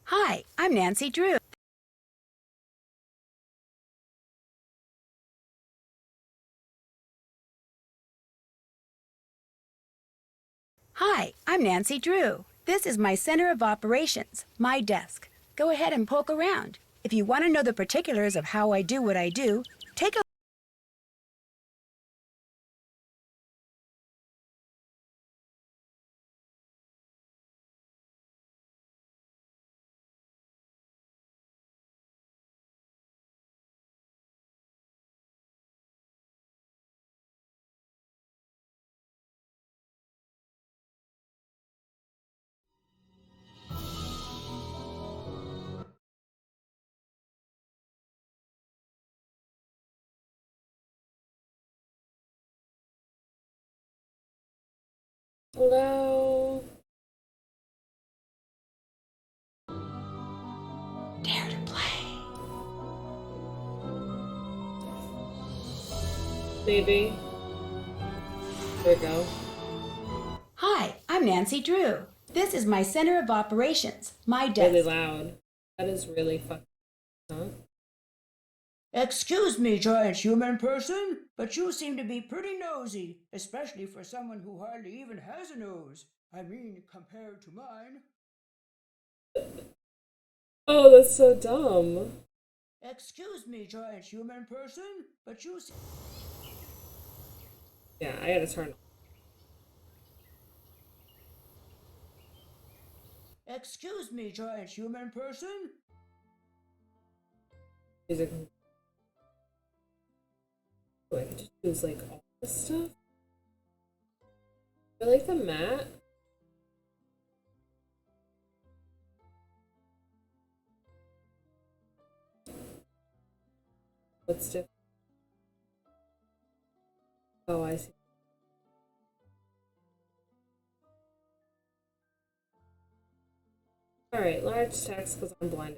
Hi, I'm Nancy Drew. Hi, I'm Nancy Drew. This is my center of operations, my desk. Go ahead and poke around. If you want to know the particulars of how I do what I do, take a Hello. dare to play. Maybe. There we go. Hi, I'm Nancy Drew. This is my center of operations, my Really desk. loud. That is really fucking, huh? Excuse me, giant human person, but you seem to be pretty nosy, especially for someone who hardly even has a nose. I mean, compared to mine. Oh, that's so dumb. Excuse me, giant human person, but you. Yeah, I gotta turn. Excuse me, giant human person. Music. Oh, I could just use like all this stuff. I like the mat. What's different? Oh, I see. Alright, large text because I'm blind.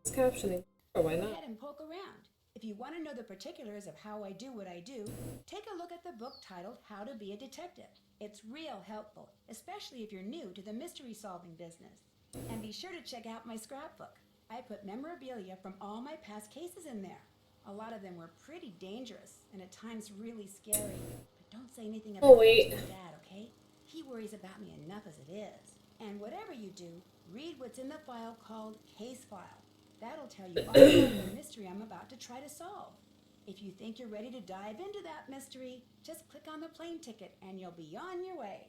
It's captioning. Or why Go not? ahead and poke around. If you want to know the particulars of how I do what I do, take a look at the book titled How to Be a Detective. It's real helpful, especially if you're new to the mystery solving business. And be sure to check out my scrapbook. I put memorabilia from all my past cases in there. A lot of them were pretty dangerous and at times really scary. But don't say anything Oh, about them to wait. your dad, okay? He worries about me enough as it is. And whatever you do, read what's in the file called Case File. That'll tell you all about the mystery I'm about to try to solve. If you think you're ready to dive into that mystery, just click on the plane ticket and you'll be on your way.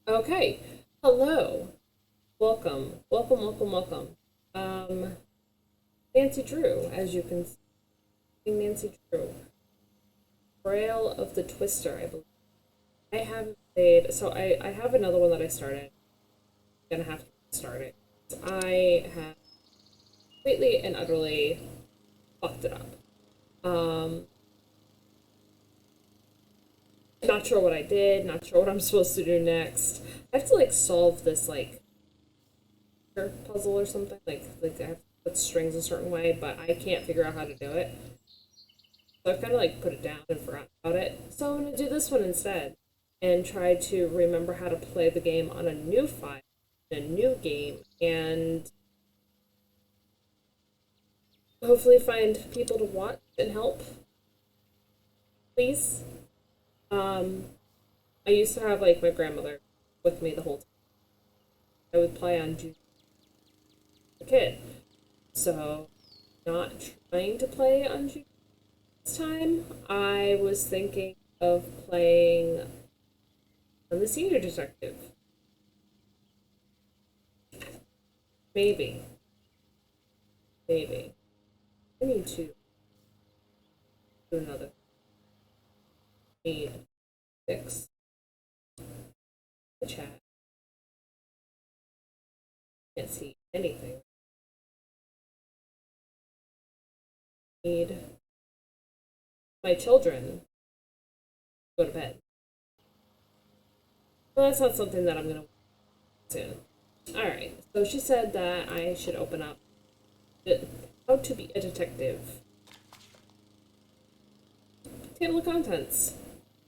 Okay. Hello. Welcome. Welcome. Um, Nancy Drew, as you can see. Nancy Drew. Trail of the Twister, I believe. I haven't played, so I have another one that I started. I'm gonna have to start it. I have completely and utterly fucked it up. Um, not sure what I did, not sure what I'm supposed to do next. I have to like solve this like puzzle or something. Like I have to put strings a certain way, but I can't figure out how to do it. So I've kind of like put it down and forgotten about it. So I'm gonna do this one instead and try to remember how to play the game on a new file, a new game, and hopefully find people to watch and help. Please. Um, I used to have like my grandmother with me the whole time. I would play on June as a kid, so not trying to play on June this time. I was thinking of playing on the senior detective. Maybe, maybe. I need to do another. Need fix the chat. Can't see anything. Need my children to go to bed. Well, that's not something that I'm gonna soon. Alright, so she said that I should open up how to be a detective. Table of contents.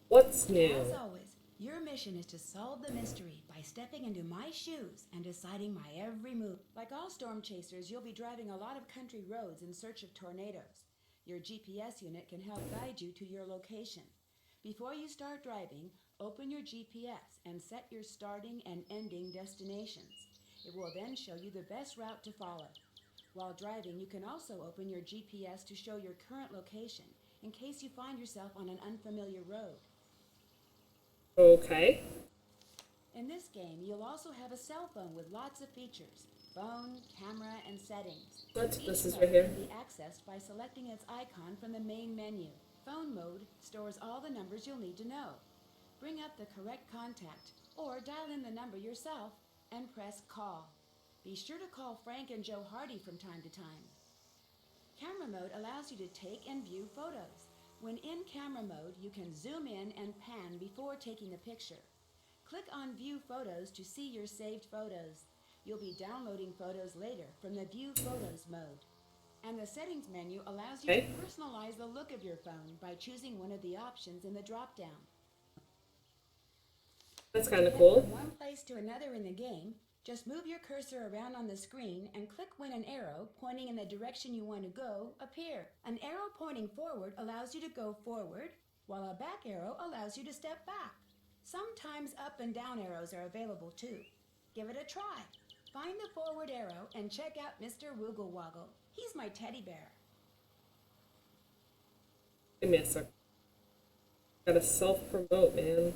What's As new? always, Your mission is to solve the mystery by stepping into my shoes and deciding my every move. Like all storm chasers, you'll be driving a lot of country roads in search of tornadoes. Your GPS unit can help guide you to your location. Before you start driving, open your GPS and set your starting and ending destinations. It will then show you the best route to follow. While driving, you can also open your GPS to show your current location in case you find yourself on an unfamiliar road. Okay. In this game, you'll also have a cell phone with lots of features: phone, camera, and settings. This is Each right here. mode can be accessed by selecting its icon from the main menu. Phone mode stores all the numbers you'll need to know. Bring up the correct contact or dial in the number yourself and press call. Be sure to call Frank and Joe Hardy from time to time. Camera mode allows you to take and view photos. When in camera mode, you can zoom in and pan before taking a picture. Click on View Photos to see your saved photos. You'll be downloading photos later from the View Photos mode. And the Settings menu allows you to personalize the look of your phone by choosing one of the options in the drop-down. That's kind of cool. From one place to another in the game, just move your cursor around on the screen and click when an arrow pointing in the direction you want to go appears. An arrow pointing forward allows you to go forward, while a back arrow allows you to step back. Sometimes up and down arrows are available too. Give it a try. Find the forward arrow and check out Mr. Woogle Woggle. He's my teddy bear. Give me a sec. Gotta self-promote, man.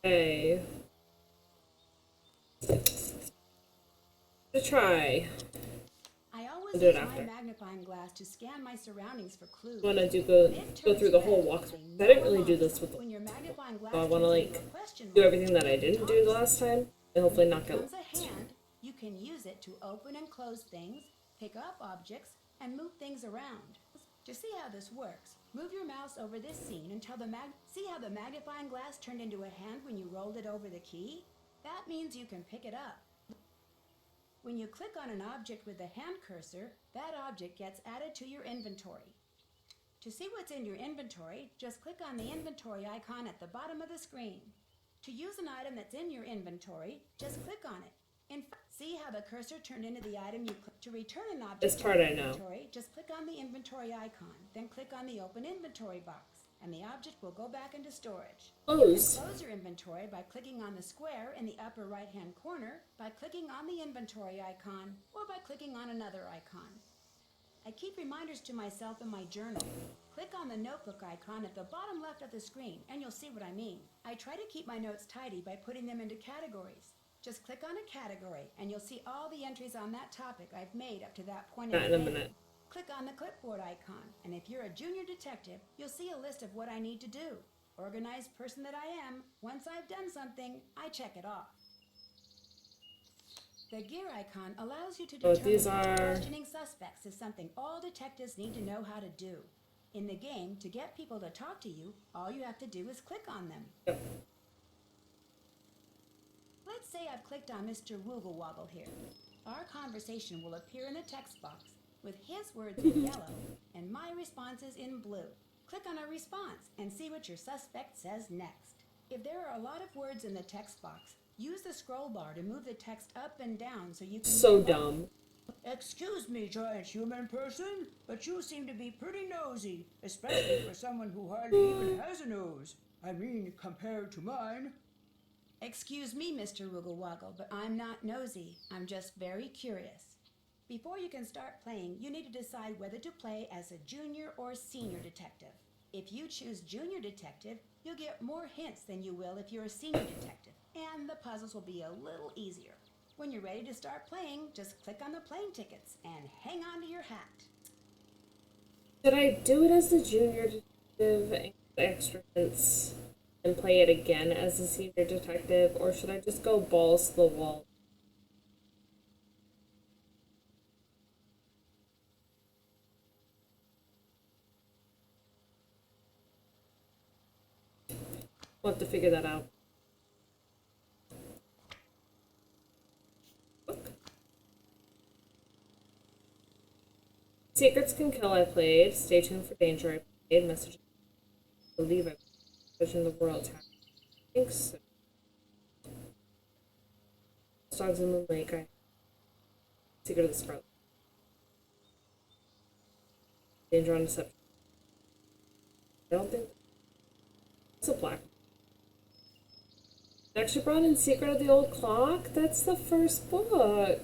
Okay. To try. I always I'll do it use after. my magnifying glass to scan my surroundings for clues. I want to go through the whole walkthrough. I didn't really do this with the When your magnifying glass so I want to turns into like a question do mark, everything that I didn't do the last time and hopefully not get becomes a hand. You can use it to open and close things, pick up objects, and move things around. To see how this works, move your mouse over this scene until see how the magnifying glass turned into a hand when you rolled it over the key? That means you can pick it up. When you click on an object with the hand cursor, that object gets added to your inventory. To see what's in your inventory, just click on the inventory icon at the bottom of the screen. To use an item that's in your inventory, just click on it. See how the cursor turned into the item you click. To return an object This to part your I know. inventory, just click on the inventory icon, then click on the open inventory box, and the object will go back into storage. Close. You can close your inventory by clicking on the square in the upper right-hand corner, by clicking on the inventory icon, or by clicking on another icon. I keep reminders to myself in my journal. Click on the notebook icon at the bottom left of the screen, and you'll see what I mean. I try to keep my notes tidy by putting them into categories. Just click on a category, and you'll see all the entries on that topic I've made up to that point Not in in a the game. minute. Click on the clipboard icon, and if you're a junior detective, you'll see a list of what I need to do. Organized person that I am, once I've done something, I check it off. The gear icon allows you to determine these which are- questioning suspects is something all detectives need to know how to do. In the game, to get people to talk to you, all you have to do is click on them. Yep. Let's say I've clicked on Mr. Woogle Woggle here. Our conversation will appear in the text box with his words in yellow and my responses in blue. Click on a response and see what your suspect says next. If there are a lot of words in the text box, use the scroll bar to move the text up and down so you can... So dumb. Excuse me, giant human person, but you seem to be pretty nosy, especially for someone who hardly even has a nose. I mean, compared to mine. Excuse me, Mr. Wiggle Woggle, but I'm not nosy. I'm just very curious. Before you can start playing, you need to decide whether to play as a junior or senior detective. If you choose junior detective, you'll get more hints than you will if you're a senior detective, and the puzzles will be a little easier. When you're ready to start playing, just click on the plane tickets and hang on to your hat. Should I do it as the junior detective and the extra hints and play it again as the senior detective, or should I just go balls to the wall? We'll have to figure that out. Look. Secrets Can Kill I played. Stay tuned for Danger I played. Message I believe I played. In the World. I think so. Dogs in the Lake. I Secret of the Scarlet. Danger on Deception. I don't think it's a black. I actually brought in Secret of the Old Clock. That's the first book.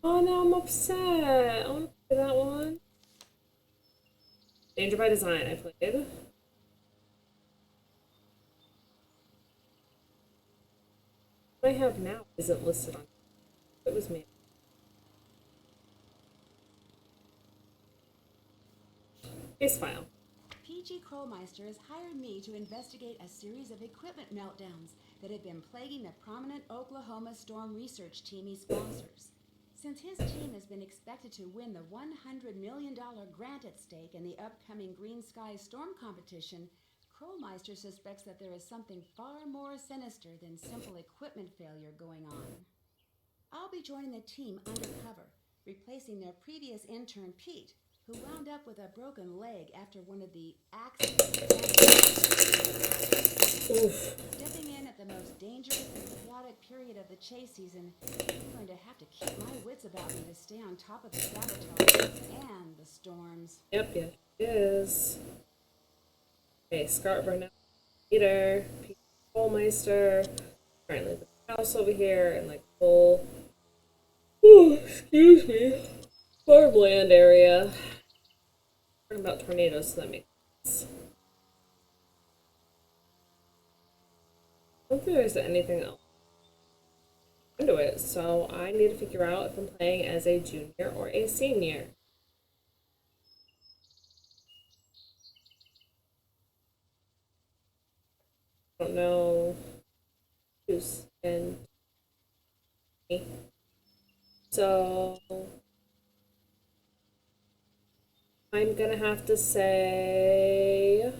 Oh, now I'm upset. I want to play that one. Danger by Design, I played. What I have now isn't listed on. It was me. Case file. PG Krollmeister has hired me to investigate a series of equipment meltdowns that have been plaguing the prominent Oklahoma storm research team he sponsors. Since his team has been expected to win the $100 million grant at stake in the upcoming Green Skies Storm competition, Krollmeister suspects that there is something far more sinister than simple equipment failure going on. I'll be joining the team undercover, replacing their previous intern Pete, who wound up with a broken leg after one of the accidents. Oof. Stepping in at the most dangerous and chaotic period of the chase season, I'm going to have to keep my wits about me to stay on top of the sabotage and the storms. Yep, yes, it is. Okay, Scarborough now. Peter, Krollmeister. Currently the house over here and like whole excuse me. Farmland area. Talking about tornadoes, so that makes sense. I don't think there's anything else into it, so I need to figure out if I'm playing as a junior or a senior. I don't know who's in me. So I'm gonna have to say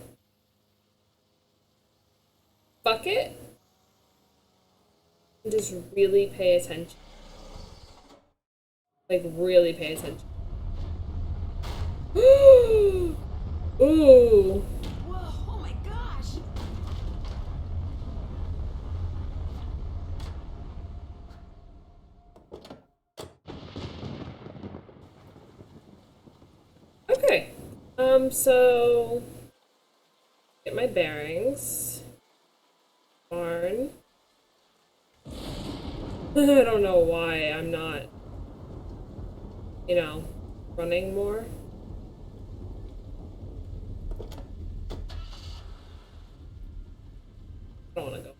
fuck it and just really pay attention. Like really pay attention. Ooh. Whoa, oh my gosh! Okay. So get my bearings. Barn. I don't know why I'm not, running more. I don't want to go.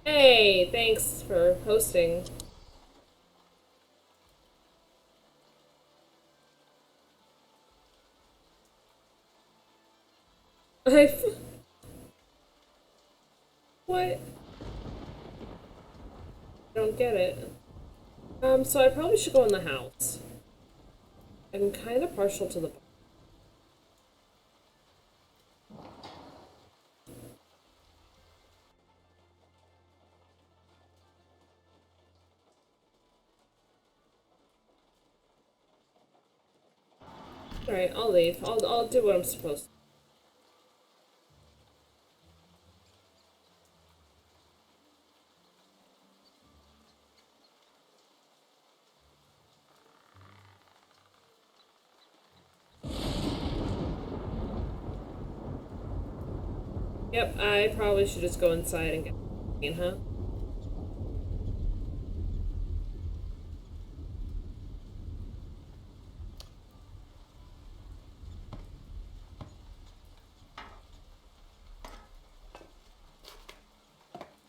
Hey, thanks for hosting. I what? I don't get it. So I probably should go in the house. I'm kind of partial to the. All right, I'll leave. I'll do what I'm supposed to. Yep, I probably should just go inside and get, huh?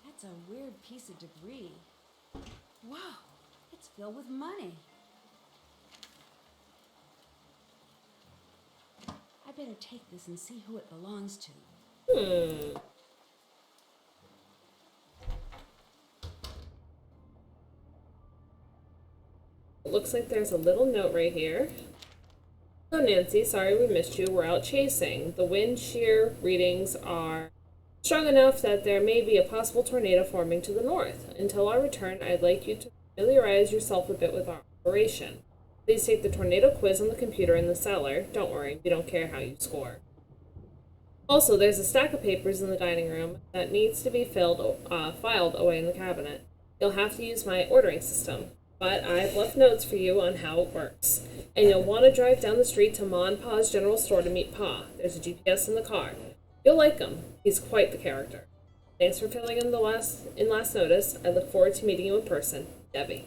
That's a weird piece of debris. Whoa, it's filled with money. I better take this and see who it belongs to. It looks like there's a little note right here. So Nancy, sorry we missed you. We're out chasing. The wind shear readings are strong enough that there may be a possible tornado forming to the north. Until our return, I'd like you to familiarize yourself a bit with our operation. Please take the tornado quiz on the computer in the cellar. Don't worry, we don't care how you score. Also, there's a stack of papers in the dining room that needs to be filed away in the cabinet. You'll have to use my ordering system, but I've left notes for you on how it works. And you'll want to drive down the street to Ma and Pa's general store to meet Pa. There's a GPS in the car. You'll like him. He's quite the character. Thanks for filling in last notice. I look forward to meeting you in person. Debbie.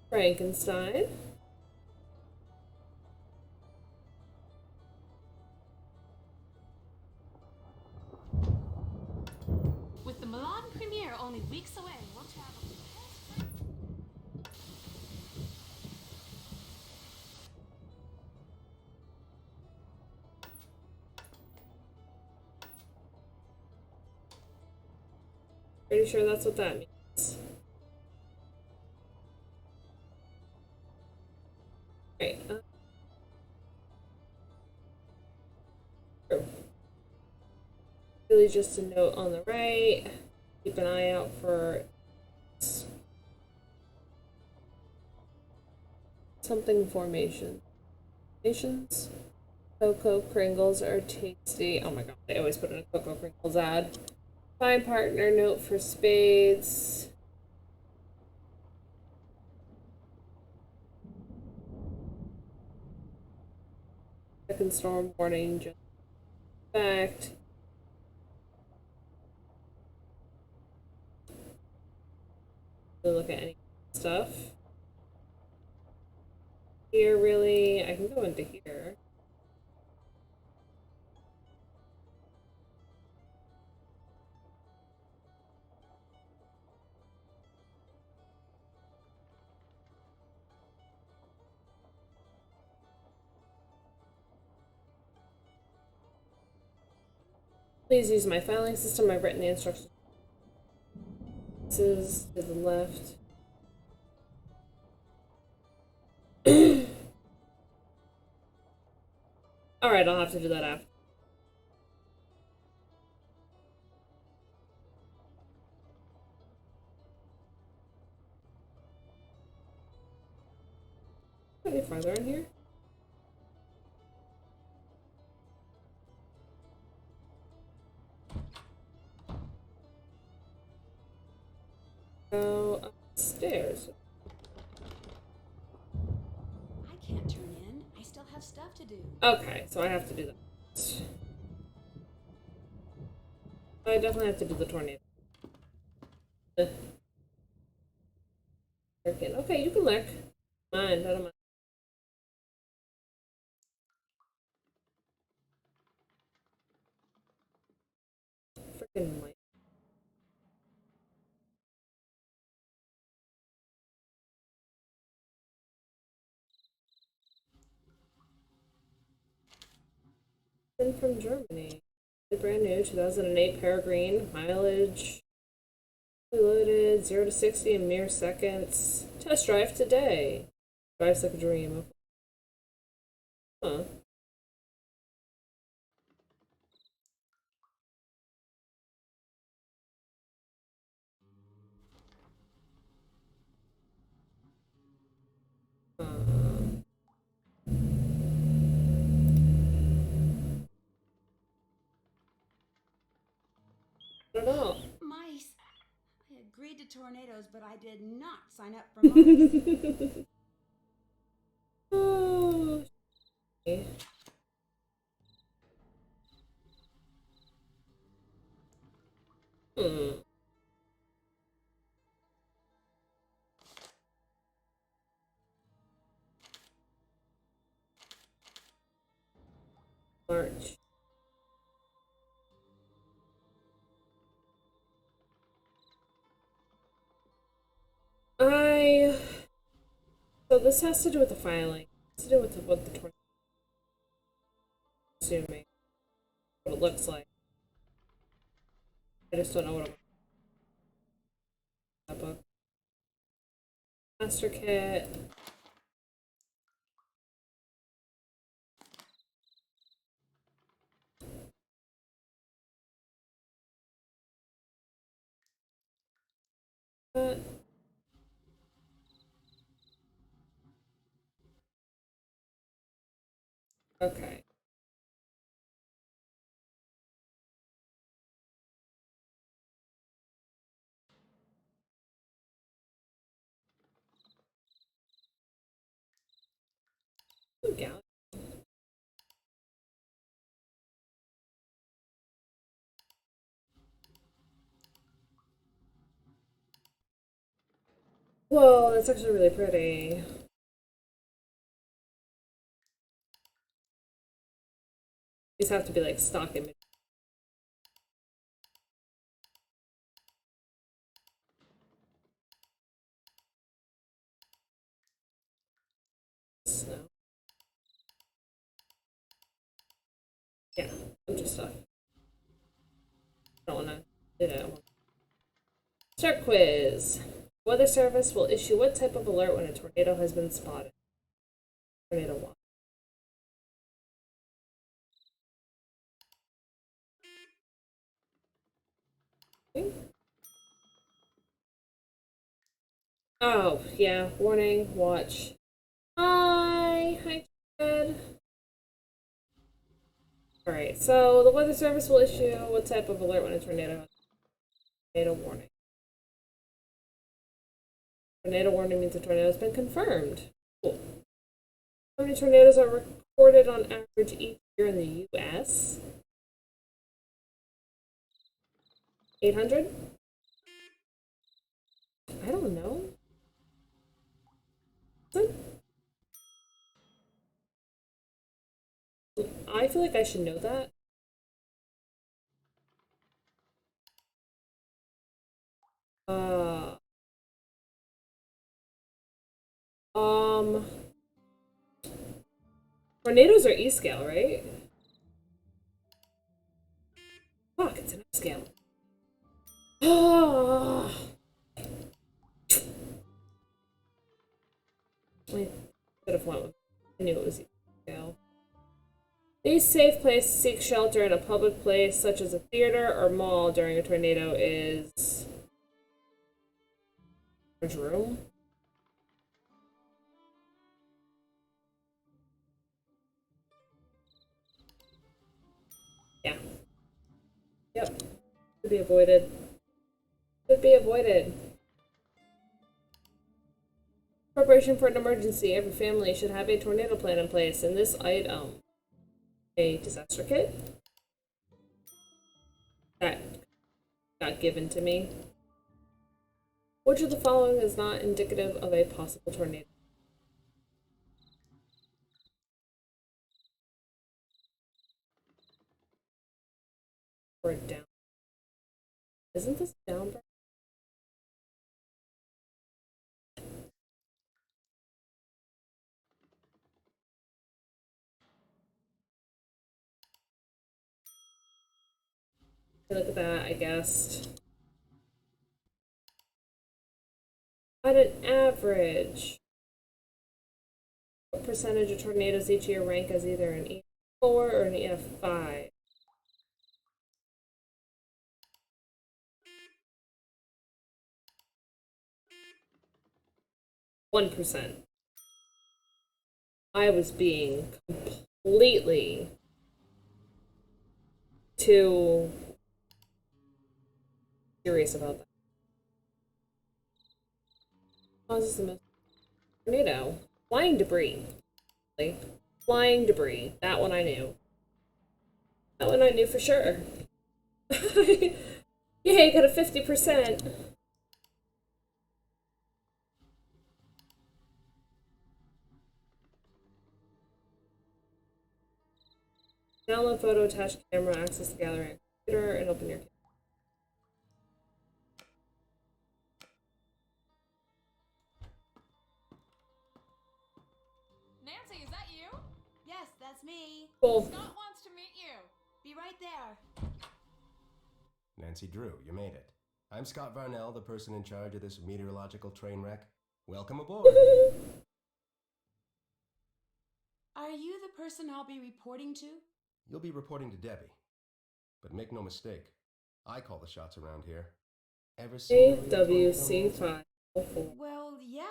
Frankenstein. With the Milan premiere only weeks away, we'll travel. Pretty sure that's what that means. Right. Really just a note on the right. Keep an eye out for something formation. Formations. Cocoa Kringles are tasty. Oh my god, they always put in a Cocoa Kringles ad. Find partner, note for spades. Second storm warning, just fact. Look at any stuff. Here, really, I can go into here. Please use my filing system. I've written the instructions. This is to the left. Alright, I'll have to do that after. Any farther in here? Go upstairs. I can't turn in. I still have stuff to do. Okay, so I have to do that. I definitely have to do the tornado. Okay, you can lurk. Mind, I don't mind. Freaking light. From Germany. The brand new 2008 Peregrine. Mileage. Fully loaded. 0 to 60 in mere seconds. Test drive today. Drives like a dream. Huh. I don't know. Mice. I agreed to tornadoes, but I did not sign up for mice. Oh. Okay. March. So this has to do with the filing. It has to do with what the tornado. Assuming what it looks like. I just don't know what that book. Master kit. Okay. Ooh, gal- Whoa, that's actually really pretty. These have to be like stock images. So, yeah, I'm just stuff. I don't wanna do that. Start quiz. Weather Service will issue what type of alert when a tornado has been spotted? Tornado watch. Oh, yeah. Warning, watch. Hi, Ted. Alright, so the Weather Service will issue what type of alert when a tornado has tornado warning? Tornado warning means a tornado has been confirmed. Cool. How many tornadoes are recorded on average each year in the US? 800? I don't know. I feel like I should know that. Uh, um, tornadoes are E scale, right? Fuck, it's an F scale. Ah, I could have went with. I knew it was E scale. A safe place to seek shelter in a public place, such as a theater or mall, during a tornado is. There's room. Yeah. Yep. Could be avoided. Could be avoided. Preparation for an emergency. Every family should have a tornado plan in place. In this item, a disaster kit that got given to me. Which of the following is not indicative of a possible tornado? Or a down? Isn't this a down? Look at that, I guessed. At an average, what percentage of tornadoes each year rank as either an E4 or an EF5? 1%. I was being completely too curious about that. Causes the most tornado. Flying debris. Like, flying debris. That one I knew. That one I knew for sure. Yay, got a 50%. Download photo, attach camera, access the gallery on computer, and open your camera. Nancy, is that you? Yes, that's me. Cool. Scott wants to meet you. Be right there. Nancy Drew, you made it. I'm Scott Varnell, the person in charge of this meteorological train wreck. Welcome aboard. Are you the person I'll be reporting to? You'll be reporting to Debbie. But make no mistake, I call the shots around here. Ever seen AWC5. Well, yeah.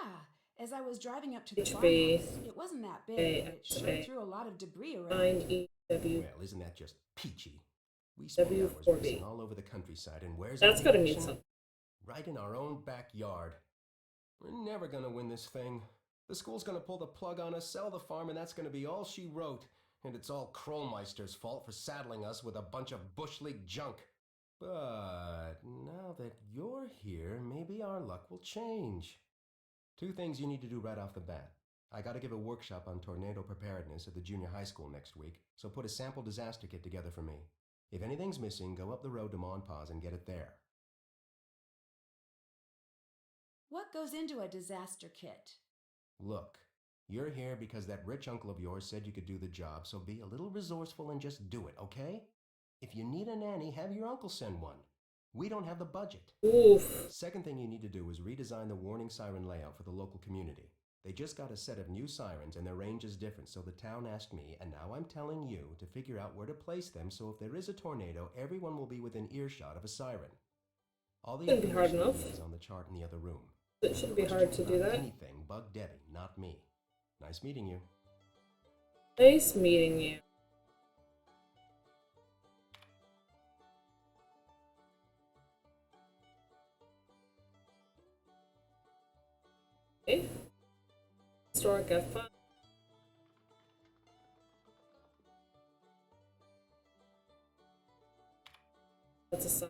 As I was driving up to the HB, farmhouse, it wasn't that big, but it sure threw a lot of debris around. 9EW. Well, isn't that just peachy? We spend hours W4B. racing all over the countryside, and where's That's all gotta the mean action? something. Right in our own backyard. We're never gonna win this thing. The school's gonna pull the plug on us, sell the farm, and that's gonna be all she wrote. And it's all Krolmeister's fault for saddling us with a bunch of Bush League junk. But now that you're here, maybe our luck will change. 2 things you need to do right off the bat. I gotta give a workshop on tornado preparedness at the junior high school next week, so put a sample disaster kit together for me. If anything's missing, go up the road to Ma and Pa's and get it there. What goes into a disaster kit? Look, you're here because that rich uncle of yours said you could do the job, so be a little resourceful and just do it, okay? If you need a nanny, have your uncle send one. We don't have the budget. Oof. Second thing you need to do is redesign the warning siren layout for the local community. They just got a set of new sirens and their range is different, so the town asked me, and now I'm telling you, to figure out where to place them so if there is a tornado, everyone will be within earshot of a siren. All the Shouldn't be hard information enough. is on the chart in the other room. It shouldn't be hard to do that. Anything, bug Debbie, not me. Nice meeting you. Nice meeting you. Okay. Historic F5. That's a sign.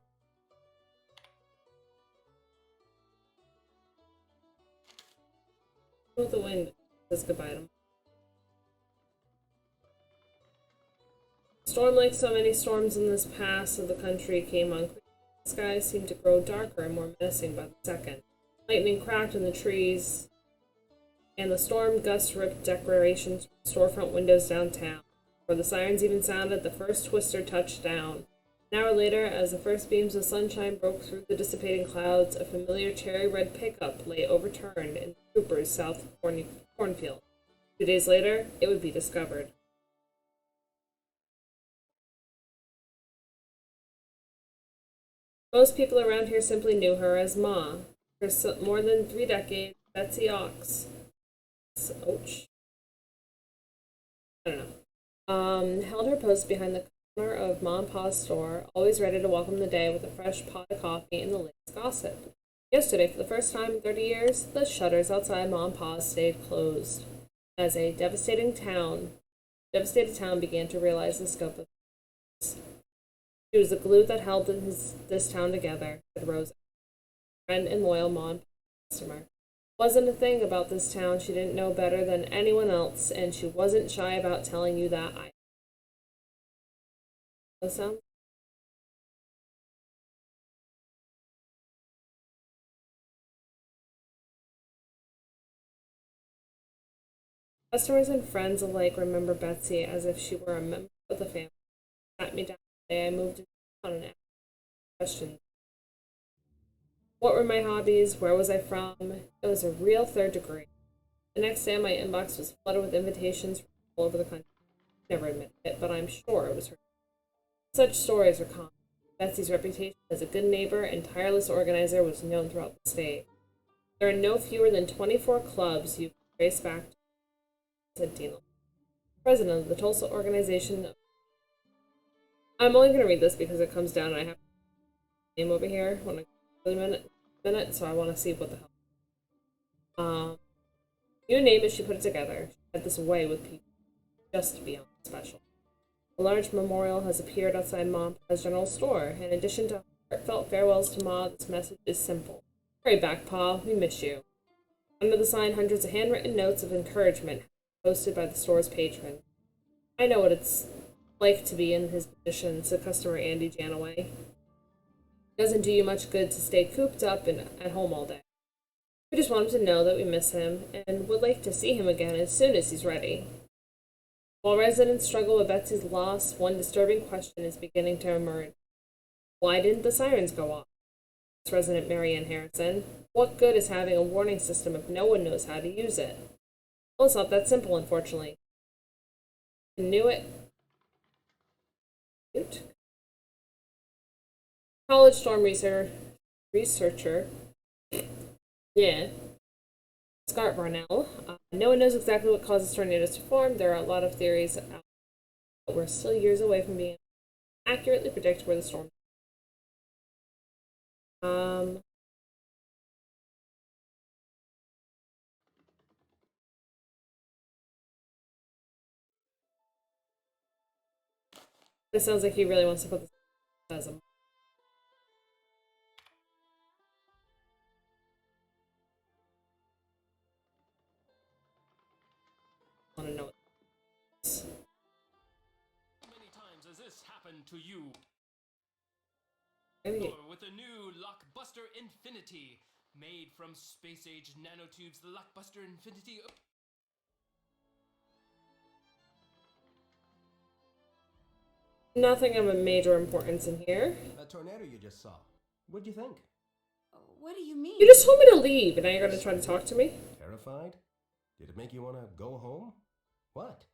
With the wind says goodbye to him. Storm, like so many storms in this past of the country, came on quickly. The skies seemed to grow darker and more menacing by the second. Lightning cracked in the trees, and the storm gust ripped decorations from storefront windows downtown. Before the sirens even sounded, the first twister touched down. An hour later, as the first beams of sunshine broke through the dissipating clouds, a familiar cherry-red pickup lay overturned in Cooper's South cornfield. 2 days later, it would be discovered. Most people around here simply knew her as Ma. For more than 3 decades, Betsy Ox. Ouch. I don't know. Held her post behind the counter of Ma and Pa's store, always ready to welcome the day with a fresh pot of coffee and the latest gossip. Yesterday, for the first time in 30 years, the shutters outside Ma and Pa's stayed closed, as a devastated town began to realize the scope of this. She was the glue that held this town together, said Rosa, friend and loyal Ma and Pa customer. Wasn't a thing about this town she didn't know better than anyone else, and she wasn't shy about telling you that either. That sound? Customers and friends alike remember Betsy as if she were a member of the family. She sat me down the day I moved into town and asked questions. What were my hobbies? Where was I from? It was a real third degree. The next day, my inbox was flooded with invitations from all over the country. I never admitted it, but I'm sure it was her. Such stories are common. Betsy's reputation as a good neighbor and tireless organizer was known throughout the state. There are no fewer than 24 clubs you can trace back to, said Tina, president of the Tulsa organization. I'm only going to read this because it comes down and I have name over here when I go to the minute, so I want to see what the hell. You name it, she put it together. She had this way with people, just beyond special. A large memorial has appeared outside Ma and Pa's general store. In addition to heartfelt farewells to Ma, this message is simple. Hurry back, Pa, we miss you. Under the sign, hundreds of handwritten notes of encouragement posted by the store's patrons. I know what it's like to be in his position, said customer Andy Janaway. It doesn't do you much good to stay cooped up and at home all day. We just want him to know that we miss him and would like to see him again as soon as he's ready. While residents struggle with Betsy's loss, one disturbing question is beginning to emerge. Why didn't the sirens go off? Asked Resident Marianne Harrison. What good is having a warning system if no one knows how to use it? Well, it's not that simple, unfortunately. I knew it. College storm researcher. Yeah. Scott Barnell. No one knows exactly what causes tornadoes to form. There are a lot of theories out, but we're still years away from being able to accurately predict where the storm. This sounds like he really wants to put this as a. I want to know. How many times has this happened to you? Maybe. Or with the new Lockbuster Infinity, made from space-age nanotubes, the Lockbuster Infinity. Nothing of a major importance in here. That tornado you just saw. What'd you think? What do you mean? You just told me to leave, and now you're going to try to talk to me? Terrified? Did it make you want to go home? What?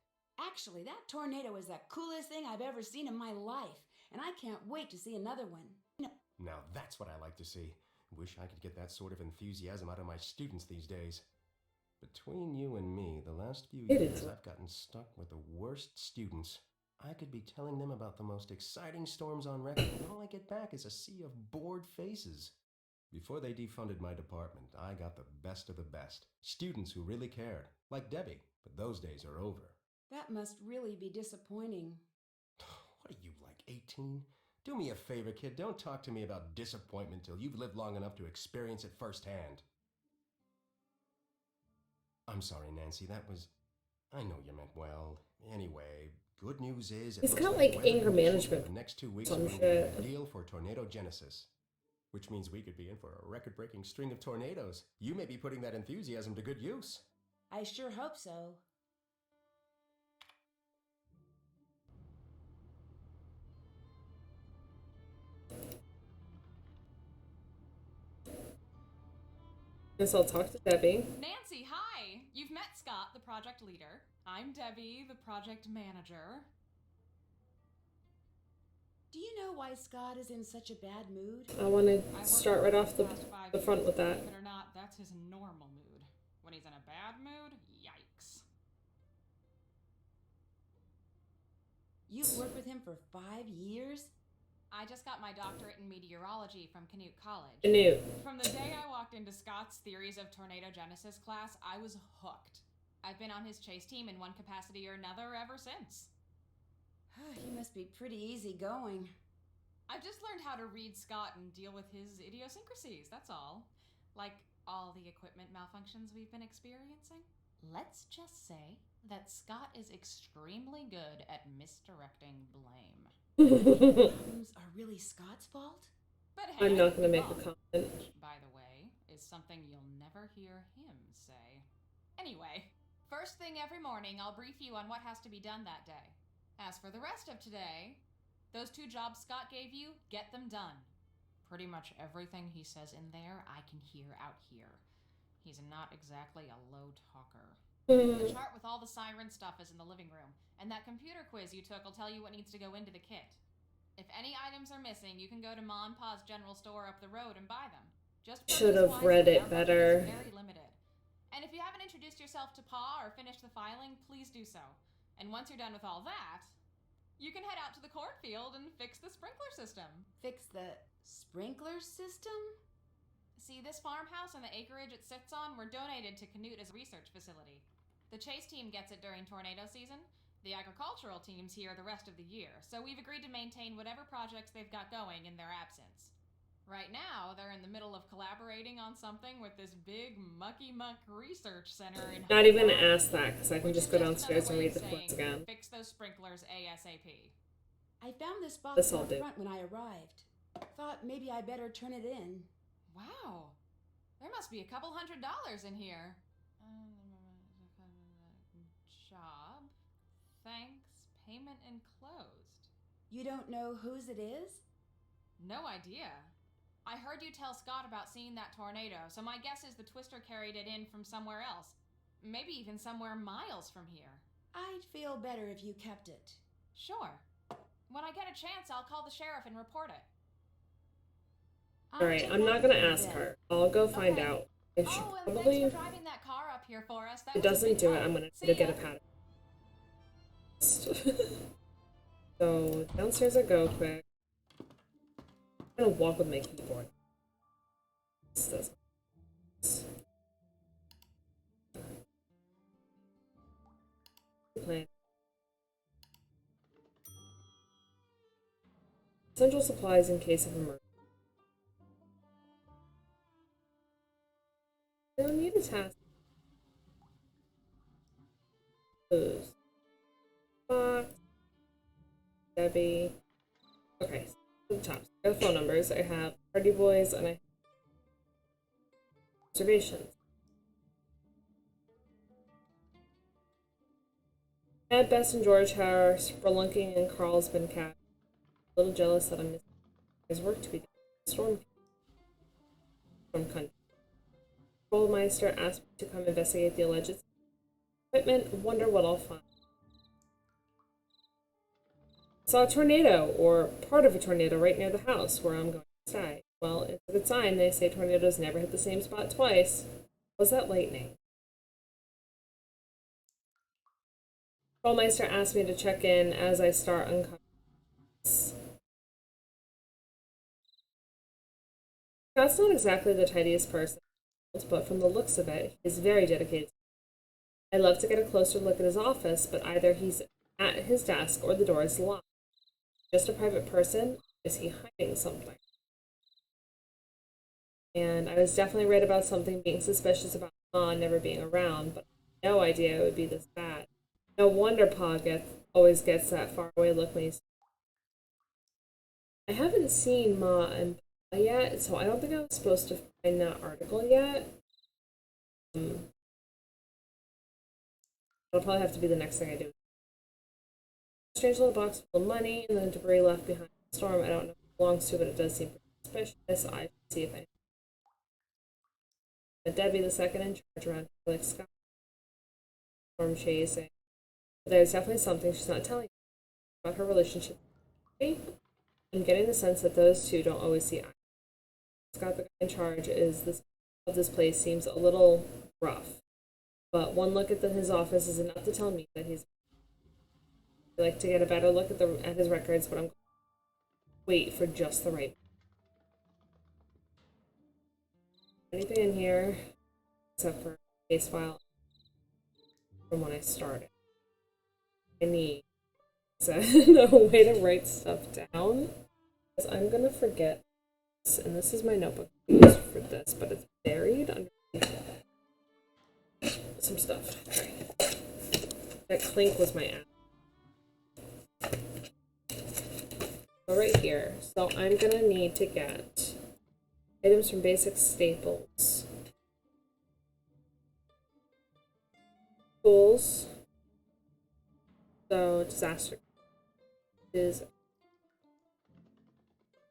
Actually, that tornado is the coolest thing I've ever seen in my life, and I can't wait to see another one. No. Now that's what I like to see. Wish I could get that sort of enthusiasm out of my students these days. Between you and me, the last few years I've gotten stuck with the worst students. I could be telling them about the most exciting storms on record, and all I get back is a sea of bored faces. Before they defunded my department, I got the best of the best. Students who really cared, like Debbie, but those days are over. That must really be disappointing. What are you, like 18? Do me a favor, kid. Don't talk to me about disappointment till you've lived long enough to experience it firsthand. I'm sorry, Nancy. I know you meant well. Anyway, good news is He's got like anger management. The next 2 weeks Some are going to shit. be ideal for tornado genesis, which means we could be in for a record-breaking string of tornadoes. You may be putting that enthusiasm to good use. I sure hope so. Guess I'll talk to Debbie. Nancy, hi! You've met Scott, the project leader. I'm Debbie, the project manager. Do you know why Scott is in such a bad mood? I want to I worked start right off past 5 the front years. with that. Believe it or not, that's his normal mood. When he's in a bad mood, yikes. You've worked with him for 5 years? I just got my doctorate in meteorology from Canute College. Canute. From the day I walked into Scott's Theories of Tornado Genesis class, I was hooked. I've been on his chase team in one capacity or another ever since. He must be pretty easygoing. I've just learned how to read Scott and deal with his idiosyncrasies, that's all. Like all the equipment malfunctions we've been experiencing. Let's just say that Scott is extremely good at misdirecting blame. Problems are really Scott's fault? But hey, I'm not going to make wrong. a comment. Which, by the way, is something you'll never hear him say. Anyway, first thing every morning, I'll brief you on what has to be done that day. As for the rest of today, those 2 jobs Scott gave you, get them done. Pretty much everything he says in there, I can hear out here. He's not exactly a low talker. The chart with all the siren stuff is in the living room, and that computer quiz you took will tell you what needs to go into the kit. If any items are missing, you can go to Ma and Pa's general store up the road and buy them. Just Should have read it better. Very limited. And if you haven't introduced yourself to Pa or finished the filing, please do so. And once you're done with all that, you can head out to the cornfield and fix the sprinkler system. Fix the sprinkler system? See, this farmhouse and the acreage it sits on were donated to Canute as a research facility. The chase team gets it during tornado season. The agricultural team's here the rest of the year, so we've agreed to maintain whatever projects they've got going in their absence. Right now, they're in the middle of collaborating on something with this big mucky-muck research center in... Not even gonna ask that, because I can just go downstairs and read the quotes again. Fix those sprinklers ASAP. I found this box This in I'll the do. front when I arrived. Thought maybe I better turn it in. Wow. There must be a couple $100 in here. Job. Thanks. Payment enclosed. You don't know whose it is? No idea. I heard you tell Scott about seeing that tornado, so my guess is the twister carried it in from somewhere else. Maybe even somewhere miles from here. I'd feel better if you kept it. Sure. When I get a chance, I'll call the sheriff and report it. Alright, I'm not gonna ask her. I'll go find Okay. out. If she Oh, and probably thanks for driving that car up here for us. That it was a doesn't big do it, help. I'm gonna See go get ya. a pat. So downstairs I go quick. I'm gonna walk with my keyboard. This plan. Essential supplies in case of emergency. I don't need a task. Booze. Box. Debbie. Okay, so the top. I got the phone numbers. I have Hardy Boys and I have observations. At Bess and George are spelunking and Carl's been cat. A little jealous that I'm missing his work to be done. Storm country. Trollmeister asked me to come investigate the alleged equipment. Wonder what I'll find. Saw a tornado, or part of a tornado, right near the house where I'm going to stay. Well, it's a good sign. They say tornadoes never hit the same spot twice. Was that lightning? Trollmeister asked me to check in as I start uncovering. Scott's not exactly the tidiest person, but from the looks of it, he's very dedicated. I'd love to get a closer look at his office, but either he's at his desk or the door is locked. Just a private person? Is he hiding something? And I was definitely right about something being suspicious about Pa never being around, but I had no idea it would be this bad. No wonder Pa always gets that far away look when he's... I haven't seen Ma and Pa yet, so I don't think I was supposed to find that article yet. It'll probably have to be the next thing I do. Strange little box full of money and then debris left behind in the storm. I don't know who it belongs to, but it does seem pretty suspicious. I should see if I... Debbie the second in charge around here, like Scott. Storm chasing. But there's definitely something she's not telling me about her relationship with me. I'm getting the sense that those two don't always see eye. Scott, the guy in charge, of this place seems a little rough. But one look at his office is enough to tell me that he's... I'd like to get a better look at his records, but I'm going to wait for just the right... Anything in here, except for a case file from when I started. I need a way to write stuff down, because I'm going to forget this, and this is my notebook I use for this, but it's buried underneath some stuff. Okay. That clink was my app. So right here, so I'm going to need to get items from basic staples. Tools. So disaster is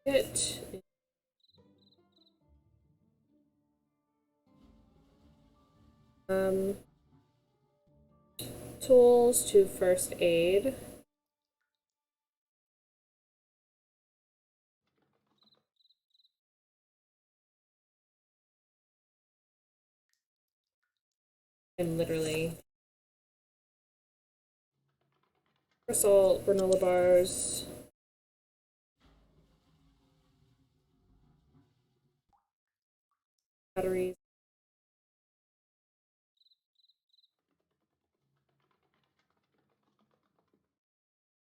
it. Tools to first aid. I'm literally salt, granola bars, batteries,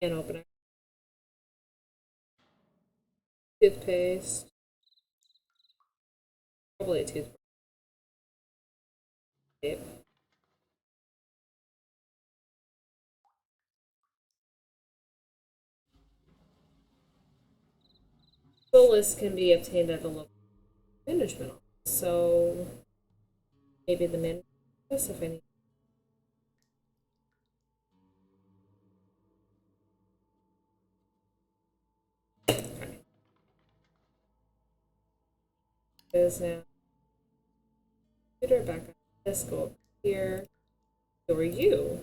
can opener, toothpaste, probably a toothbrush, tape. Full list can be obtained at a local management office, so maybe the management office if I need. Okay. is now. Computer back on this, go up here. Who are you?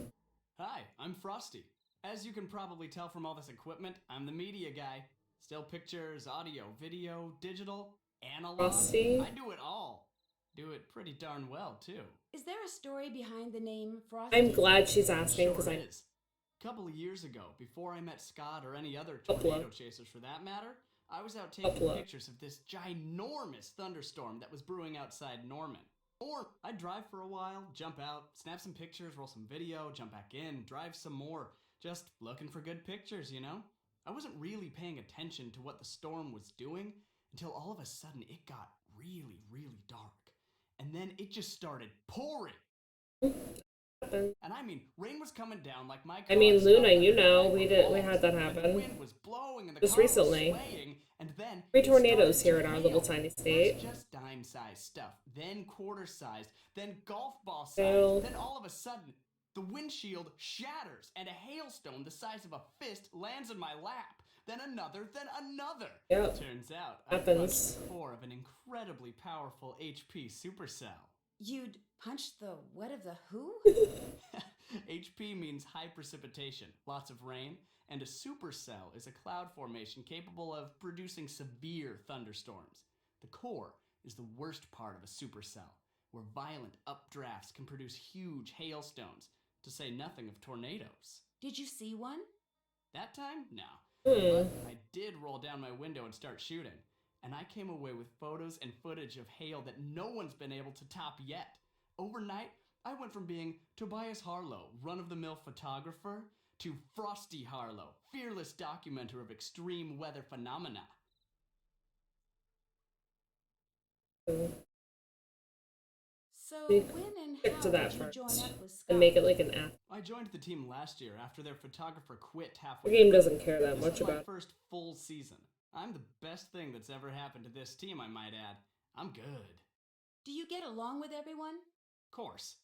Hi, I'm Frosty. As you can probably tell from all this equipment, I'm the media guy. Still pictures, audio, video, digital, analog. Frosty? I do it all. Do it pretty darn well, too. Is there a story behind the name Frosty? I'm glad she's asking because Sure I is. A couple of years ago, before I met Scott or any other Upload. tornado chasers for that matter, I was out taking Upload. pictures of this ginormous thunderstorm that was brewing outside Norman. Or I'd drive for a while, jump out, snap some pictures, roll some video, jump back in, drive some more. Just looking for good pictures, you know? I wasn't really paying attention to what the storm was doing until all of a sudden it got really, really dark. And then it just started pouring. happened. And I mean, rain was coming down like my car. I mean, was Luna, stopping you and the know, night we was had that cold, and happen. the wind was blowing and the Just car was recently. swaying, and then 3 it tornadoes started here to in our hail. little tiny state. First just dime-sized stuff, then quarter-sized, then golf ball Hail. sized, then all of a sudden, the windshield shatters and a hailstone the size of a fist lands in my lap. Then another, then another. Yep. Turns out Happens. I punched the core of an incredibly powerful HP supercell. You'd punch the what of the who? HP means high precipitation, lots of rain, and a supercell is a cloud formation capable of producing severe thunderstorms. The core is the worst part of a supercell, where violent updrafts can produce huge hailstones, to say nothing of tornadoes. Did you see one? That time? No. Hmm. But I did roll down my window and start shooting, and I came away with photos and footage of hail that no one's been able to top yet. Overnight, I went from being Tobias Harlow, run-of-the-mill photographer, to Frosty Harlow, fearless documenter of extreme weather phenomena. So We when and stick how to that did you join first up with Scott? and make it like an app. I joined the team last year after their photographer quit The halfway game through. doesn't care that This much was my about. first full season. I'm the best thing that's ever happened to this team, I might add. I'm good. Do you get along with everyone? Course.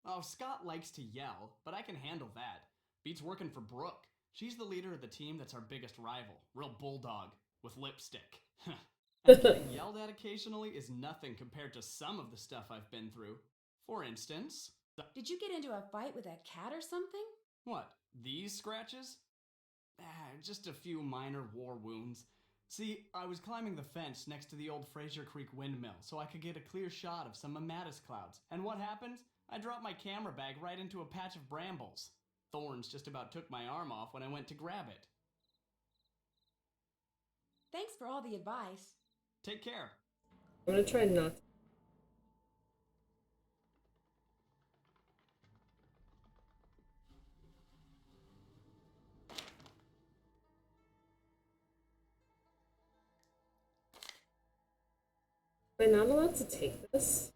Oh, Scott likes to yell, but I can handle that. Beats working for Brooke. She's the leader of the team that's our biggest rival. Real bulldog. With lipstick. And getting yelled at occasionally is nothing compared to some of the stuff I've been through. For instance... Did you get into a fight with a cat or something? What? These scratches? Just a few minor war wounds. See, I was climbing the fence next to the old Fraser Creek windmill so I could get a clear shot of some mammatus clouds. And what happened? I dropped my camera bag right into a patch of brambles. Thorns just about took my arm off when I went to grab it. Thanks for all the advice. Take care. I'm gonna try not. Am I not allowed to take this?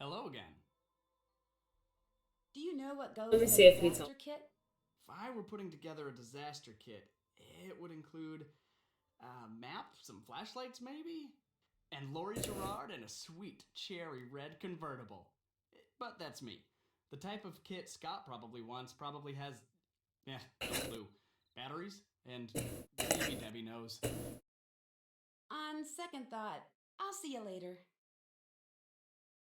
Hello again. Do you know what goes Let me in see a if he's disaster kit? If I were putting together a disaster kit, it would include a map, some flashlights maybe, and Laurie Gerard and a sweet cherry red convertible. But that's me. The type of kit Scott probably wants probably has, no clue, batteries, and maybe Debbie knows. On second thought, I'll see you later.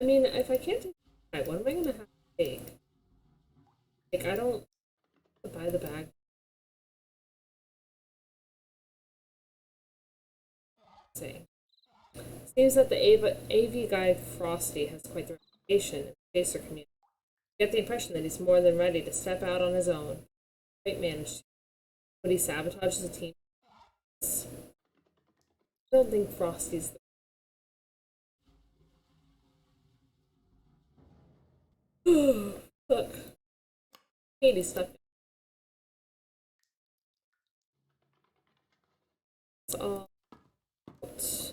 I mean, if I can't take the bag, what am I gonna have to take? Like, I don't buy the bag. Say. Seems that the AV guy Frosty has quite the reputation in the chaser community. I get the impression that he's more than ready to step out on his own. Quite managed. Would he sabotage the team? I don't think Frosty's the... Look. Katie's stuck. It's all out. See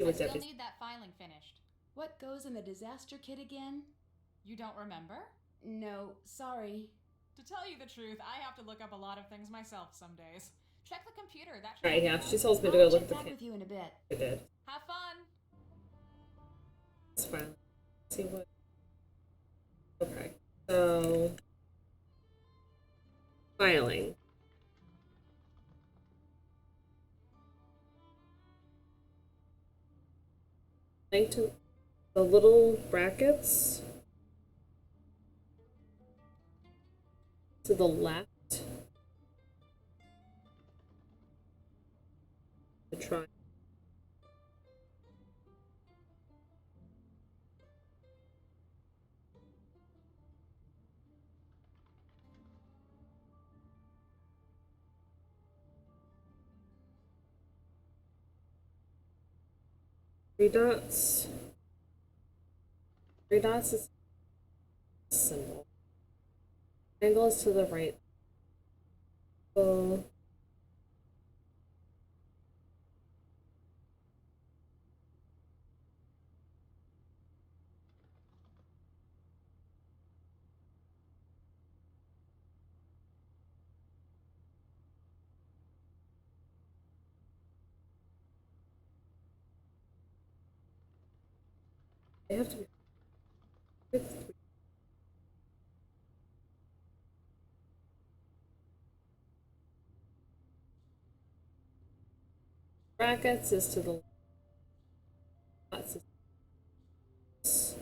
I what still Debbie's. need that filing finished. What goes in the disaster kit again? You don't remember? No, sorry. To tell you the truth, I have to look up a lot of things myself some days. Check the computer. That should Alright, help yeah, you she out. tells me to go I'll look check at the back kid. with you in a bit. I did. Have fun. It's fine. see what. Okay, so filing. Link to the little brackets to the left. To try. Three dots. Three dots is a symbol. Angle is to the right. So they have to be. Brackets is to the dots is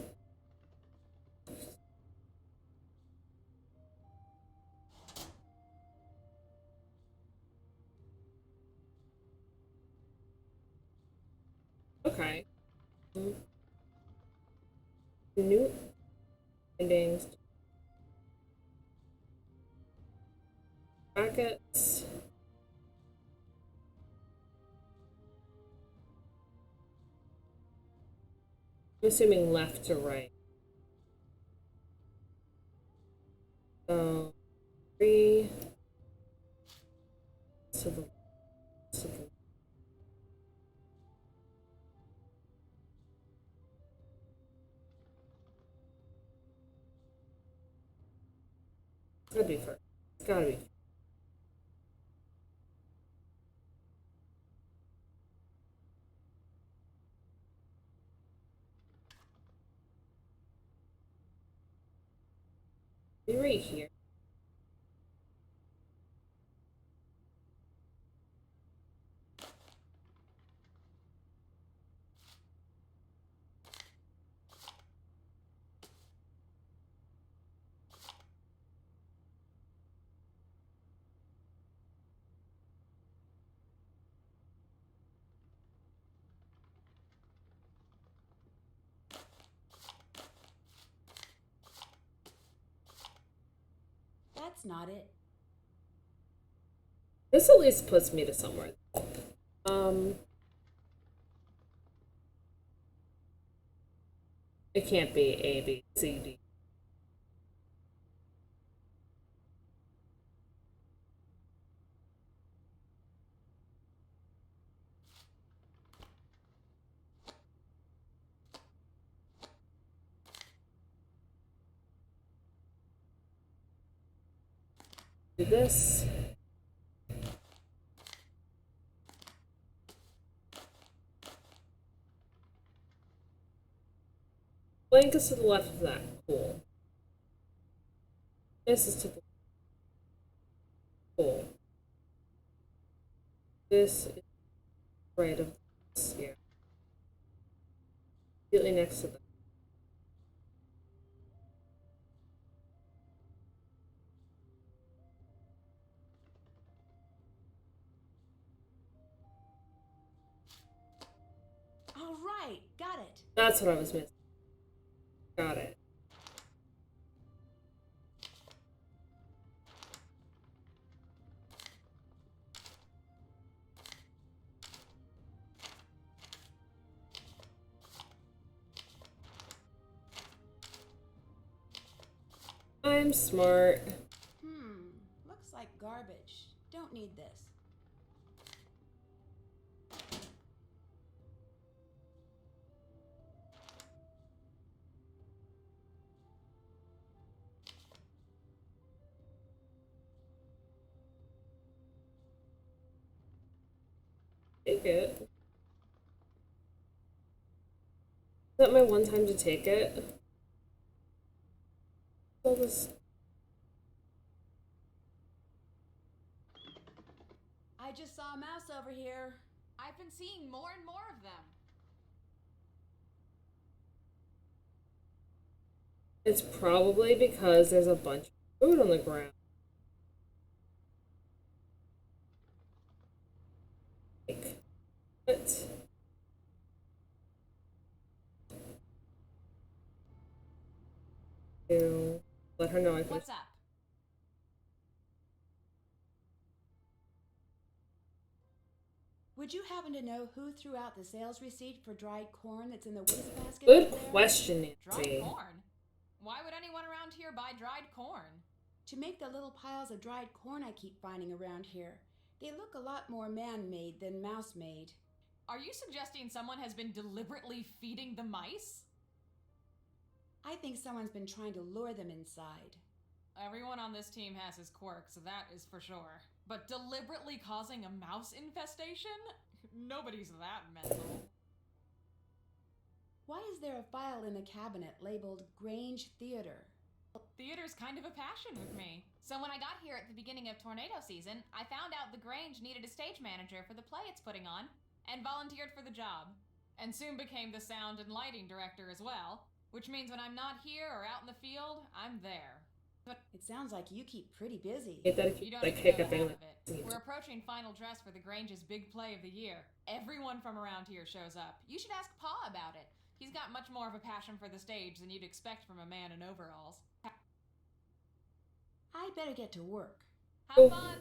okay. New endings. Brackets. I'm assuming left to right. So 3 to the it's gotta be first. It's gotta be. Be right here. That's not it. This at least puts me to somewhere. It can't be A, B, C, D. Do this. Blank is to the left of that. Cool. This is to the cool. This is right of this here. Immediately next to that. All right, got it. That's what I was missing. Got it. I'm smart. Looks like garbage. Don't need this. Take it. Is that my one time to take it? this? I just saw a mouse over here. I've been seeing more and more of them. It's probably because there's a bunch of food on the ground. Like, what? To let her know I can. What's up? Would you happen to know who threw out the sales receipt for dried corn that's in the wastebasket? Good over there? question, Dried Nancy. corn? Why would anyone around here buy dried corn? To make the little piles of dried corn I keep finding around here. They look a lot more man-made than mouse-made. Are you suggesting someone has been deliberately feeding the mice? I think someone's been trying to lure them inside. Everyone on this team has his quirks, that is for sure. But deliberately causing a mouse infestation? Nobody's that mental. Why is there a file in the cabinet labeled Grange Theater? Theater's kind of a passion with me. So when I got here at the beginning of tornado season, I found out the Grange needed a stage manager for the play it's putting on, and volunteered for the job. And soon became the sound and lighting director as well, which means when I'm not here or out in the field, I'm there. But It sounds like you keep pretty busy. Hate that if you you don't like even know the hiccuping. half of it. We're approaching final dress for the Grange's big play of the year. Everyone from around here shows up. You should ask Pa about it. He's got much more of a passion for the stage than you'd expect from a man in overalls. I better get to work. Have fun!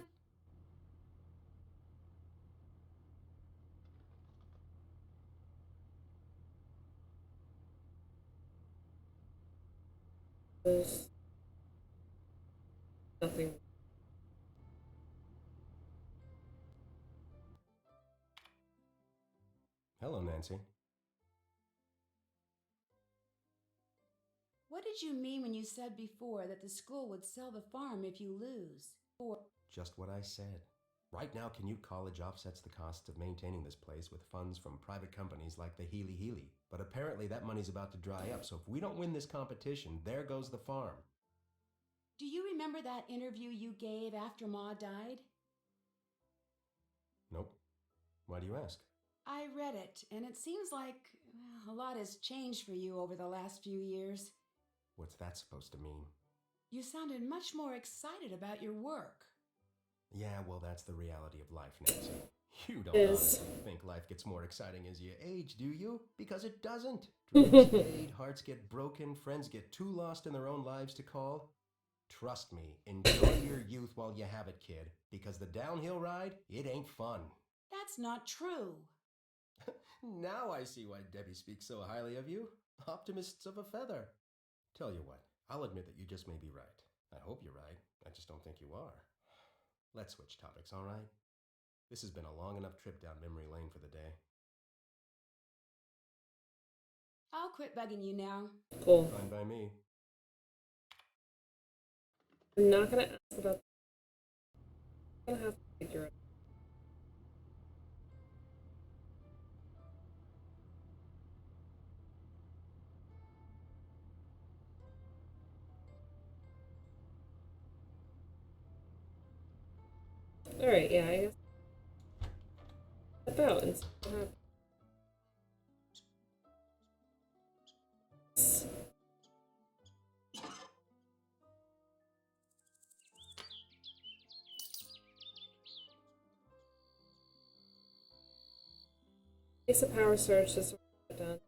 There's nothing. Hello, Nancy. What did you mean when you said before that the school would sell the farm if you lose? Or Just what I said. Right now, Canute College offsets the costs of maintaining this place with funds from private companies like the Healy Healy. But apparently that money's about to dry up, so if we don't win this competition, there goes the farm. do you remember that interview you gave after Ma died? Nope. Why do you ask? I read it, and it seems like a lot has changed for you over the last few years. What's that supposed to mean? You sounded much more excited about your work. Yeah, well, that's the reality of life, Nancy. You don't Is- honestly think life gets more exciting as you age, do you? Because it doesn't. Dreams fade, hearts get broken, friends get too lost in their own lives to call. Trust me, enjoy your youth while you have it, kid, because the downhill ride, it ain't fun. That's not true. Now I see why Debbie speaks so highly of you. Optimists of a feather. Tell you what, I'll admit that you just may be right. I hope you're right. I just don't think you are. Let's switch topics, all right? This has been a long enough trip down memory lane for the day. I'll quit bugging you now. Cool. Fine by me. I'm not gonna ask about. I'm gonna have to figure it. All right. Yeah. I guess. Step out and see what happens. Place a power surge to sort of done.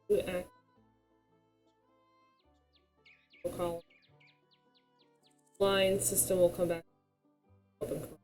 Do act. Column. Line system will come back. Open column.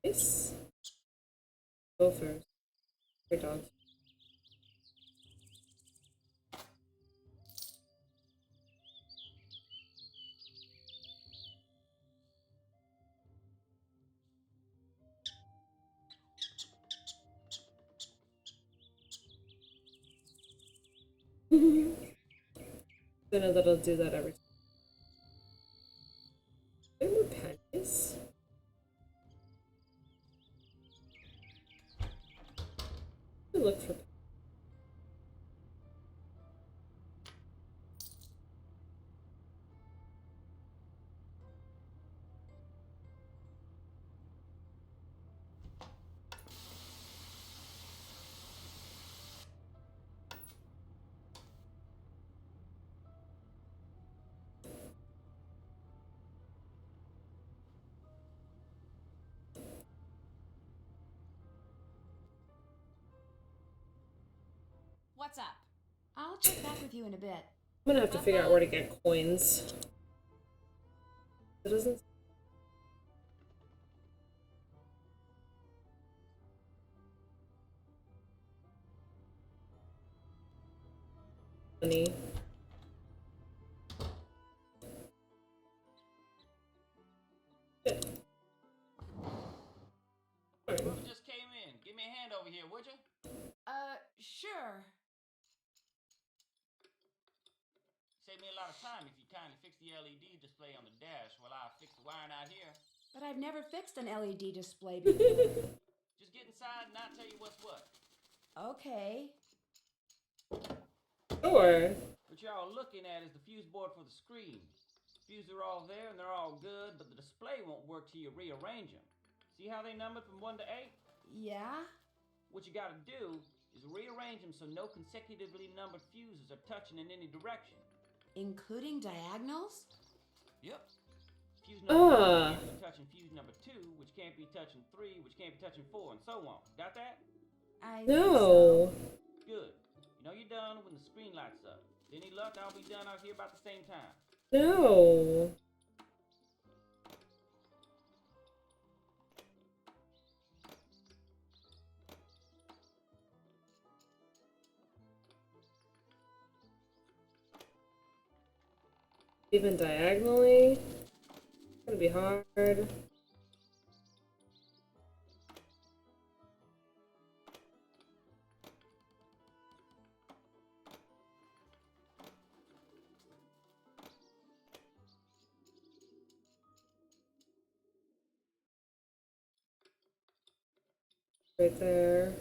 Nice. Go first. Your dogs. I know that I'll do that every time. Are there more pennies? I look for. What's up? I'll check back with you in a bit. I'm gonna have to figure out where to get coins. It doesn't. Money. Whoever just came in, give me a hand over here, would you? Sure. Save me a lot of time if you kindly fix the LED display on the dash while I fix the wiring out here. But I've never fixed an LED display before. Just get inside and I'll tell you what's what. Okay. Sure. What you're all looking at is the fuse board for the screen. Fuses are all there and they're all good, but the display won't work till you rearrange them. See how they numbered from 1 to 8? Yeah? What you gotta do is rearrange them so no consecutively numbered fuses are touching in any direction. Including diagonals? Yep. Fuse number 1 Ah. can't be touching fuse number 2, which can't be touching 3, which can't be touching 4, and so on. Got that? I think No. so. Good. You know you're done when the screen lights up. With any luck, I'll be done out here about the same time. No. Even diagonally? It's gonna be hard. Right there.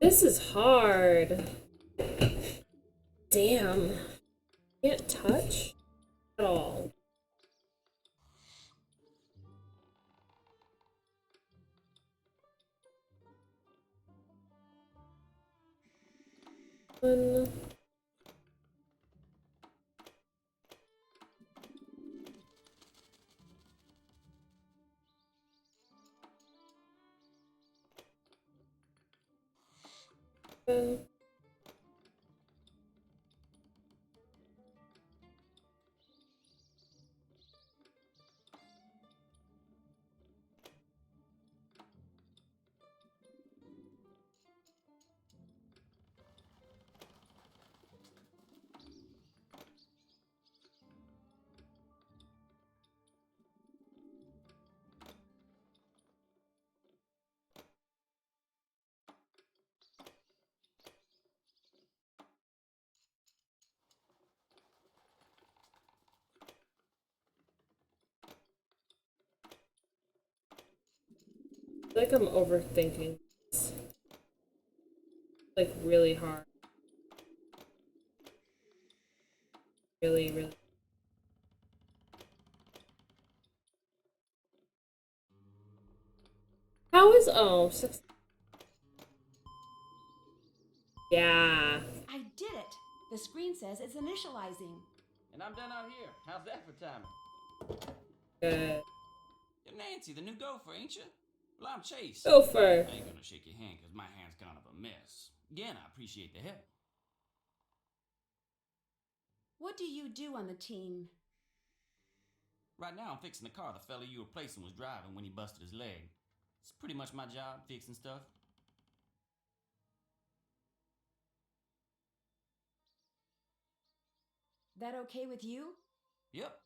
This is hard. Damn. Can't touch at all. One. One. I feel like I'm overthinking this. Like really hard. Really, really. How is six? Yeah. I did it. The screen says it's initializing. And I'm done out here. How's that for timing? Good. You're Nancy, the new gopher, ain't you? Well, I'm Chase. Gopher. I ain't gonna shake your hand because my hand's kind of a mess. Again, I appreciate the help. What do you do on the team? Right now, I'm fixing the car the fella you were replacing was driving when he busted his leg. It's pretty much my job, fixing stuff. That okay with you? Yep,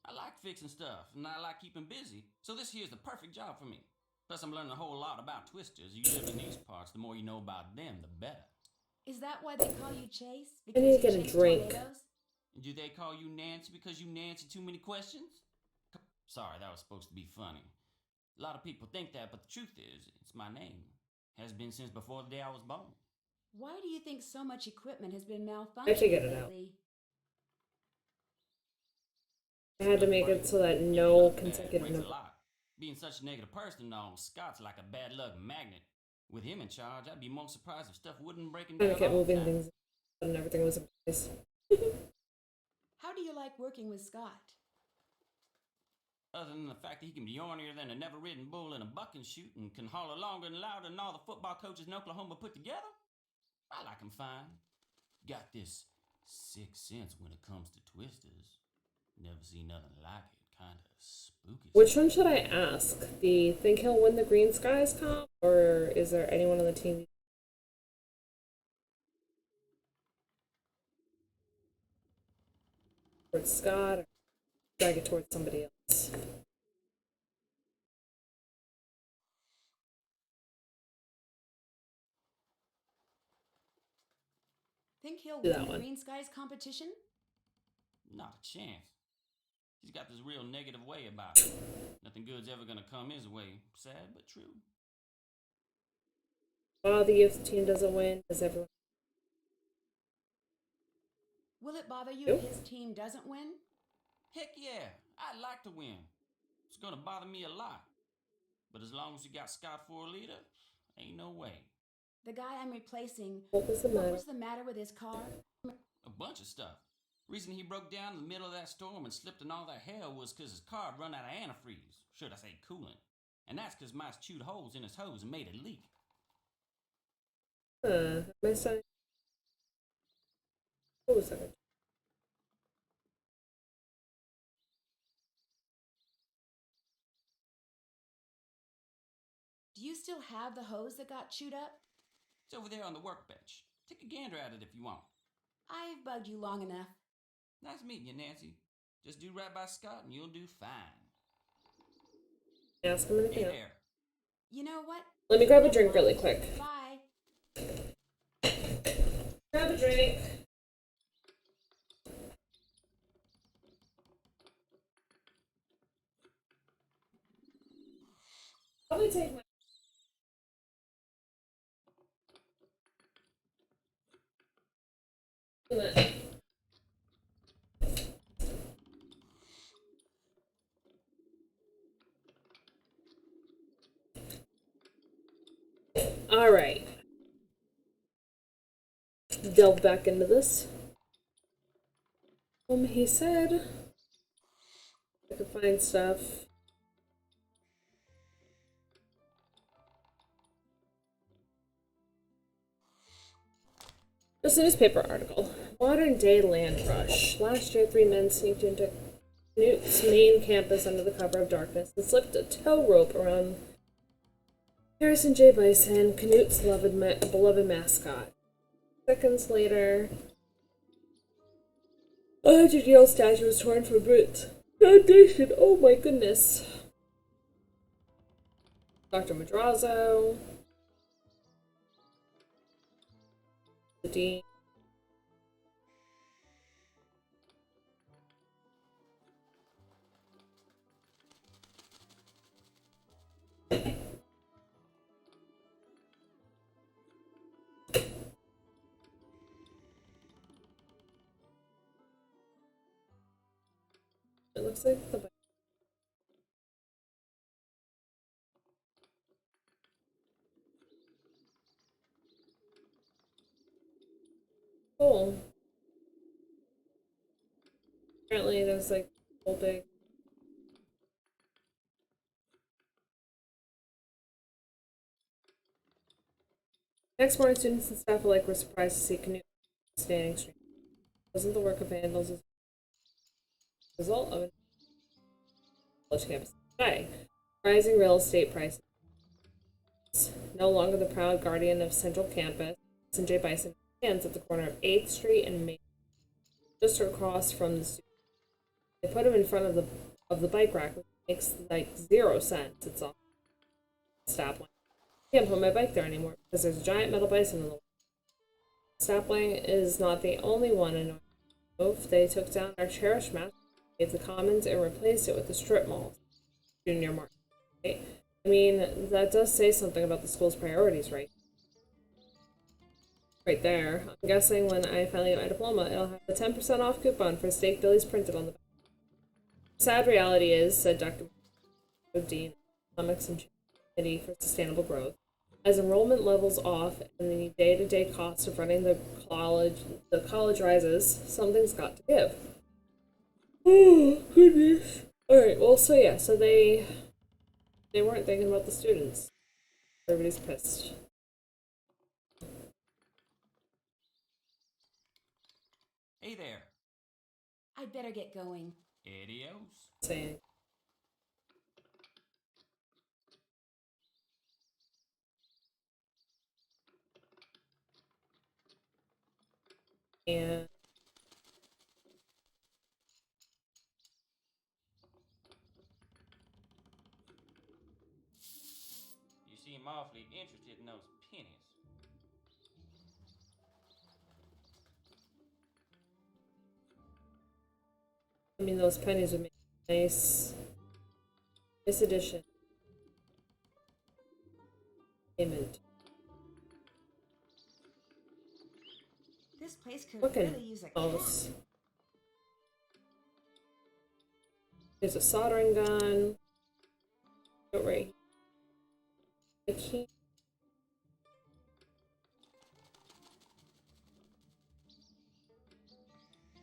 I like fixing stuff, and I like keeping busy, so this here's the perfect job for me. Plus, I'm learning a whole lot about twisters. You live in these parts, the more you know about them, the better. Is that why they call you Chase? I Because need to you get a chase drink. tornadoes? Do they call you Nancy because you Nancy too many questions? Sorry, that was supposed to be funny. A lot of people think that, but the truth is, it's my name. Has been since before the day I was born. Why do you think so much equipment has been I figured malfunctioning it out. lately? I had to make it so that Keeping no up with that consecutive breaks a number. lot. Being such a negative person, though, Scott's like a bad luck magnet. With him in charge, I'd be most surprised if stuff wouldn't break I down kept all the moving time. things and everything was in place. How do you like working with Scott? Other than the fact that he can be ornier than a never-ridden bull in a bucking shoot and can holler longer and louder than all the football coaches in Oklahoma put together, I like him fine. Got this sixth sense when it comes to twisters. Never seen nothing like it. Kinda spooky. Which one should I ask? The think he'll win the Green Skies comp, or is there anyone on the team? Towards Scott, or drag it towards somebody else? Think he'll Do win that the one. Green Skies competition? Not a chance. He's got this real negative way about it. Nothing good's ever gonna come his way. Sad but true. Bother you if the team doesn't win? Does everyone? Will it bother you Nope. if his team doesn't win? Heck yeah, I'd like to win. It's gonna bother me a lot. But as long as you got Scott for a leader, ain't no way. The guy I'm replacing, What was the what matter? was the matter with his car? A bunch of stuff. Reason he broke down in the middle of that storm and slipped in all that hell was 'cause his car run out of antifreeze. Should I say coolant? And that's 'cause mice chewed holes in his hose and made it leak. My son. Hold a second. Do you still have the hose that got chewed up? It's over there on the workbench. Take a gander at it if you want. I've bugged you long enough. Nice meeting you, Nancy. Just do right by Scott and you'll do fine. Ask him anything Hey else. there. You know what? Let me grab a drink really quick. Bye. Grab a drink. Probably take my. All right. Delve back into this. He said I could find stuff. Just a newspaper article. Modern day land rush. Last year, 3 men sneaked into Newt's main campus under the cover of darkness and slipped a tow rope around Harrison J. Bison, Canute's beloved mascot. Seconds later, a 100-year-old statue was torn from its foundation. Oh my goodness. Dr. Madrazo. The dean. It looks like the. Cool. Apparently, there's like a whole big. Next morning, students and staff alike were surprised to see Canute standing straight. It wasn't the work of vandals as a result of a college campus today. Rising real estate prices. No longer the proud guardian of Central Campus, J. Bison stands at the corner of 8th Street and Main, just across from the student. They put them in front of the bike rack, which makes like 0 sense. It's all stop line. I can't put my bike there anymore because there's a giant metal bison in the way. Sapling is not the only one in North. They took down our cherished mascot, gave the commons, and replaced it with the strip malls. Junior market. Right? I mean, that does say something about the school's priorities, right? Right there. I'm guessing when I finally get my diploma, it'll have a 10% off coupon for steak billies printed on the back. Sad reality is, said Dr. Dean, Economics and Committee for Sustainable Growth, as enrollment levels off and the day-to-day cost of running the college rises, something's got to give. Oh, goodness. Alright, well, so they weren't thinking about the students. Everybody's pissed. Hey there. I'd better get going. Adios. Saying. And You seem awfully interested in those pennies. I mean, those pennies would make a nice addition. Payment. This place could Looking really use a cat. close. There's a soldering gun. Go right. I can't.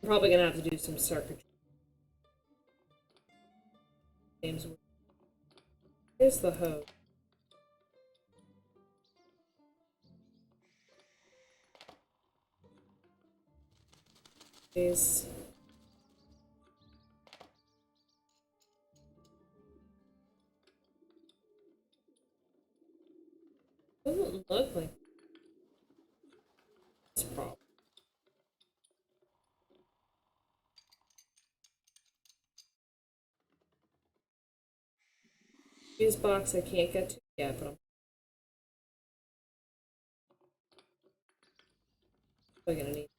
I'm probably gonna have to do some circuitry. James, here's the hose. These. Doesn't look like it's a problem. Fuse box I can't get to yet, but I'm probably gonna need.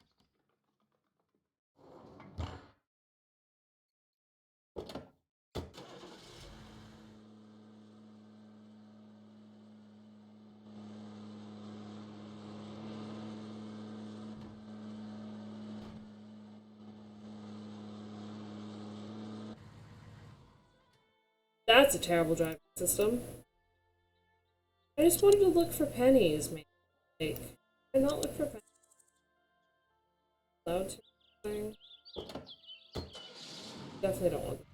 That's a terrible driving system. I just wanted to look for pennies, man. Like, I not look for pennies. Allowed to. Definitely don't want them.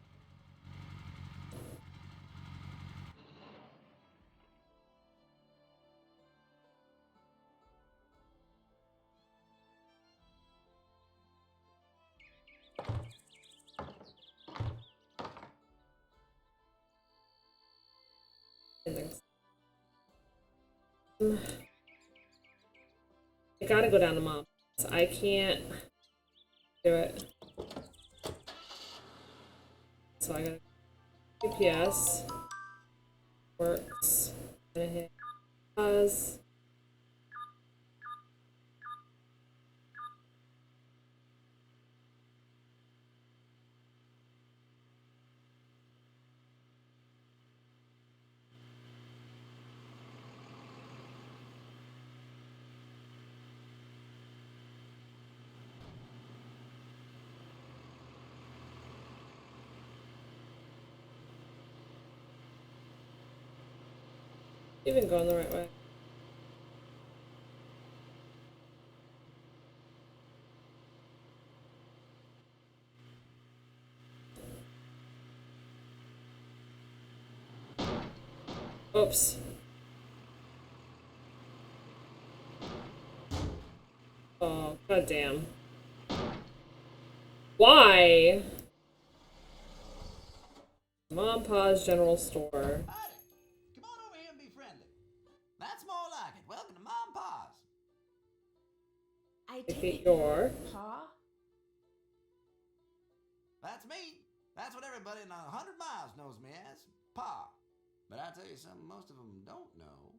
I gotta go down to Mom's. I can't do it. So I gotta GPS works. I'm gonna hit pause. Even going the right way. Oops. Oh, goddamn. Why? Mom Pa's General Store. Howdy. Come on over here and be friendly. That's more like it. Welcome to Mom and Pa's. I Take take your Pa? That's me. That's what everybody in 100 miles knows me as, Pa. But I tell you something most of them don't know.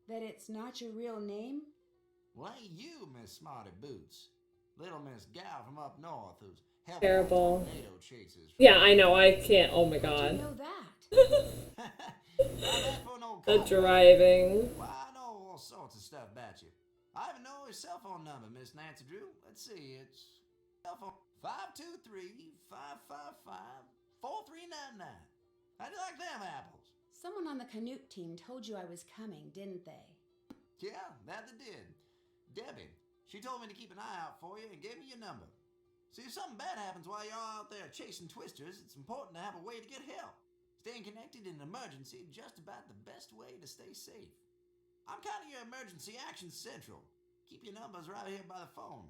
That it's not your real name? Well, ain't you, Miss Smarty Boots? Little Miss Gal from up north who's helping Terrible. tornado chasers. Yeah, I know. I can't. Oh my How'd god. you know that? Now that for an old The cowboy. driving. Why, I know all sorts of stuff about you. I even know his cell phone number, Miss Nancy Drew. Let's see, it's cell phone 523-555-4399. How'd you like them apples? Someone on the Canute team told you I was coming, didn't they? Yeah, that they did. Debbie, she told me to keep an eye out for you and gave me your number. See, if something bad happens while you're out there chasing twisters, it's important to have a way to get help. Staying connected in an emergency is just about the best way to stay safe. I'm kind of your emergency action central. Keep your numbers right here by the phone.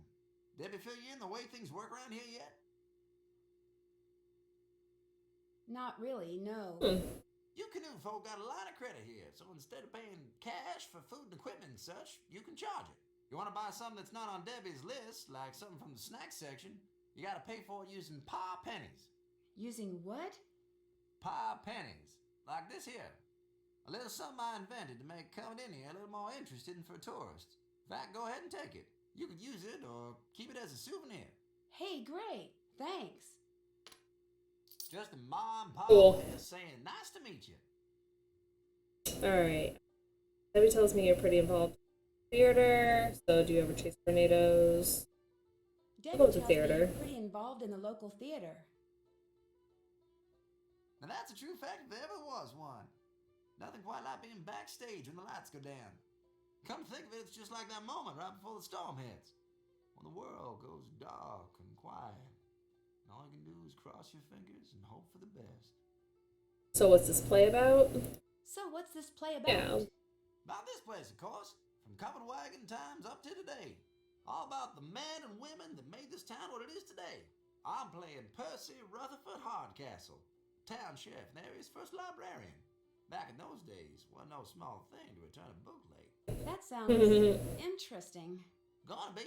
Debbie fill you in the way things work around here yet? Not really, no. You Canute folk got a lot of credit here, so instead of paying cash for food and equipment and such, you can charge it. You want to buy something that's not on Debbie's list, like something from the snack section, you gotta pay for it using Pa pennies. Using what? Pa pennies. Like this here. A little something I invented to make coming in here a little more interesting for tourists. In fact, go ahead and take it. You could use it or keep it as a souvenir. Hey, great. Thanks. Just a Ma and Pa Cool. way of saying nice to meet you. Alright. Debbie tells me you're pretty involved in theater. So do you ever chase tornadoes? Debbie go to tells me theater. you're pretty involved in the local theater. Now that's a true fact if there ever was one. Nothing quite like being backstage when the lights go down. Come to think of it, it's just like that moment right before the storm hits. When the world goes dark and quiet. And all you can do is cross your fingers and hope for the best. So what's this play about? So what's this play about? Yeah. About this place, of course. From covered wagon times up to today. All about the men and women that made this town what it is today. I'm playing Percy Rutherford Hardcastle, town sheriff and the area's first librarian. Back in those days, wasn't no small thing to return a book late. That sounds interesting. Gonna be.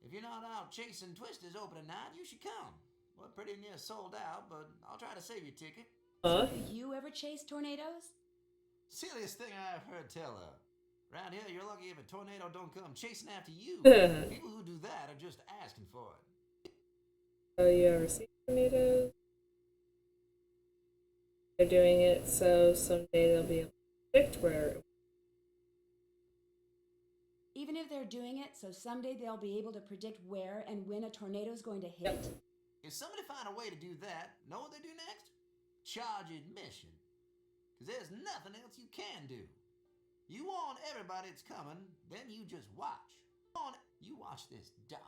If you're not out chasing twisters opening night, you should come. We're pretty near sold out, but I'll try to save your ticket. Huh? Do you ever chase tornadoes? Silliest thing I've heard tell of. Around here, you're lucky if a tornado don't come chasing after you. People who do that are just asking for it. So you ever see tornadoes? They're doing it so someday they'll be able to predict where. Even if they're doing it so someday they'll be able to predict where and when a tornado's going to hit? If somebody find a way to do that, know what they do next? Charge admission. Because there's nothing else you can do. You warn everybody it's coming, then you just watch. You watch this dark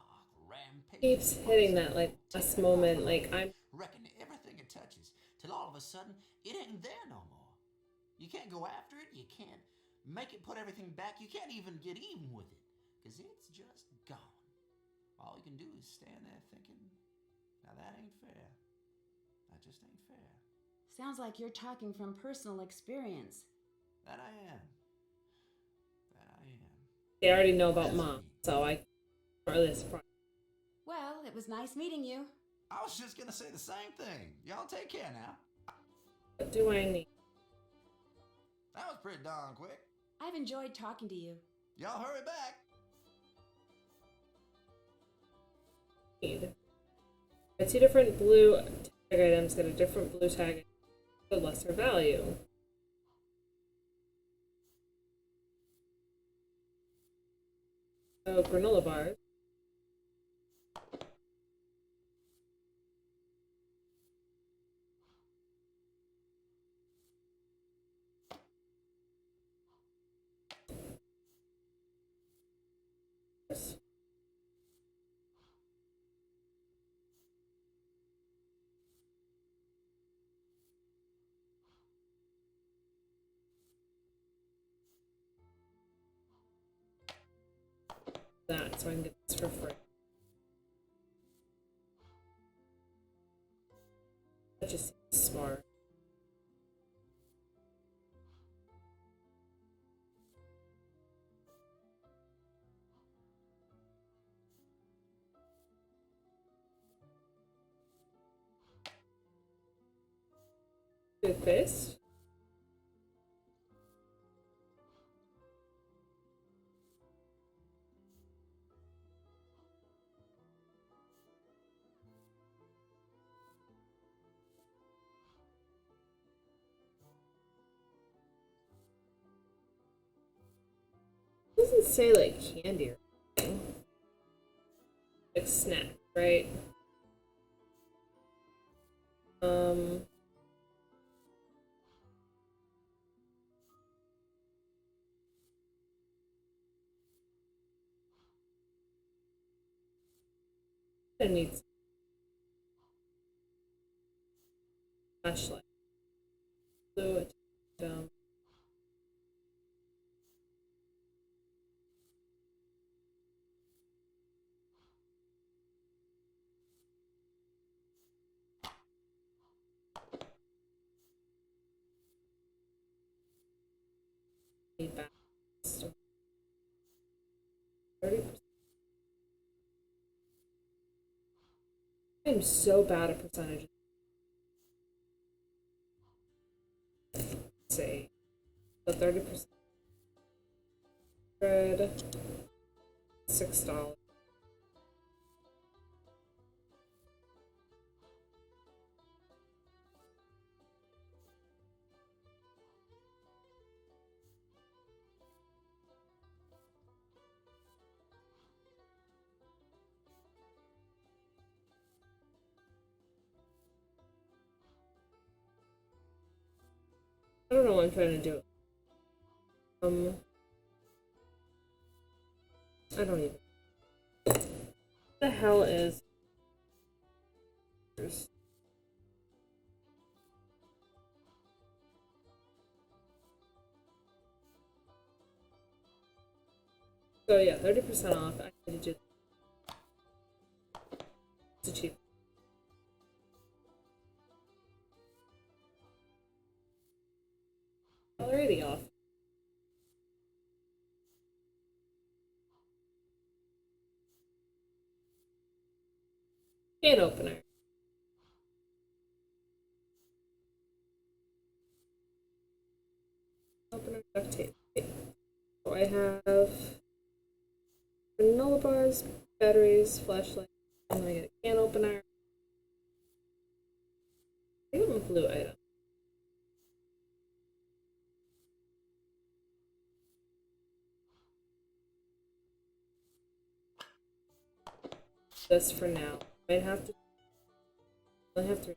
rampage. Keeps hitting that like last moment, like I'm. Wrecking everything it touches, till all of a sudden it ain't there no more. You can't go after it, you can't make it put everything back, you can't even get even with it, because it's just gone. All you can do is stand there thinking, now that ain't fair. That just ain't fair. Sounds like you're talking from personal experience. That I am. That I am. They already know about Mom, so I can't really surprised. Well, it was nice meeting you. I was just gonna say the same thing. Y'all take care now. What do I need? That was pretty darn quick. I've enjoyed talking to you. Y'all hurry back. The two different blue tag items get a different blue tag for lesser value. So granola bars. That so I can get this for free. That just seems smart. Toothpaste. It doesn't say like candy or anything. Like snack, right? I need some flashlight. Fluid. Down. Need back. 30%. I'm so bad at percentages. Let's see. So 30%. $6. I don't know what I'm trying to do. I don't even. What the hell is? So yeah, 30% off. I need to do. It's cheap. Already off. Can opener. Opener duct tape. So I have granola bars, batteries, flashlight. I'm gonna get a can opener. I think I'm a blue item. This for now. Might have to. I have to.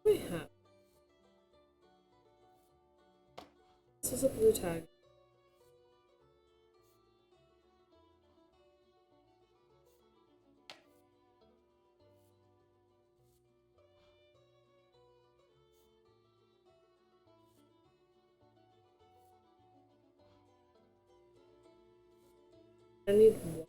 I have. This is a blue tag. I need one.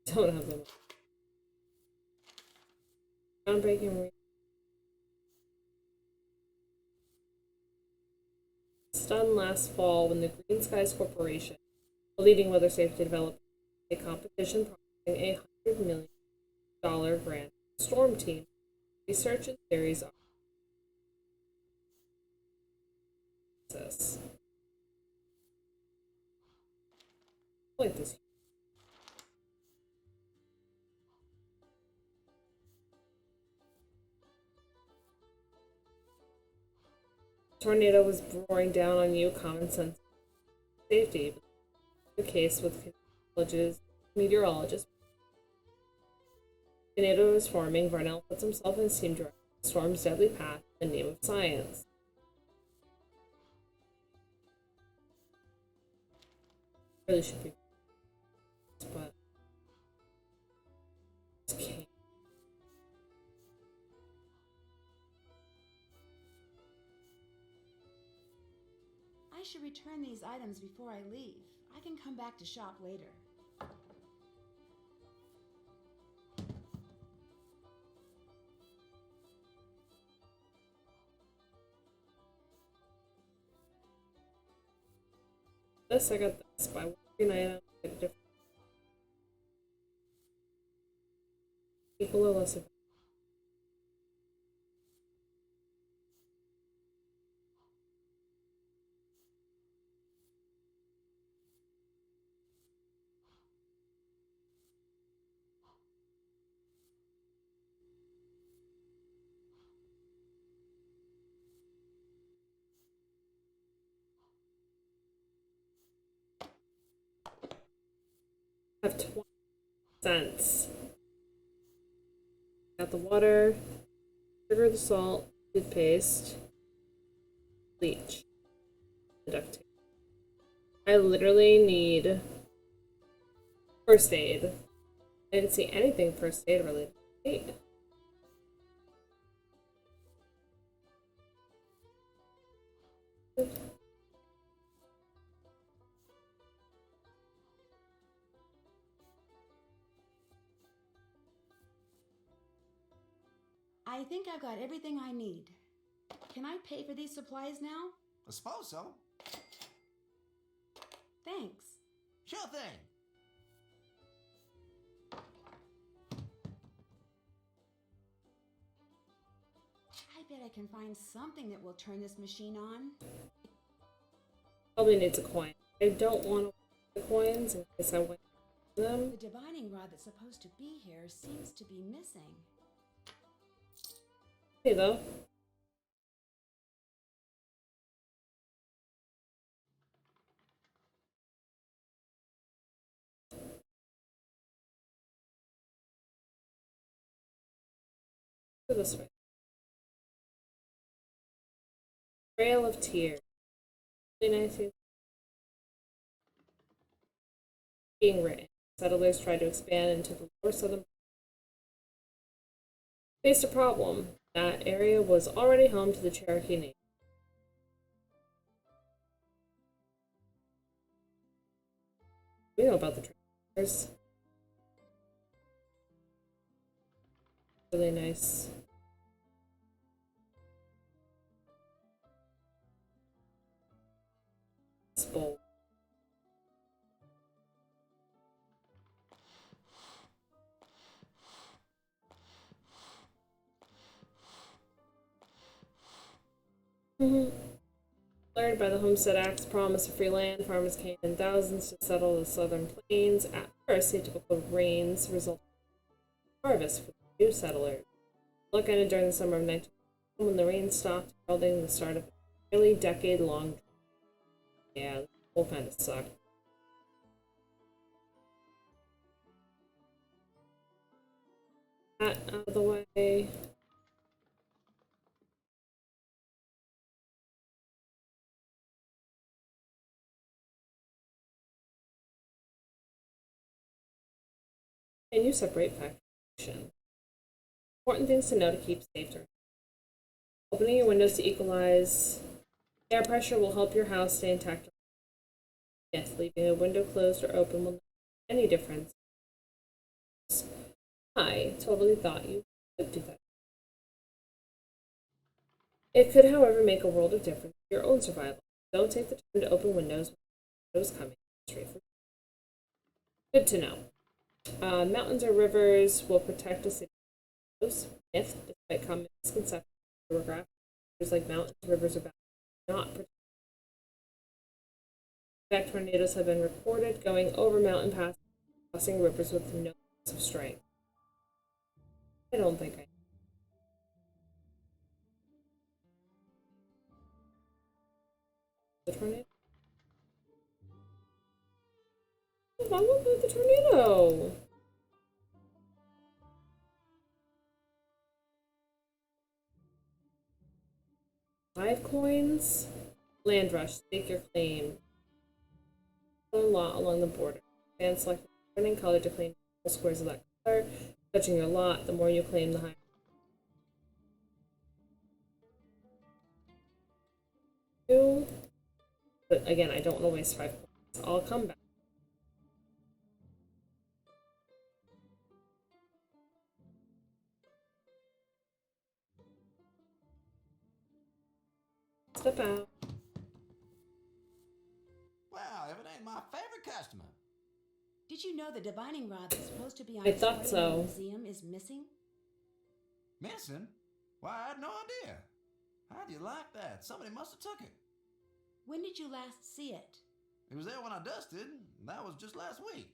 Don't have them. Groundbreaking. Done last fall when the Green Skies Corporation, a leading weather safety developer, a competition promising $100 million grant to Storm Team. Research and theories are this. Like this. Tornado was roaring down on you, common sense safety. The case with college's meteorologist. A tornado is forming. Varnell puts himself in his team directing the storm's deadly path in the name of science. Really should be, but okay. I should return these items before I leave. I can come back to shop later. This I got this by one item. I get a different equal or less of. Have 20 cents. Got the water, sugar, the salt, toothpaste, bleach, the duct tape. I literally need first aid. I didn't see anything first aid related. Wait. I think I've got everything I need. Can I pay for these supplies now? I suppose so. Thanks. Sure thing. I bet I can find something that will turn this machine on. Probably needs a coin. I don't want to the coins in case I win them. The divining rod that's supposed to be here seems to be missing. Hey though. Go this way. Trail of Tears. Really nice. Being written. Settlers tried to expand into the lower southern. Faced a problem. That area was already home to the Cherokee Nation. We know about the trailers. Really nice. It's bold. Learned by the Homestead Act's promise of free land, farmers came in thousands to settle the southern plains. At first, the typical rains resulted in harvest for the new settlers. Luck ended during the summer of 19 when the rain stopped, heralding the start of a nearly decade-long drought. Yeah, the whole kind of sucked. That out of the way. And you separate faction. Important things to know to keep safe during. Opening your windows to equalize air pressure will help your house stay intact. Yes, leaving a window closed or open will not make any difference. I totally thought you could do that. It could, however, make a world of difference to your own survival. Don't take the time to open windows when the windows coming straight from. Good to know. Mountains or rivers will protect a city. Myth, despite common misconceptions, geographic features like mountains, rivers, or valleys not protect. In fact, tornadoes have been reported going over mountain passes, crossing rivers with no loss of strength. I don't think I. The tornado. Why won't the tornado? 5 coins. Land rush. Stake your claim. A lot along the border. And select the running color to claim all squares of that color. Touching your lot, the more you claim, the higher. But again, I don't want to waste 5 coins. I'll come back. Step out. Wow, if it ain't my favorite customer. Did you know the divining rod that's supposed to be on I display thought in so. the museum is missing? Missing? Why, I had no idea. How do you like that? Somebody must have took it. When did you last see it? It was there when I dusted, and that was just last week.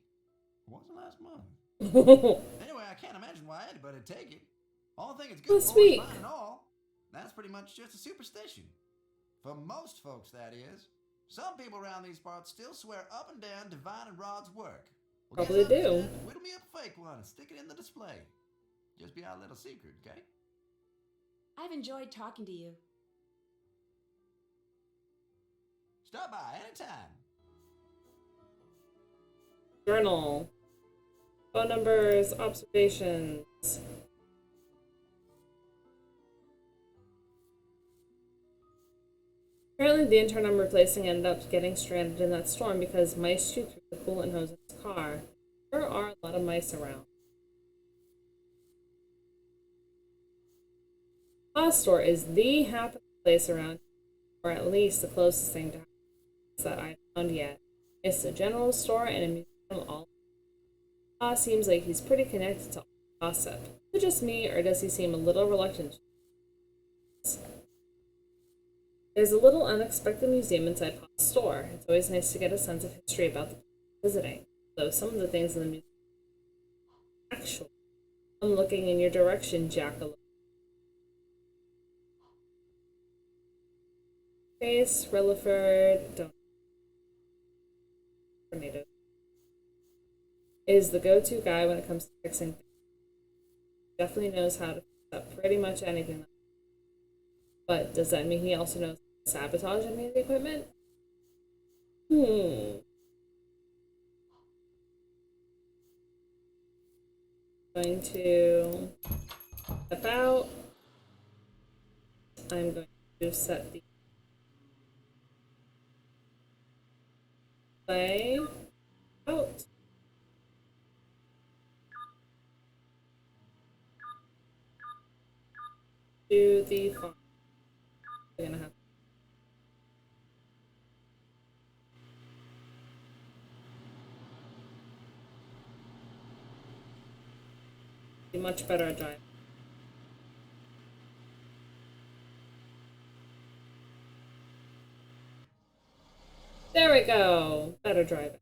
It wasn't last month. Last Anyway, I can't imagine why anybody'd take it. All think it's good for week. fine and all. That's pretty much just a superstition. For most folks, that is. Some people around these parts still swear up and down Divine and Rod's work. Well, Probably guess do. instead, whittle me up a fake one and stick it in the display. Just be our little secret, okay? I've enjoyed talking to you. Stop by anytime. Journal. Phone numbers, observations. Apparently the intern I'm replacing ended up getting stranded in that storm because mice chewed through the coolant hose in his car. There are a lot of mice around. Paw store is the happiest place around, or at least the closest thing to that I found yet. It's a general store and a museum all. Pa seems like he's pretty connected to all the gossip. Is it just me, or does he seem a little reluctant? There's a little unexpected museum inside Pa's store. It's always nice to get a sense of history about the people visiting. Though some of the things in the museum actually, I'm looking in your direction, Jackalope. Face, Reliving, don't. Tornado is the go-to guy when it comes to fixing things. Definitely knows how to fix up pretty much anything. But does that mean he also knows how to sabotage any of the equipment? Going to step out. I'm going to set the play out. To the farm. We're gonna have to be much better at driving. There we go. Better driving.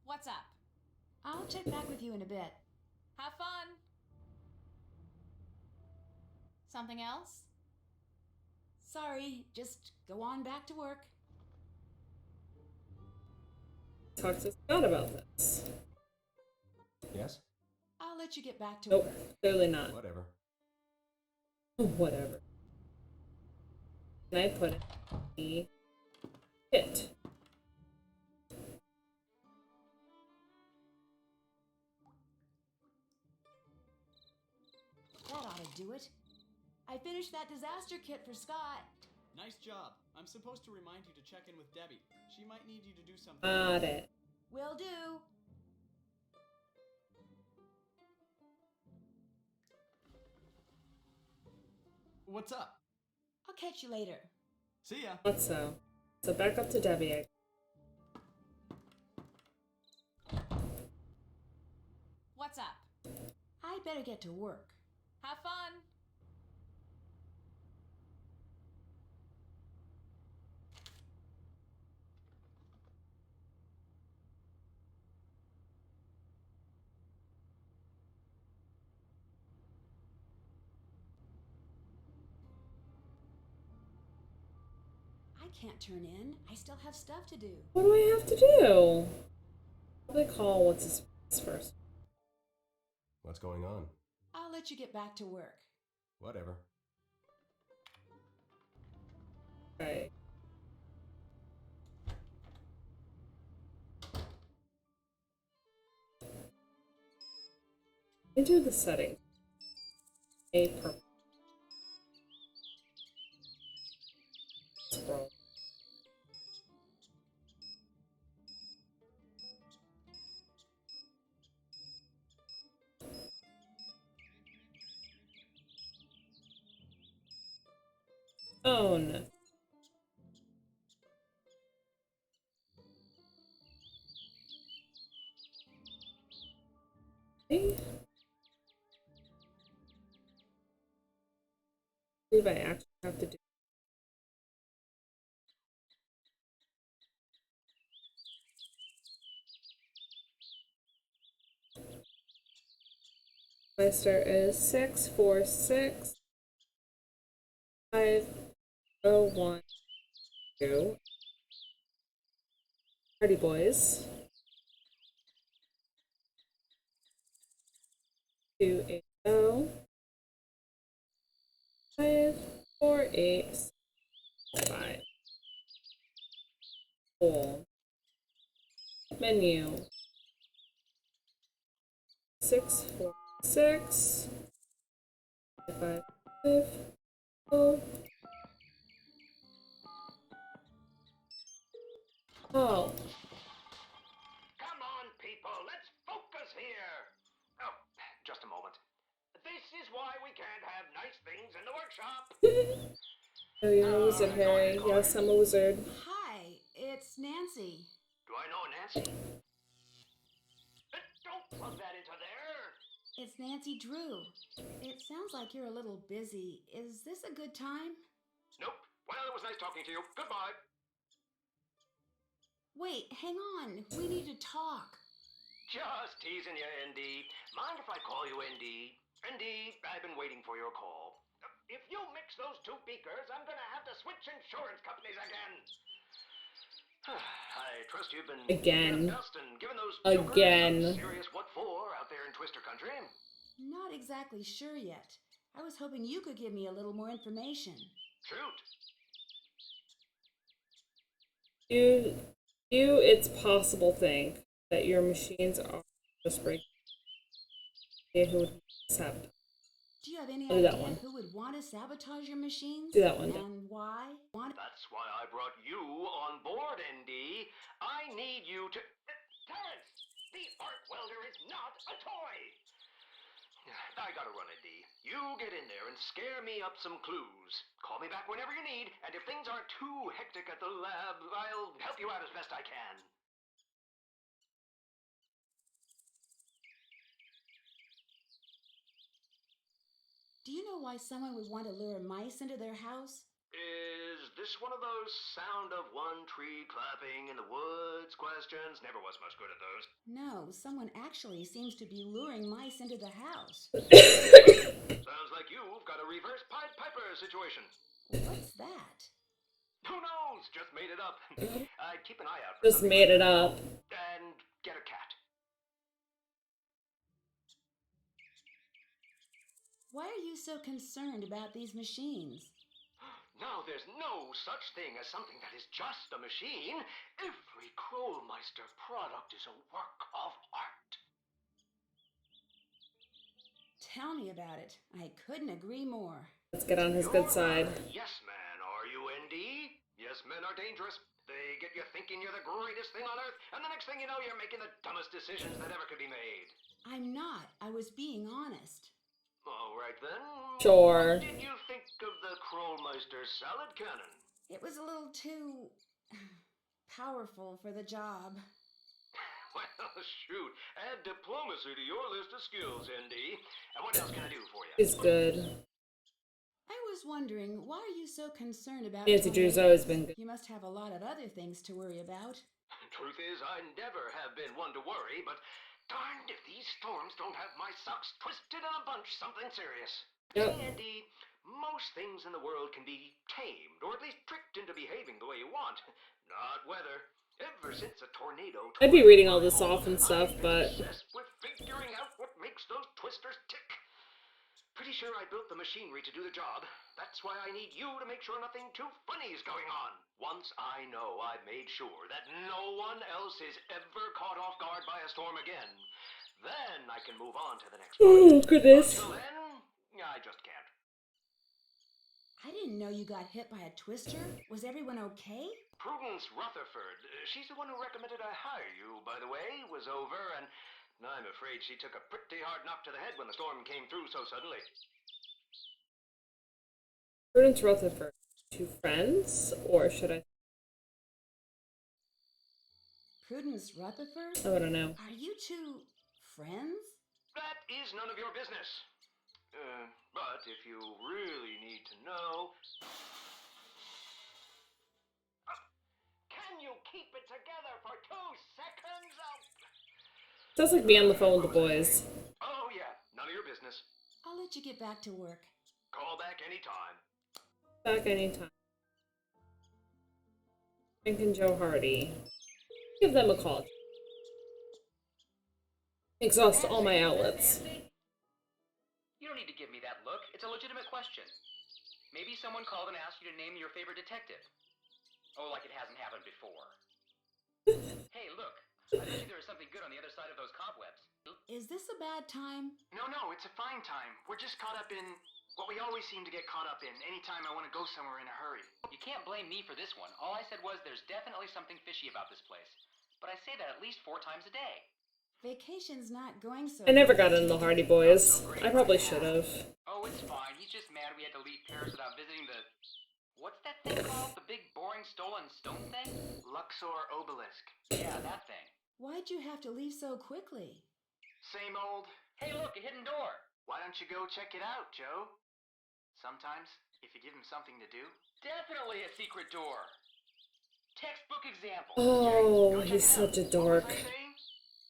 What's up? I'll check back with you in a bit. Have fun. Something else? Sorry, just go on back to work. Talk to Scott about this. Yes? I'll let you get back to Nope, work. clearly not. Whatever. Whatever. Can I put it in the kit? That ought to do it. I finished that disaster kit for Scott. Nice job. I'm supposed to remind you to check in with Debbie. She might need you to do something. Got it. Will do. What's up? I'll catch you later. See ya. Thought so. So back up to Debbie. What's up? I better get to work. Have fun. can't turn in. I still have stuff to do. What do I have to do? Probably call what's his face first. What's going on? I'll let you get back to work. Whatever. Alright. Let me do the setting. A purple. Scroll. Oh no. I believe I actually have to do. My start is 646 5012. Party boys. 280 548 Cool. Menu 646 555 Oh, Come on, people, let's focus here. Oh, just a moment. This is why we can't have nice things in the workshop. oh, you're a wizard, Harry. Yes, I'm a wizard. Hi, it's Nancy. Do I know Nancy? Don't plug that into there. It's Nancy Drew. It sounds like you're a little busy. Is this a good time? Nope. Well, it was nice talking to you. Goodbye. Wait, hang on. We need to talk. Just teasing you, ND. Mind if I call you ND? ND, I've been waiting for your call. If you mix those two beakers, I'm gonna have to switch insurance companies again. I trust you've been Again. dust and given those Again. jokers some serious what for out there in Twister Country. Not exactly sure yet. I was hoping you could give me a little more information. Shoot. It's possible think that your machines are just breaking. Who would sabotage? Do you have any Do idea that one. who would want to sabotage your machines? Do that one. And why? That's why I brought you on board, ND. I need you to... Terrence! The arc welder is not a toy! I gotta run, ND. You get in there and scare me up some clues. Call me back whenever you need, and if things aren't too hectic at the lab, I'll help you out as best I can. Do you know why someone would want to lure mice into their house? Is this one of those sound of one tree clapping in the woods questions? Never was much good at those. No, someone actually seems to be luring mice into the house. Sounds like you've got a reverse Pied Piper situation. What's that? Who knows? Just made it up. Keep an eye out for Just something made like it that. up. And get a cat. Why are you so concerned about these machines? Now, there's no such thing as something that is just a machine. Every Krollmeister product is a work of art. Tell me about it. I couldn't agree more. Let's get on his good side. Yes, man, are you, ND? Yes, men are dangerous. They get you thinking you're the greatest thing on earth, and the next thing you know, you're making the dumbest decisions that ever could be made. I'm not. I was being honest. All right, then. Sure. What did you think of the Krollmeister salad cannon? It was a little too powerful for the job. Well, shoot. Add diplomacy to your list of skills, ND. And what else can I do for you? He's good. I was wondering, why are you so concerned about Nancy Drew's always been good. You must have a lot of other things to worry about. Truth is, I never have been one to worry, but darned if these storms don't have my socks twisted in a bunch something serious. Yep. See, Andy, Most things in the world can be tamed, or at least tricked into behaving the way you want. Not weather. Ever since a tornado I'd be tore reading through all my this home, off and stuff, I've been but obsessed with figuring out what makes those twisters tick. Pretty sure I built the machinery to do the job. That's why I need you to make sure nothing too funny is going on. Once I know I've made sure that no one else is ever caught off guard by a storm again, then I can move on to the next oh project. goodness. Until then, I just can't. I didn't know you got hit by a twister. Was everyone okay? Prudence Rutherford, she's the one who recommended I hire you, by the way, was over, and I'm afraid she took a pretty hard knock to the head when the storm came through so suddenly. Prudence Rutherford. Two friends, or should I? Prudence Rutherford? Oh, I don't know. Are you two friends? That is none of your business. But if you really need to know... Can you keep it together for 2 seconds? Sounds like me on the phone with the boys. Oh, yeah, none of your business. I'll let you get back to work. Call back anytime. Back anytime. Frank and Joe Hardy. Give them a call. Exhaust all my outlets. You don't need to give me that look. It's a legitimate question. Maybe someone called and asked you to name your favorite detective. Oh, like it hasn't happened before. Hey, look. I bet you there is something good on the other side of those cobwebs. Is this a bad time? No, it's a fine time. We're just caught up in what we always seem to get caught up in anytime I want to go somewhere in a hurry. You can't blame me for this one. All I said was there's definitely something fishy about this place. But I say that at least 4 times a day. Vacation's not going so I never good. got into the Hardy Boys. I probably should have. Oh, it's fine. He's just mad we had to leave Paris without visiting the... What's that thing called? The big, boring, stolen stone thing? Luxor Obelisk. Yeah, that thing. Why'd you have to leave so quickly? Same old... Hey, look, a hidden door. Why don't you go check it out, Joe? Sometimes, if you give him something to do. Definitely a secret door. Textbook example. Oh, Go check he's it out. such a What dork. was I saying?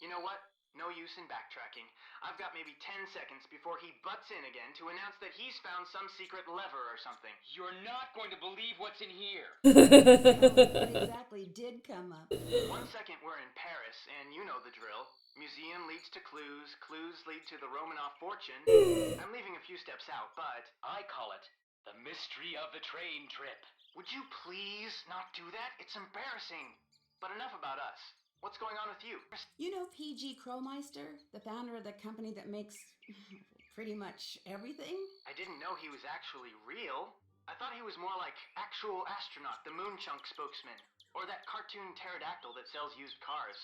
You know what? No use in backtracking. I've got maybe 10 seconds before he butts in again to announce that he's found some secret lever or something. You're not going to believe what's in here. What exactly did come up? 1 second we're in Paris, and you know the drill. Museum leads to clues, clues lead to the Romanov fortune. I'm leaving a few steps out, but I call it the mystery of the train trip. Would you please not do that? It's embarrassing. But enough about us. What's going on with you? You know P.G. Crowmeister, the founder of the company that makes pretty much everything? I didn't know he was actually real. I thought he was more like actual astronaut, the Moonchunk spokesman, or that cartoon pterodactyl that sells used cars.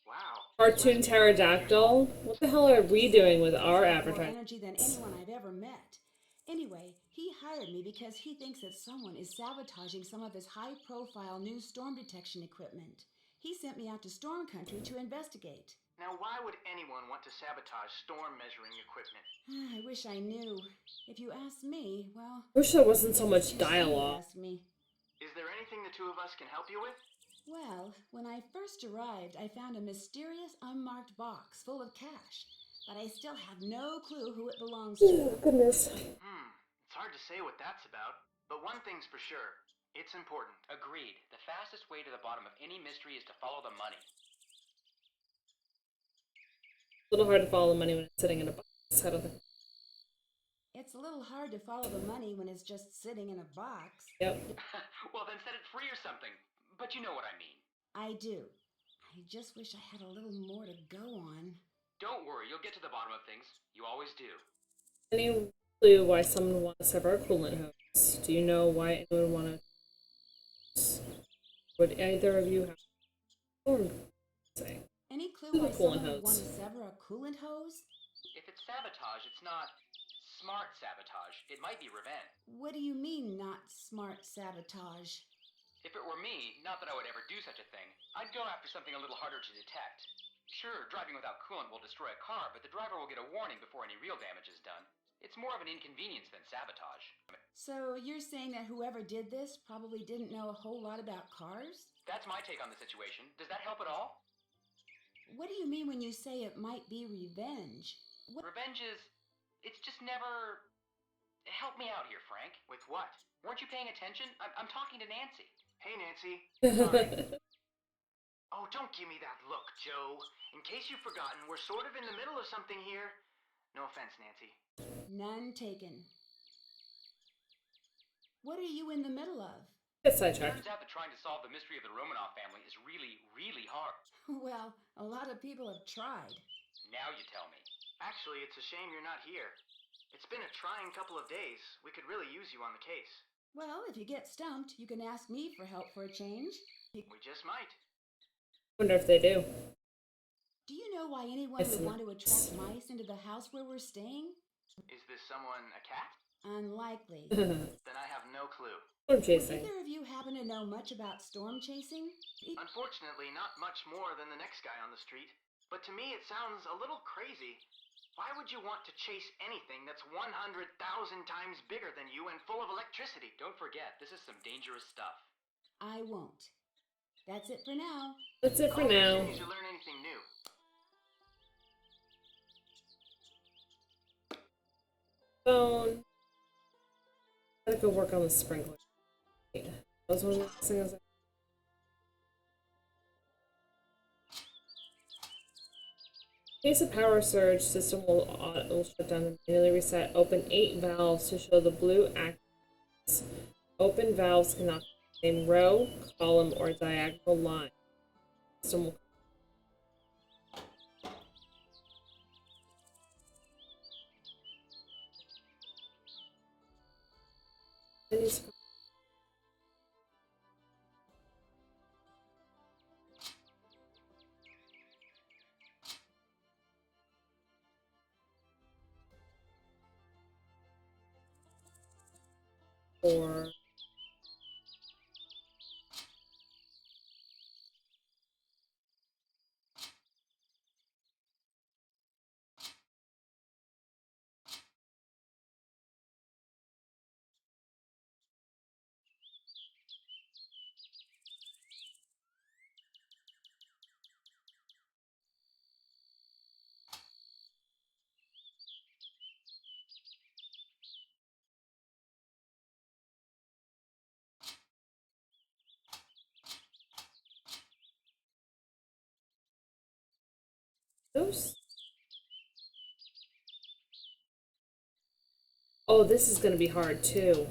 Wow. Cartoon Pterodactyl? What the hell are we doing with our More advertising? energy than anyone I've ever met. Anyway, he hired me because he thinks that someone is sabotaging some of his high-profile new storm detection equipment. He sent me out to Storm Country to investigate. Now, why would anyone want to sabotage storm measuring equipment? I wish I knew. If you ask me, well... Wish there wasn't so much you should dialogue. ask me. Is there anything the two of us can help you with? Well, when I first arrived, I found a mysterious unmarked box full of cash, but I still have no clue who it belongs to. Oh, goodness. It's hard to say what that's about, but one thing's for sure. It's important. Agreed. The fastest way to the bottom of any mystery is to follow the money. A little hard to follow the money when it's sitting in a box. I don't think. It's a little hard to follow the money when it's just sitting in a box. Yep. Well, then set it free or something. But you know what I mean. I do. I just wish I had a little more to go on. Don't worry, you'll get to the bottom of things. You always do. Any clue why someone would want to sever a coolant hose? Do you know why anyone would want to? Would either of you have? Or say? Any clue The why coolant someone would want hose. to sever a coolant hose? If it's sabotage, it's not smart sabotage. It might be revenge. What do you mean, not smart sabotage? If it were me, not that I would ever do such a thing, I'd go after something a little harder to detect. Sure, driving without coolant will destroy a car, but the driver will get a warning before any real damage is done. It's more of an inconvenience than sabotage. So you're saying that whoever did this probably didn't know a whole lot about cars? That's my take on the situation. Does that help at all? What do you mean when you say it might be revenge? What? Revenge is... it's just never... Help me out here, Frank. With what? Weren't you paying attention? I'm talking to Nancy. Hey, Nancy. Sorry. Oh, don't give me that look, Joe. In case you've forgotten, we're sort of in the middle of something here. No offense, Nancy. None taken. What are you in the middle of? Get sidetracked. Turns out that trying to solve the mystery of the Romanov family is really, really hard. Well, a lot of people have tried. Now you tell me. Actually, it's a shame you're not here. It's been a trying couple of days. We could really use you on the case. Well, if you get stumped, you can ask me for help for a change. We just might. Wonder if they do. Do you know why anyone would want to attract mice into the house where we're staying? Is this someone a cat? Unlikely. Then I have no clue. Storm Would chasing. either of you happen to know much about storm chasing? Unfortunately, not much more than the next guy on the street. But to me, it sounds a little crazy. Why would you want to chase anything that's 100,000 times bigger than you and full of electricity? Don't forget, this is some dangerous stuff. I won't. That's it for now. That's it for Call me as now. soon as you learn anything new. Phone. Gotta go work on the sprinkler. That was one of the things. In case of power surge, system will shut down and manually reset. Open 8 valves to show the blue axis. Open valves cannot be the same row, column, or diagonal line. System will for those. Oh, this is gonna be hard too.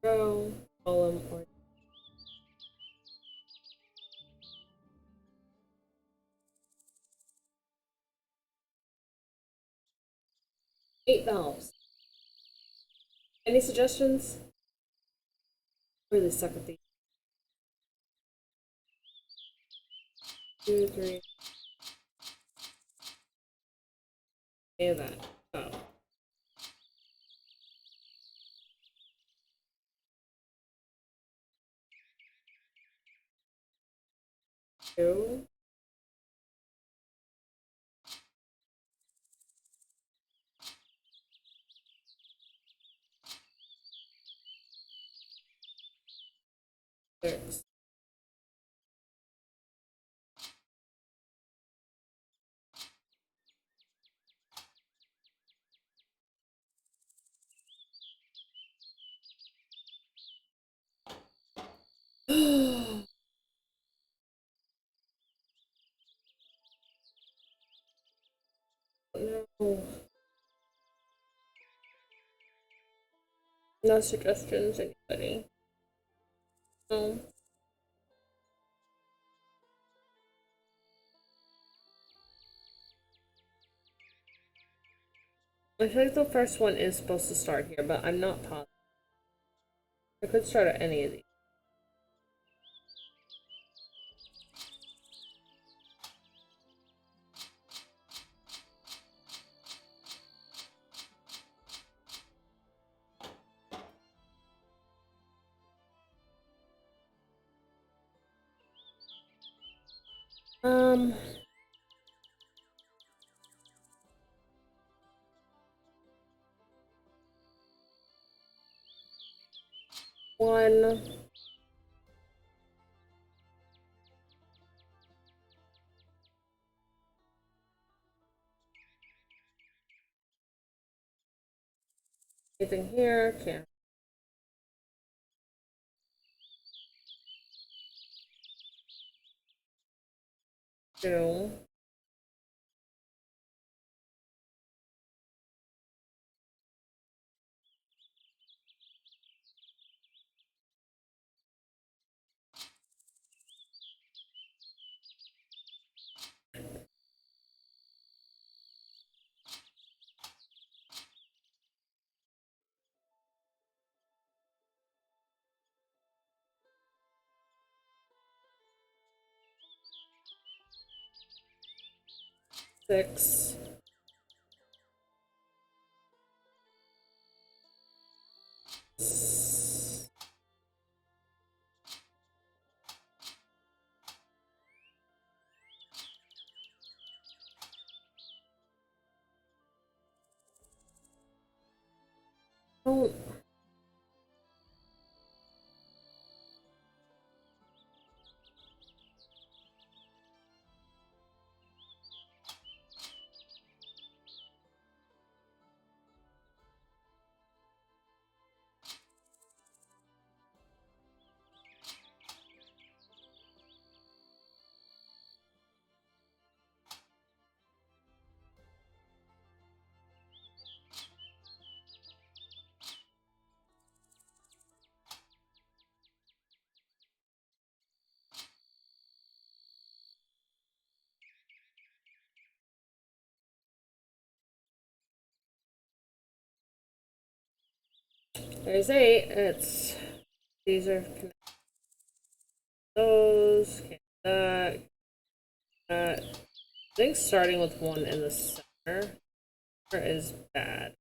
Row, column, or 8 valves. Any suggestions? Really suck at these. 2, 3. Any of that. Oh. Two. Six. No. No suggestions, anybody? No. I think the first one is supposed to start here, but I'm not positive. I could start at any of these. One. Anything here? Can't. Two. Six. Don't. There's 8. It's these are those. That. That. I think starting with 1 in the center is bad.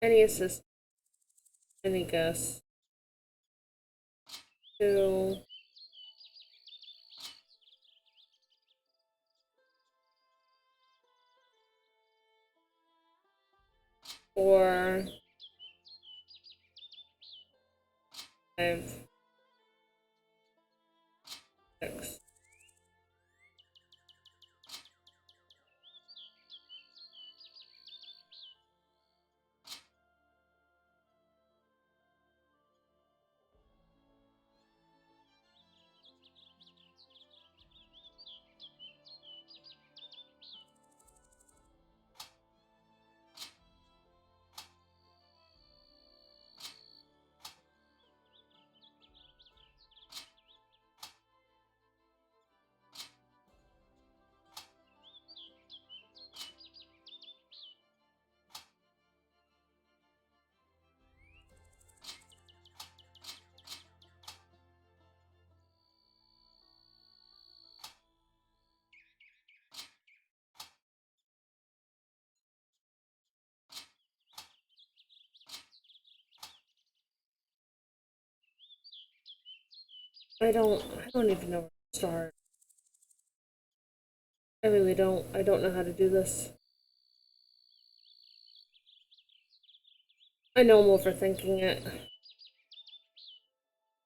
Any assist? Any guess? 2. 4. 5. 6. I don't even know where to start. I really don't. I don't know how to do this. I know I'm overthinking it.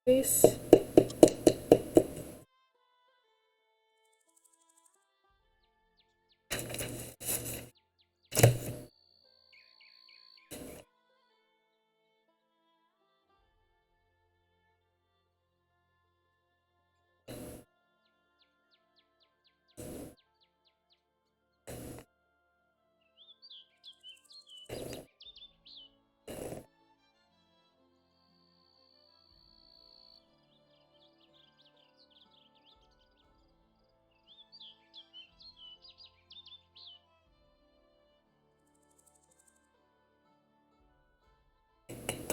Please.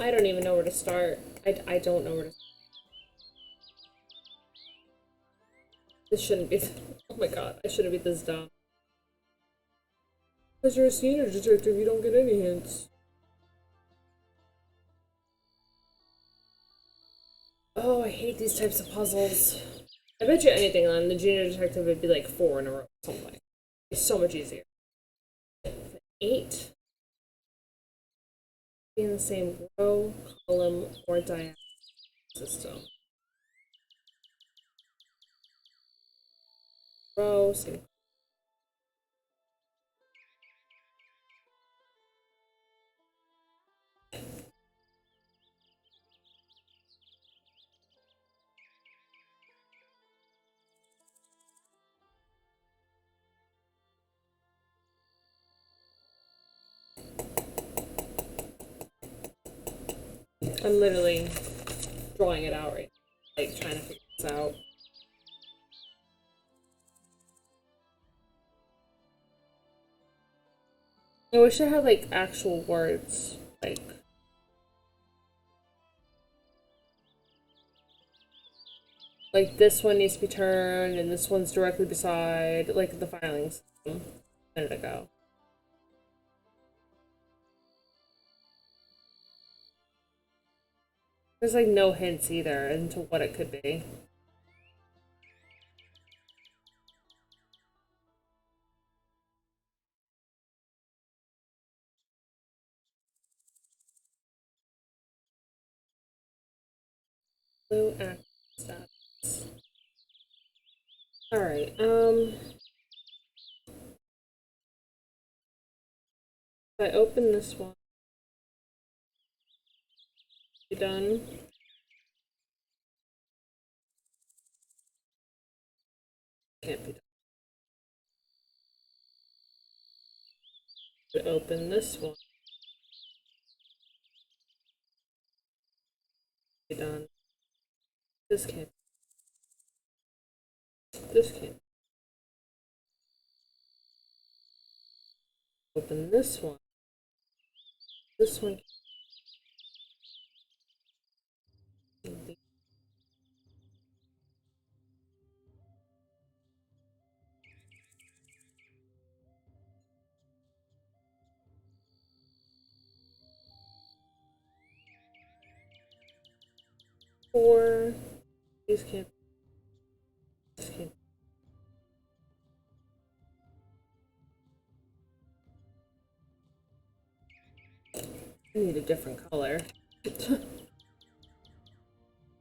I don't even know where to start. I don't know where to start. This shouldn't be. Oh my god, I shouldn't be this dumb. Because you're a senior detective, you don't get any hints. Oh, I hate these types of puzzles. I bet you anything on the junior detective would be like 4 in a row or something. It's so much easier. 8. Be in the same row, column, or diagonal system. Row, same. I'm literally drawing it out right now, like trying to figure this out. I wish I had like actual words, like this one needs to be turned and this one's directly beside, like the filing system a minute ago. There's like no hints either into what it could be. Blue act stats. Alright, if I open this one, you done? Can't be done. Open this one. Be done. This can't. This can't. Open this one. This one. Four. These can't. This can't. I need a different color.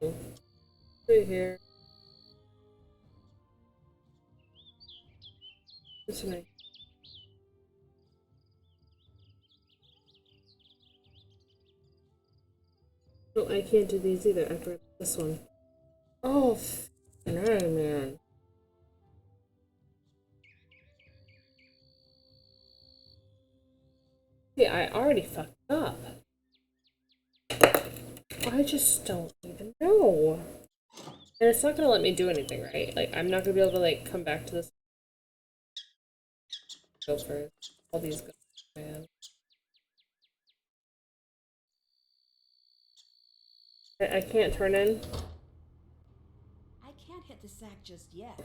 Right here. This way. No, I can't do these either. I forgot this one. Oh, no, man. See, I already fucked up. I just don't even know. And it's not gonna let me do anything, right? Like, I'm not gonna be able to, like, come back to this. Go for all these go, man. I can't turn in. I can't hit the sack just yet.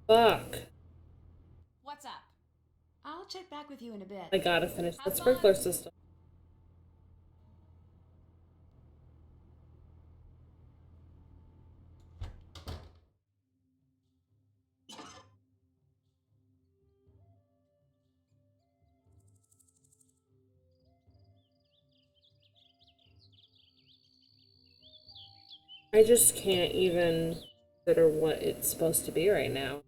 Fuck. What's up? I'll check back with you in a bit. I gotta finish the Have sprinkler fun. system. I just can't even consider what it's supposed to be right now.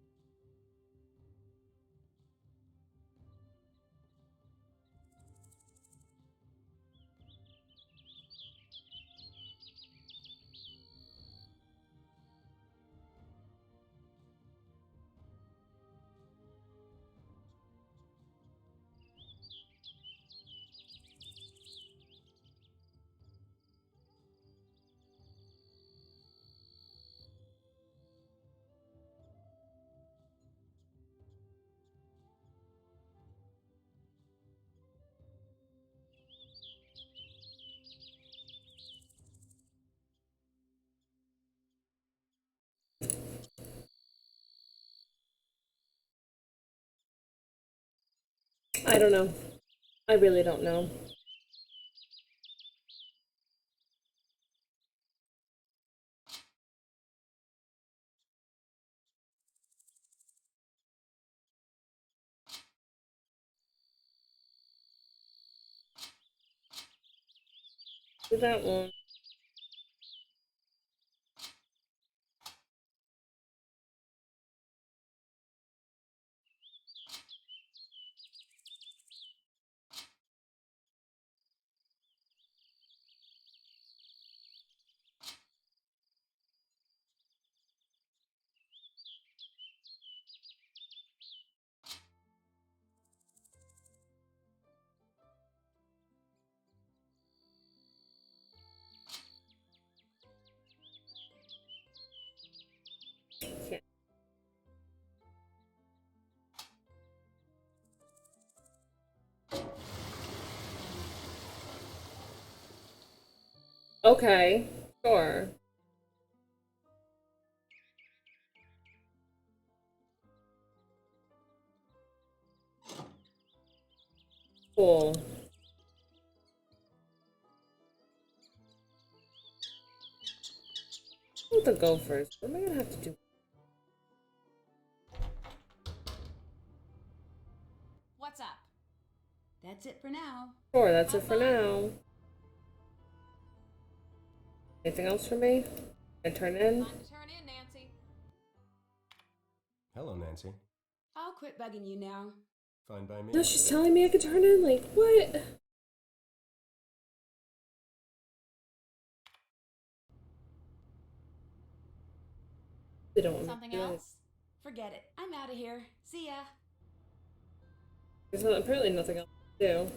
I don't know. I really don't know. Do that one. Okay. Okay. Sure. Cool. I want the gophers. What am I gonna have to do? What's up? That's it for now. Sure, that's it Have for fun. now. Anything else for me? I turn in? Time to turn in, Nancy. Hello, Nancy. I'll quit bugging you now. Fine by me. No, she's telling me I could turn in. Like, what? They don't want me Something to do it. else? Forget it. I'm out of here. See ya. There's apparently nothing else to do.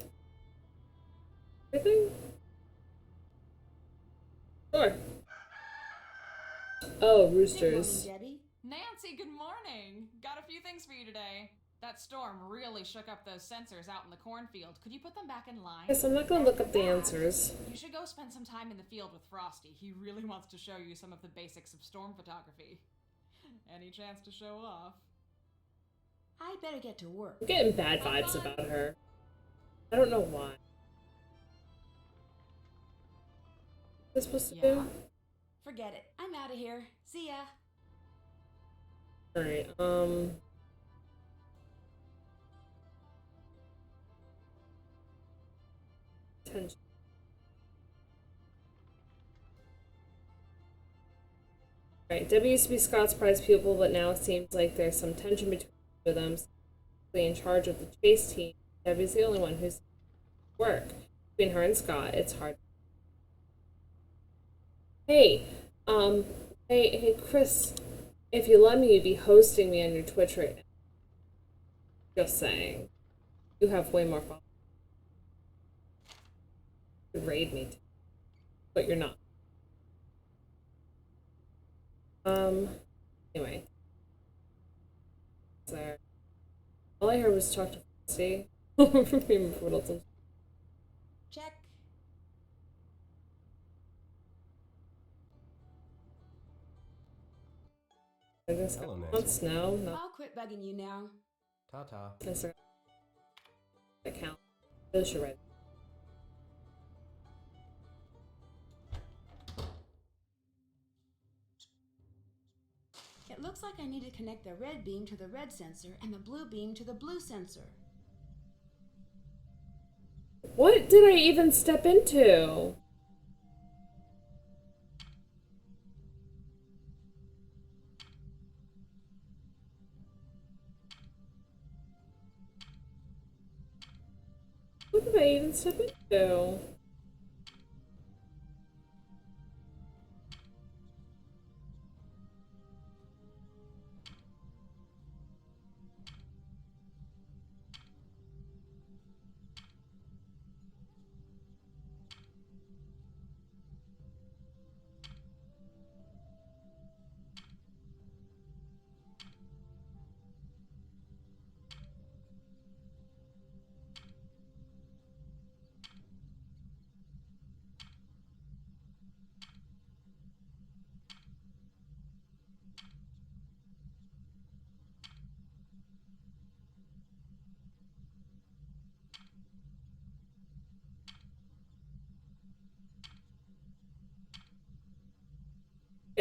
Anything? Sure. Oh, Good roosters. morning, Debbie. Nancy, good morning. Got a few things for you today. That storm really shook up those sensors out in the cornfield. Could you put them back in line? Guess I'm not gonna look up the answers. You should go spend some time in the field with Frosty. He really wants to show you some of the basics of storm photography. Any chance to show off? I better get to work. I'm getting bad vibes about her. I don't know why. What am I supposed to do? Forget it. I'm out of here. See ya. Alright, tension. Alright, Debbie used to be Scott's prize pupil, but now it seems like there's some tension between the two of them. In charge of the chase team, Debbie's the only one who's work. Between her and Scott, it's hard. Hey, hey, Chris, if you let me, you'd be hosting me on your Twitch right now. Just saying. You have way more fun. You raid me, but you're not. Anyway. There. All I heard was talk to Frosty. I don't remember what else. Check. I guess Hello, not Nancy. snow. Not I'll quit bugging you now. Ta-ta. account. Really should write. It looks like I need to connect the red beam to the red sensor and the blue beam to the blue sensor. What did I even step into? What did I even step into?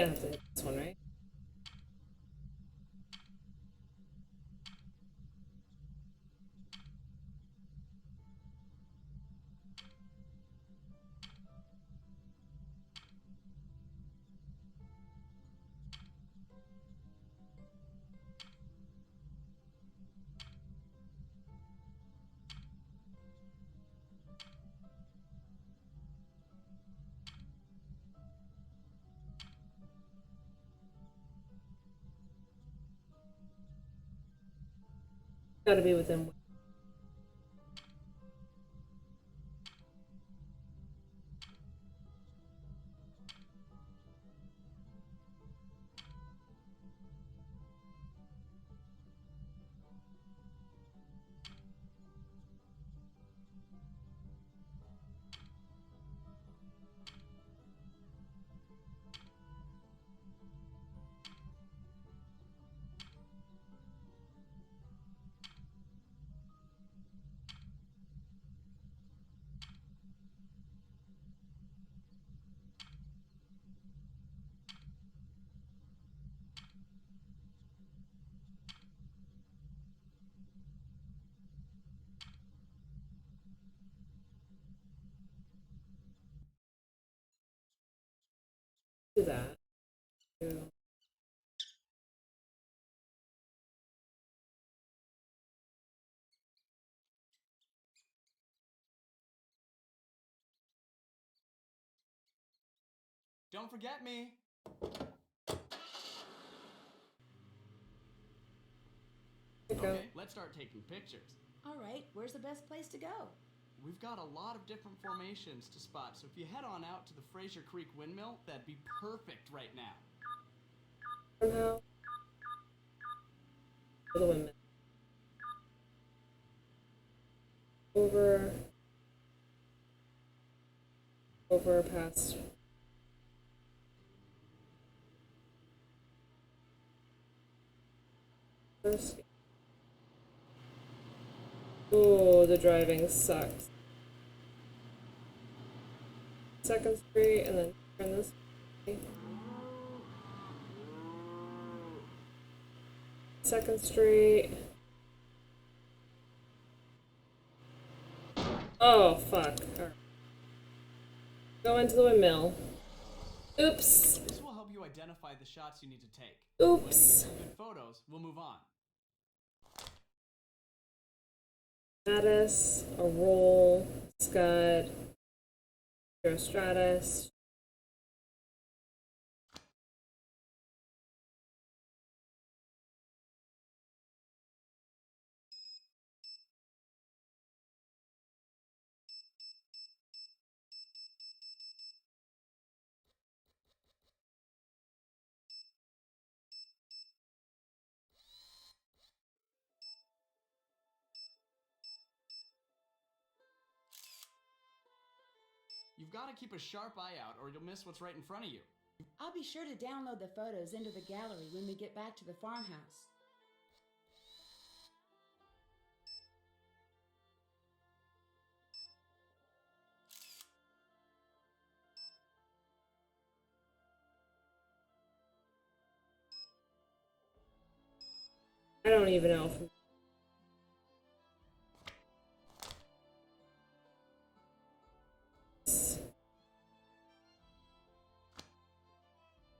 Gonna have to hit this one, right? Gotta be within one. Do that. Don't forget me. Okay, let's start taking pictures. All right, where's the best place to go? We've got a lot of different formations to spot, so if you head on out to the Fraser Creek Windmill, that'd be perfect right now. Somehow. The windmill. Over past. First. Oh, the driving sucks. 2nd Street and then turn this way. 2nd Street. Oh, fuck. Right. Go into the windmill. Oops. This will help you identify the shots you need to take. Oops. Once you get some good photos, we'll move on. Stratus, a roll, scud, stratus. You've got to keep a sharp eye out or you'll miss what's right in front of you. I'll be sure to download the photos into the gallery when we get back to the farmhouse. I don't even know if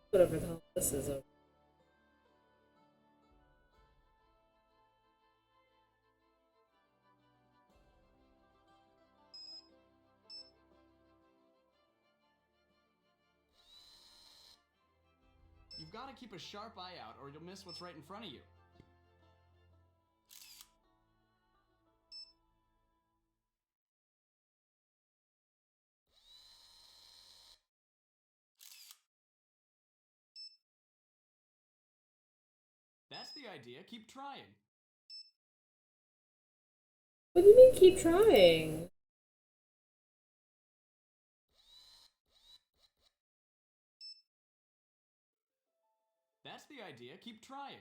whatever the hell this is over. You've got to keep a sharp eye out or you'll miss what's right in front of you. That's the idea. Keep trying. What do you mean keep trying? That's the idea. Keep trying.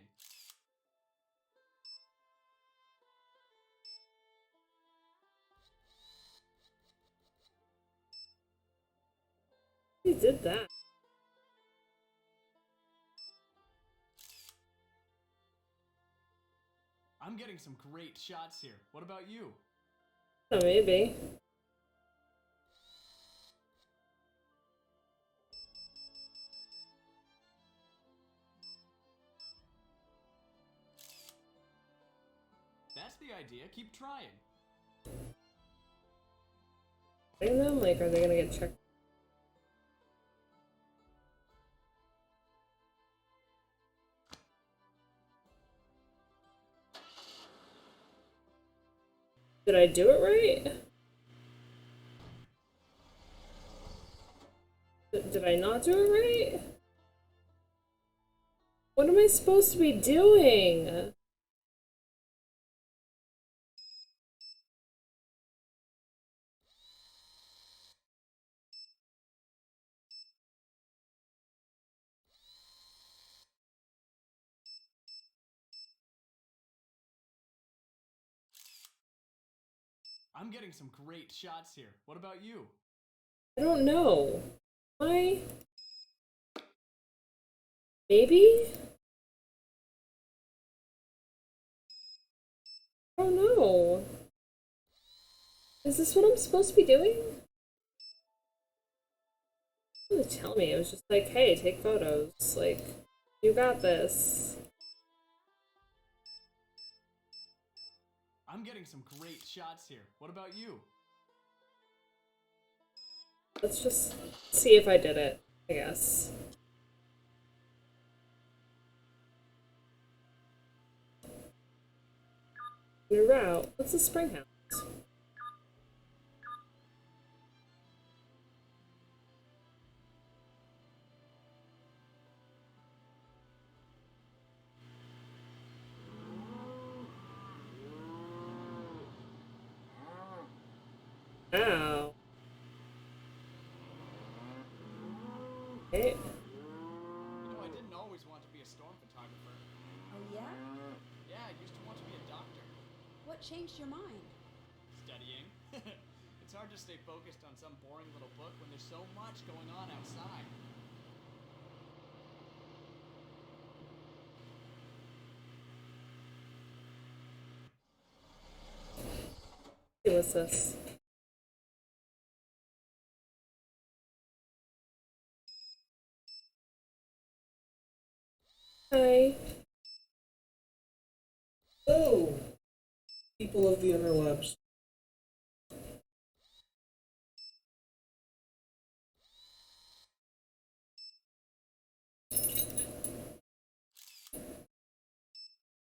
He did that. I'm getting some great shots here. What about you? Oh, maybe. That's the idea. Keep trying. Bring them? Like, are they gonna get checked? Did I do it right? Did I not do it right? What am I supposed to be doing? I'm getting some great shots here. What about you? I don't know. Why? Maybe? I don't know. Is this what I'm supposed to be doing? They tell me. It was just like, hey, take photos. Like, you got this. I'm getting some great shots here. What about you? Let's just see if I did it, I guess. New route. What's the spring house? Ow. Okay. You know, I didn't always want to be a storm photographer. Oh, yeah? Yeah, I used to want to be a doctor. What changed your mind? Studying. It's hard to stay focused on some boring little book when there's so much going on outside. Hey, what's this? Hi. Oh, people of the interwebs.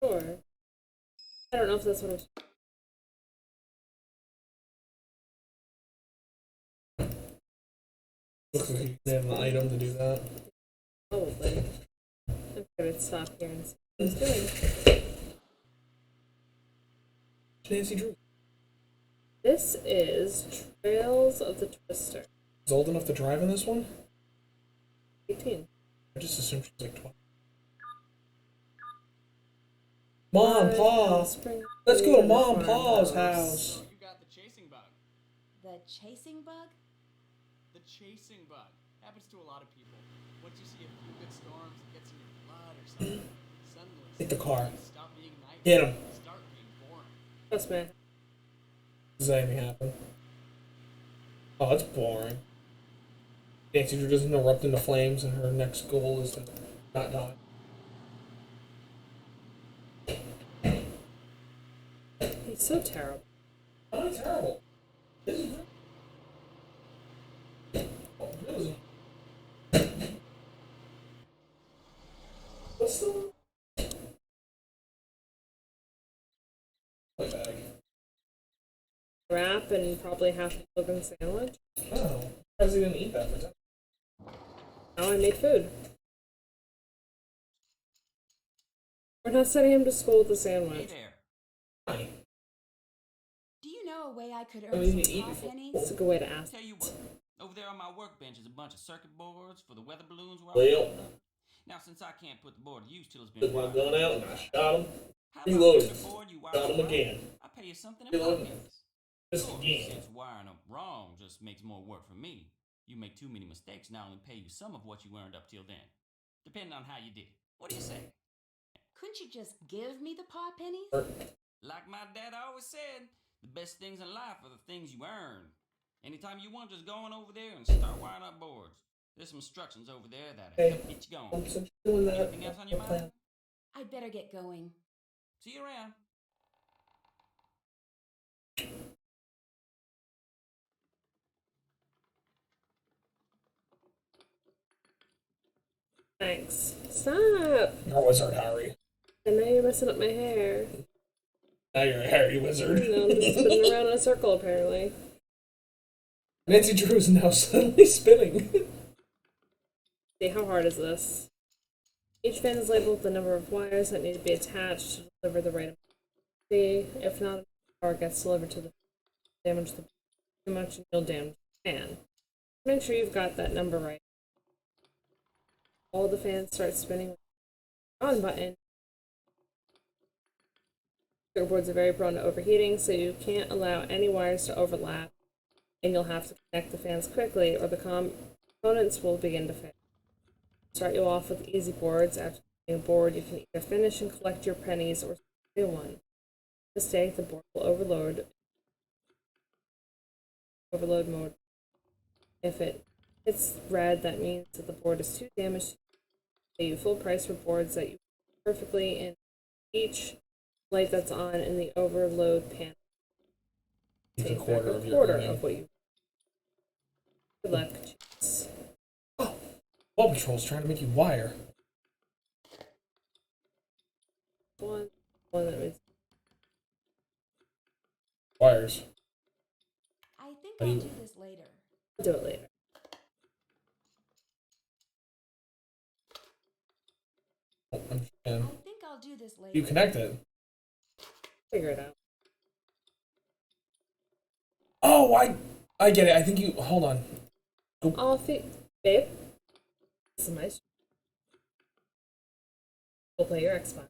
Sure. I don't know if that's what I'm. Looks like you can have an item to do that. Probably. I'm gonna stop here and see what it's doing. Nancy Drew. This is Trails of the Twister. Is old enough to drive in this one? 18. I just assumed she's like 20. Mom, Pa! Let's go to Mom and Pa's house! So you got the chasing bug. The chasing bug? The chasing bug. Happens to a lot of people. Once you see a few good storms, it gets in your blood or something. Suddenly, Hit the car. things stop being nice. Hit him. and start being boring. Trust me. Does that even happen? Oh, it's boring. Nancy Drew doesn't erupt into flames and her next goal is to not die. He's so terrible. Oh, terrible. This is oh, really? What's the bag? Wrap and probably half a chicken sandwich. Oh, why does he didn't eat that for time? Now I made food. We're not sending him to school with a Hey sandwich. there. Hi. Do you know a way I could I earn mean, you some eat car before. pennies? It's a good way to ask. Tell you what, over there on my workbench is a bunch of circuit boards for the weather balloons. Well, Now, since I can't put the board to use till it's been took my wired, gun out and I shot him. how Reloaded. about the board you wire Shot him right? again. I'll pay you something in Reloaded. pockets. Just Of course, again. since wiring them wrong just makes more work for me, you make too many mistakes, and I only pay you some of what you earned up till then, depending on how you did it. What do you say? Couldn't you just give me the paw pennies? Like my dad always said, the best things in life are the things you earn. Anytime you want, just go on over there and start wiring up boards. There's some instructions over there that'll help get you going. Since you're doing that, Anything else on your mind? I'd better get going. See you around. Thanks. Stop! You're a wizard, Harry. And now you're messing up my hair. Now you're a Harry wizard. No, I'm just spinning around in a circle, apparently. Nancy Drew is now suddenly spinning. See, how hard is this? Each fan is labeled with the number of wires that need to be attached to deliver the right amount. See, if not, power gets delivered to the damage the too much and you'll damage the fan. Make sure you've got that number right. All the fans start spinning with the on button. Circuit boards are very prone to overheating, so you can't allow any wires to overlap, and you'll have to connect the fans quickly or the components will begin to fail. Start you off with easy boards. After getting a board, you can either finish and collect your pennies or start a new one. Mistake, the board will overload mode. If it hits red, that means that the board is too damaged to pay you full price for boards that you perfectly in each light that's on in the overload panel. It's a Take quarter back of a your quarter earning. of what you. Good luck. Cheers. Paw Patrol's trying to make you wire. One that means Wires. I think I'll do this later. I'll do it later. Oh, I'm just I kidding. think I'll do this later. You connected. Figure it out. Oh, I get it. I think you. Hold on. Babe. This is my stream. We'll play your Xbox.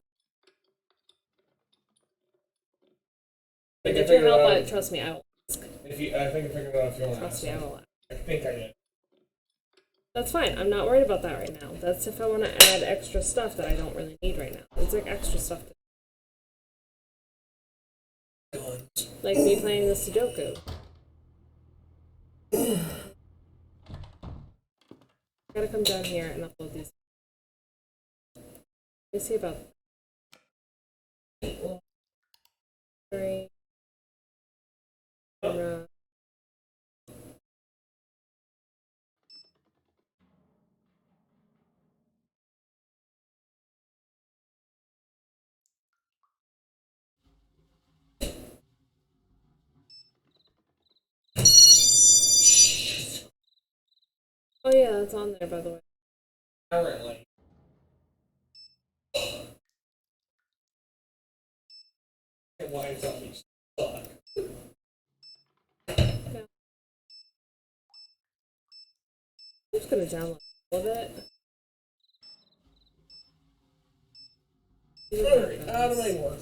I If think I you figured help it out, out. trust me, I will. I think I figured it out if you want to Trust ask. me, I will. I think I did. That's fine. I'm not worried about that right now. That's if I want to add extra stuff that I don't really need right now. It's like extra stuff. Like me playing the Sudoku. Gotta come down here and upload these. Let me see about 3. Camera. Oh yeah, that's on there by the way. Currently. And why is that me stuck? Yeah. I'm just gonna download all of it. Alright, out of my work.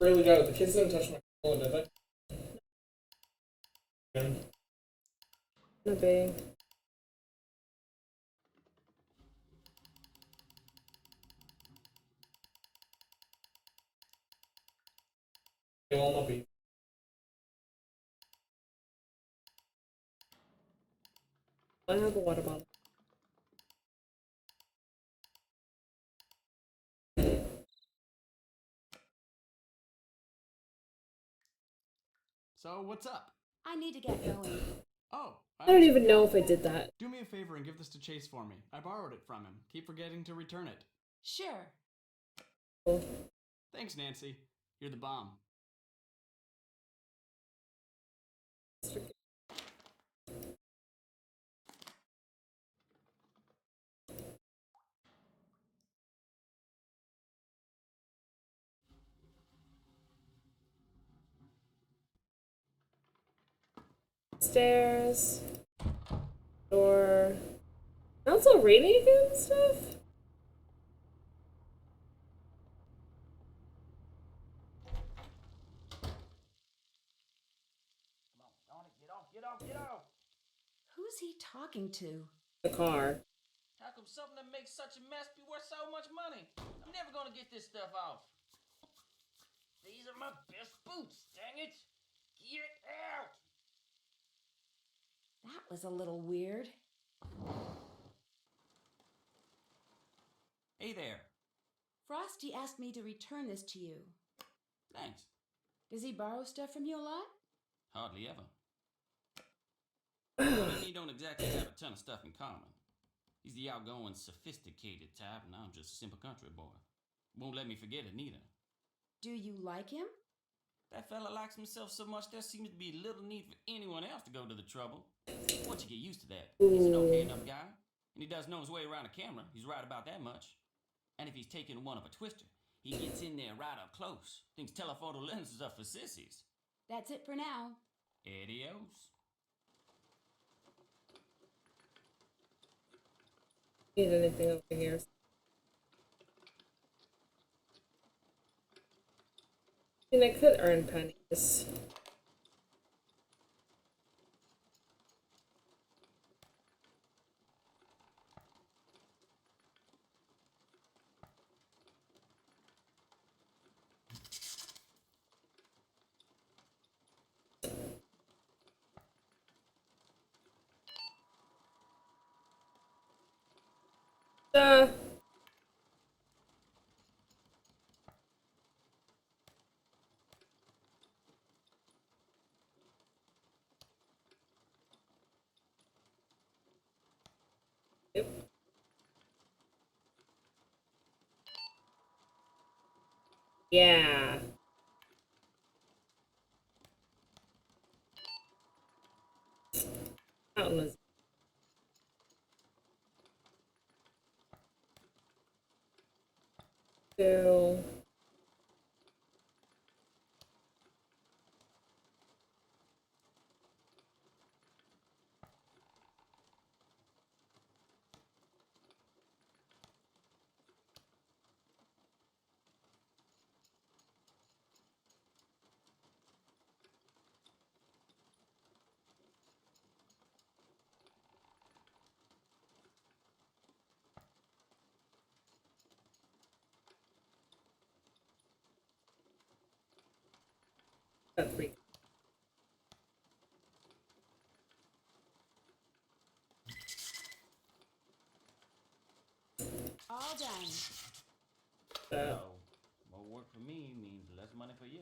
Really got it. The kids didn't touch my phone, did they? Not big. They will not be. I have a water bottle. So, what's up? I need to get going. Oh, I don't even know if I did that. Do me a favor and give this to Chase for me. I borrowed it from him. Keep forgetting to return it. Sure. Cool. Thanks, Nancy. You're the bomb. Stairs. Door. Also reading again and stuff? Get off! Who's he talking to? The car. How come something that makes such a mess be worth so much money? I'm never gonna get this stuff off. These are my best boots, dang it! Get out! That was a little weird. Hey there. Frosty asked me to return this to you. Thanks. Does he borrow stuff from you a lot? Hardly ever. Him and me don't exactly have a ton of stuff in common. He's the outgoing, sophisticated type, and I'm just a simple country boy. Won't let me forget it neither. Do you like him? That fella likes himself so much there seems to be little need for anyone else to go to the trouble. Once you get used to that, he's an okay enough guy. And he does know his way around a camera. He's right about that much. And if he's taking one of a twister, he gets in there right up close. Thinks telephoto lenses are for sissies. That's it for now. Adios. Need anything over here? I mean, I could earn pennies. Yep. Yeah. Fountain was two. Got three. All done. So, more work for me means less money for you.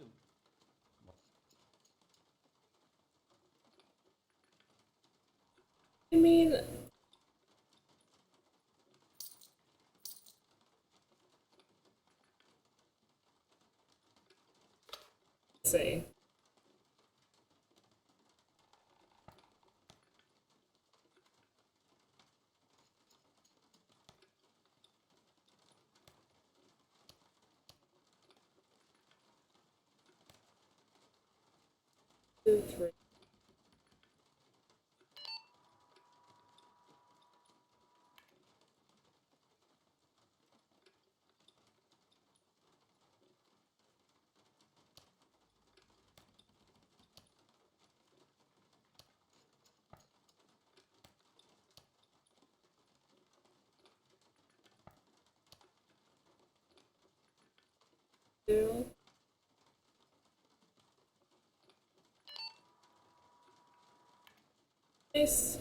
I mean, let's see. Two, three. Two. Nice.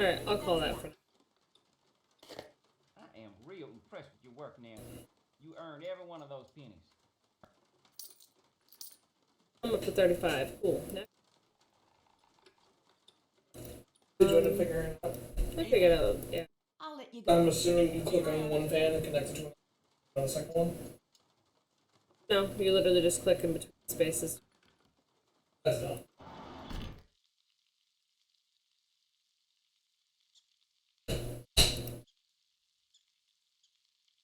Alright, I'll call that for now. I am real impressed with your work, Nancy. You You earned every one of those pennies. I'm up to 35. Cool. Next. Did you end up figuring it out? I figured out, yeah. I'll let you go. I'm assuming you click on one fan and connect it to the second one. No, you literally just click in between spaces. That's done.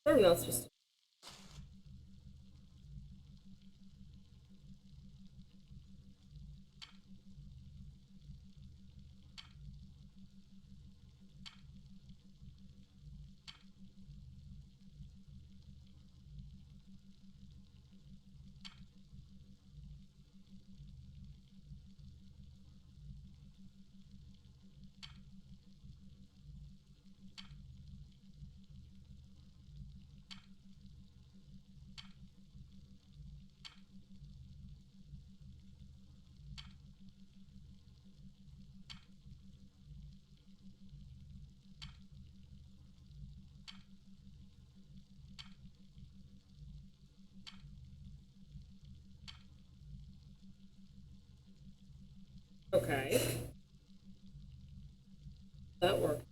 I'm not supposed to. Okay. That worked.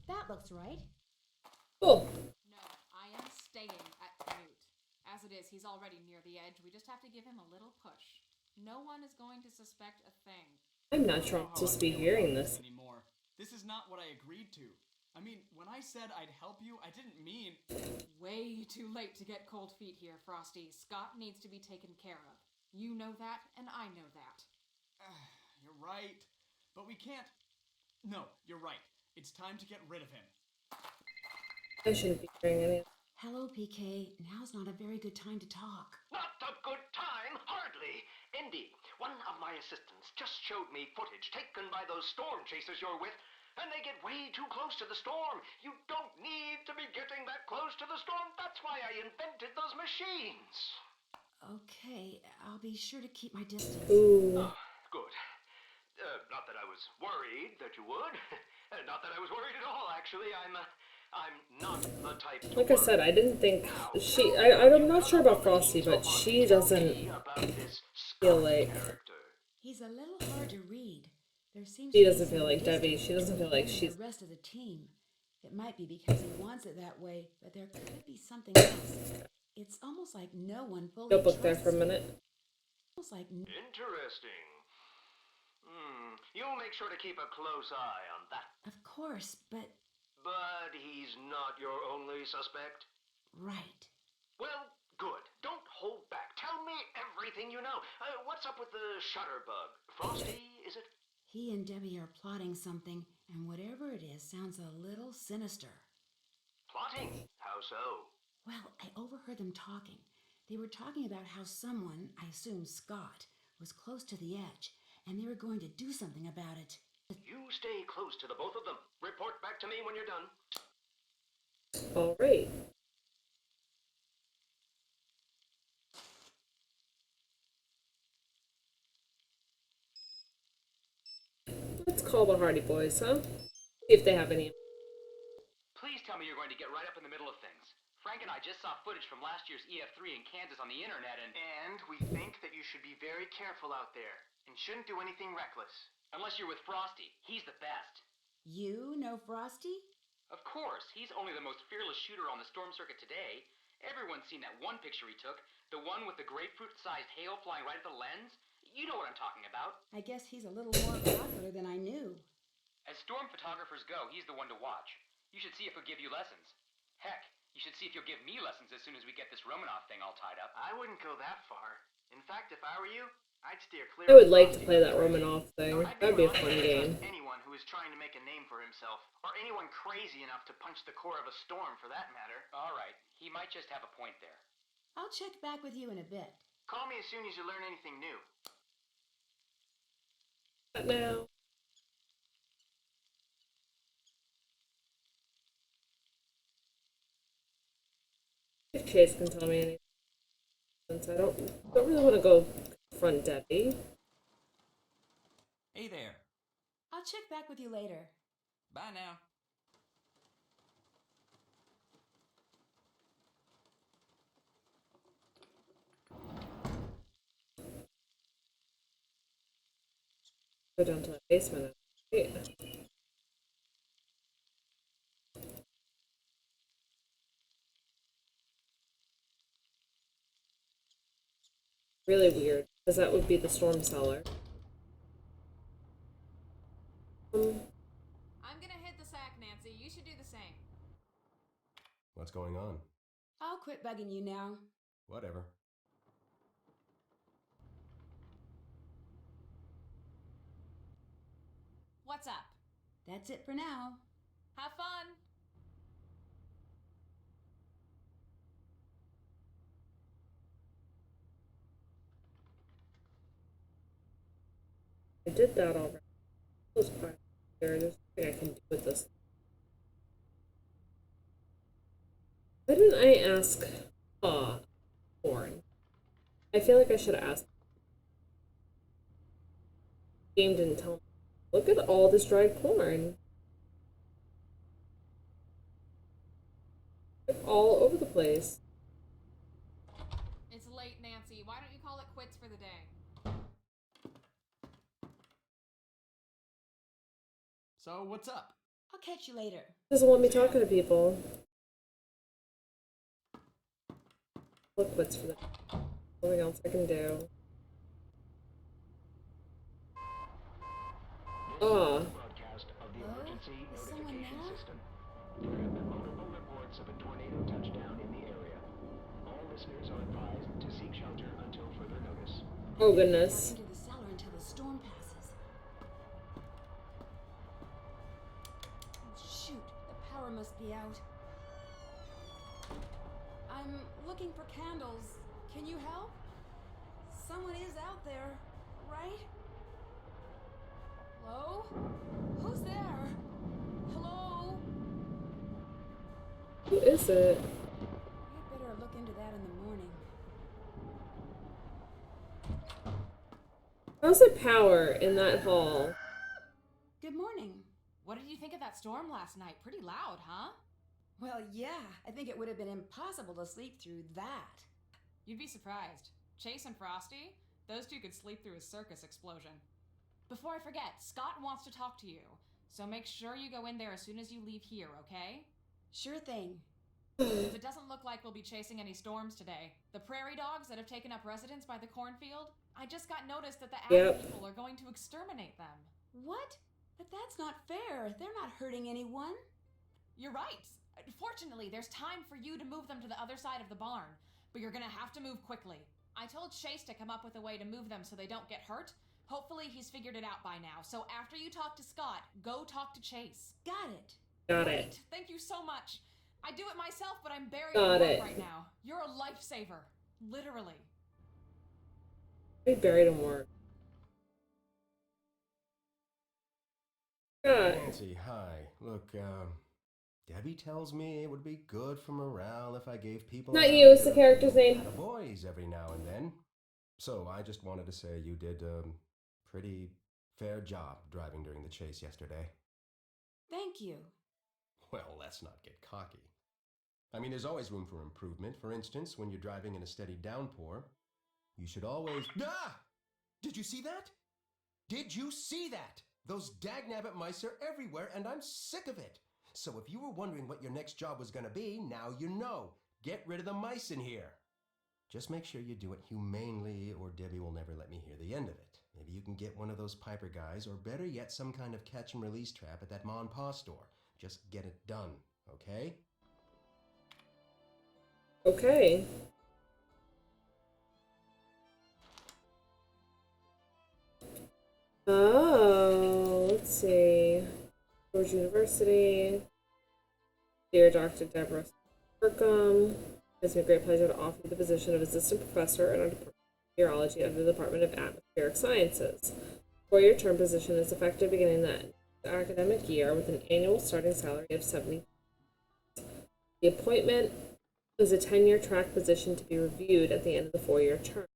That looks right. Cool. No, I am staying at Canute. As it is, he's already near the edge. We just have to give him a little push. No one is going to suspect a thing. I'm not sure I'm supposed to be hearing this. Anymore. This is not what I agreed to. I mean, when I said I'd help you, I didn't mean... Way too late to get cold feet here, Frosty. Scott needs to be taken care of. You know that, and I know that. You're right. But we can't... No, you're right. It's time to get rid of him. I shouldn't be hearing any of Hello, PK. Now's not a very good time to talk. Not a good time, hardly. Indy, one of my assistants just showed me footage taken by those storm chasers you're with, and they get way too close to the storm. You don't need to be getting that close to the storm. That's why I invented those machines. Okay, I'll be sure to keep my distance. Ooh. Oh, good. Not that I was worried that you would. Not that I was worried at all, actually. I'm not the type to Like I said, I didn't think I'm not sure about Frosty, but she doesn't feel like He's a little hard to read. There seems she to be doesn't feel some like Debbie. distance She doesn't feel like between she's the rest of the team. It might be because he wants it that way, but there could be something else. It's almost like no one fully notebook there trusts for a him. minute. Almost like Interesting. You'll make sure to keep a close eye on that. of course, but But he's not your only suspect? right. Well, good. Don't hold back. Tell me everything you know. What's up with the shutterbug? Frosty, is it? He and Debbie are plotting something, and whatever it is sounds a little sinister. Plotting? How so? Well, I overheard them talking. They were talking about how someone, I assume Scott, was close to the edge, and they were going to do something about it. You stay close to the both of them. Report back to me when you're done. All right. Let's call the Hardy Boys, huh? See if they have any. Please tell me you're going to get right up in the middle of things. Frank and I just saw footage from last year's EF3 in Kansas on the internet and we think that you should be very careful out there and shouldn't do anything reckless. Unless you're with Frosty. He's the best. You know Frosty? Of course. He's only the most fearless shooter on the storm circuit today. Everyone's seen that one picture he took. The one with the grapefruit-sized hail flying right at the lens. You know what I'm talking about. I guess he's a little more popular than I knew. As storm photographers go, he's the one to watch. You should see if he'll give you lessons. Heck, you should see if you'll give me lessons as soon as we get this Romanov thing all tied up. I wouldn't go that far. In fact, if I were you, I'd steer clear. I would like to play that Romanov thing. That'd be a fun game. Anyone who is trying to make a name for himself, or anyone crazy enough to punch the core of a storm for that matter. All right, he might just have a point there. I'll check back with you in a bit. Call me as soon as you learn anything new. What now? If Chase can tell me anything, since I don't really want to go confront Debbie. Hey there. I'll check back with you later. Bye now. Go down to the basement. Right? Really weird, because that would be the storm cellar. I'm gonna hit the sack, Nancy. You should do the same. What's going on? I'll quit bugging you now. Whatever. What's up? That's it for now. Have fun! I did that already. There's nothing I can do with this. Why didn't I ask corn? I feel like I should have asked. The game didn't tell me. Look at all this dried corn. It's all over the place. It's late, Nancy. Why don't you call it quits for the day? So, what's up? I'll catch you later. Doesn't want me talking to people. Look, what's for that? Nothing else I can do. Hello? Is someone there? There have been multiple reports of a tornado touchdown in the area. All listeners are advised to seek shelter until further notice. Oh goodness. Back into the cellar until the storm passes. Oh, shoot, the power must be out. I'm looking for candles. Can you help? Someone is out there, right? Hello? Who's there? Hello? Who is it? You'd better look into that in the morning. How's the power in that hall? Good morning. What did you think of that storm last night? Pretty loud, huh? Well, yeah, I think it would have been impossible to sleep through that. You'd be surprised. Chase and Frosty, those two could sleep through a circus explosion. Before I forget, Scott wants to talk to you, so make sure you go in there as soon as you leave here, okay? Sure thing. It doesn't look like we'll be chasing any storms today. The prairie dogs that have taken up residence by the cornfield, I just got notice that the Apple people are going to exterminate them. What? But that's not fair. They're not hurting anyone. You're right. Fortunately, there's time for you to move them to the other side of the barn, but you're gonna have to move quickly. I told Chase to come up with a way to move them so they don't get hurt. Hopefully he's figured it out by now. So after you talk to Scott, go talk to Chase. Got it. Got Great. it. Thank you so much. I do it myself, but I'm buried Got in it. work right now. You're a lifesaver. Literally. Be buried in work. God. Nancy, hi. Look, Debbie tells me it would be good for morale if I gave people Not you, it's the character's name. boys every now and then. So I just wanted to say you did a pretty fair job driving during the chase yesterday. Thank you. Well, let's not get cocky. I mean, there's always room for improvement. For instance, when you're driving in a steady downpour, you should always... Ah! Did you see that? Did you see that? Those dagnabbit mice are everywhere, and I'm sick of it. So if you were wondering what your next job was going to be, now you know. Get rid of the mice in here. Just make sure you do it humanely, or Debbie will never let me hear the end of it. Maybe you can get one of those Piper guys, or better yet, some kind of catch and release trap at that Ma and Pa store. Just get it done, okay? Okay. Oh, let's see. George University. Dear Dr. Deborah Kirkham, it's been a great pleasure to offer you the position of assistant professor in our Department of Meteorology under the Department of Atmospheric Sciences. Four-year term position is effective beginning the academic year with an annual starting salary of $70,000. The appointment is a tenure track position to be reviewed at the end of the four-year term.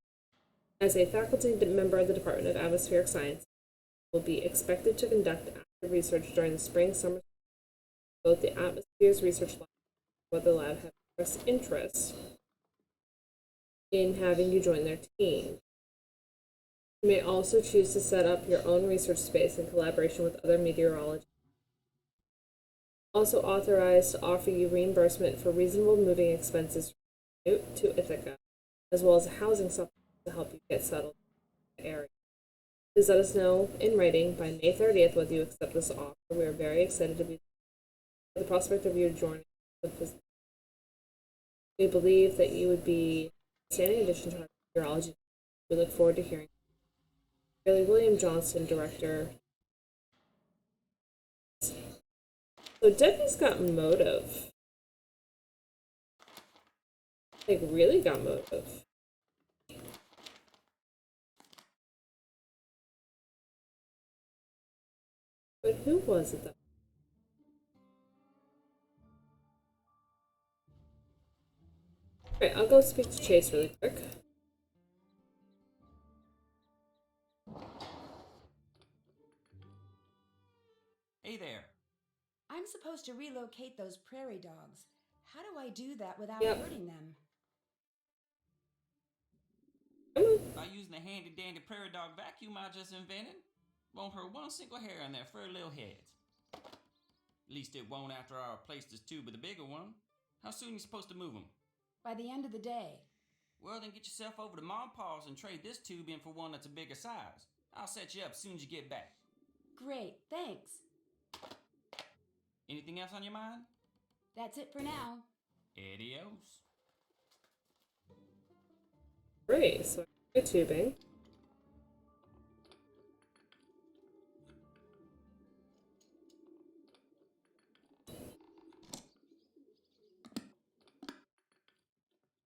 As a faculty member of the Department of Atmospheric Science, will be expected to conduct active research during the spring-summer. Both the Atmospheres Research Lab and the Weather Lab have expressed interest in having you join their team. You may also choose to set up your own research space in collaboration with other meteorologists. Also authorized to offer you reimbursement for reasonable moving expenses from Newt to Ithaca, as well as a housing supplement to help you get settled in the area. Please let us know in writing by May 30th whether you accept this offer. We are very excited to be the prospect of you joining us. We believe that you would be a standing addition to our meteorology. We look forward to hearing. William Johnston, Director. So Debbie's got motive. Like, really got motive. But who was it though? Alright, I'll go speak to Chase really quick. Hey there. I'm supposed to relocate those prairie dogs. How do I do that without Yep. hurting them? By using the handy dandy prairie dog vacuum I just invented, won't hurt one single hair on their furry little heads. At least it won't after I replace this tube with a bigger one. How soon you supposed to move them? By the end of the day. Well, then get yourself over to Mom Paws and trade this tube in for one that's a bigger size. I'll set you up as soon as you get back. Great, thanks. Anything else on your mind? That's it for now. Adios. Great, so I tubing.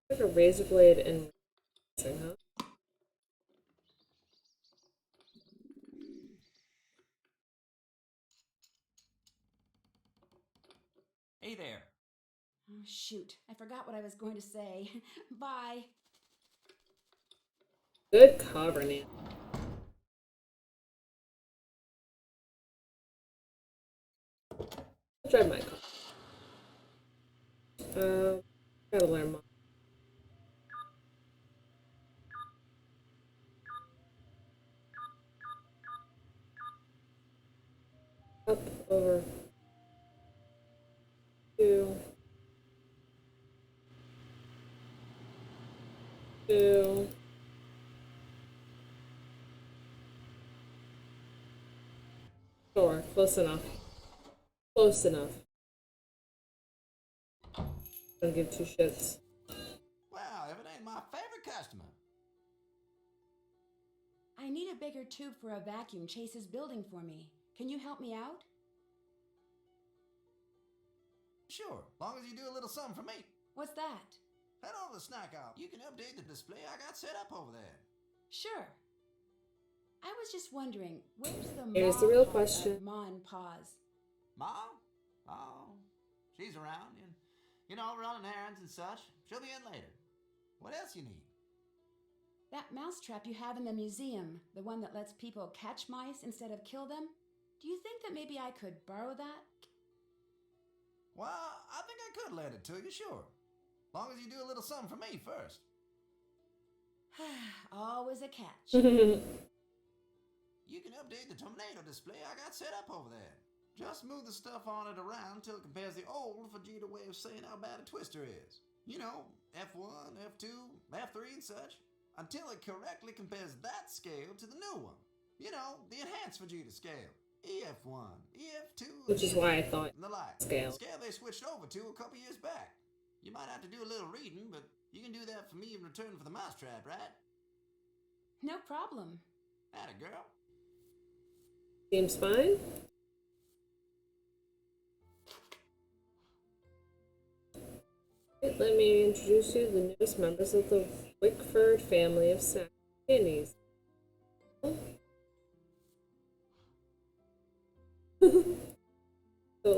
Like a razor blade and huh? Hey there. Oh, shoot, I forgot what I was going to say. Bye. Good cover, Nan. I'll drive my car. Gotta learn more. Up, over. 2. 2. Sure, close enough. Close enough. Don't give two shits. Wow, if it ain't my favorite customer. I need a bigger tube for a vacuum Chase is building for me. Can you help me out? Sure, long as you do a little something for me. What's that? Head over to the snack aisle. You can update the display I got set up over there. Sure. I was just wondering, where's the Here's Ma the real part question. of Ma and Pa's? Mom? Oh, she's around and, running errands and such. She'll be in later. What else you need? That mousetrap you have in the museum, the one that lets people catch mice instead of kill them, do you think that maybe I could borrow that? Well, I think I could lend it to you, sure. Long as you do a little something for me first. Always a catch. You can update the tornado display I got set up over there. Just move the stuff on it around until it compares the old Vegeta way of saying how bad a twister is. F1, F2, F3 and such. Until it correctly compares that scale to the new one. The enhanced Vegeta scale. EF1, EF2, Which is why I thought and the like. scale. The scale they switched over to a couple years back. You might have to do a little reading, but you can do that for me in return for the mousetrap, right? No problem. Atta girl. Seems fine. Let me introduce you to the newest members of the Wickford family of snack candies.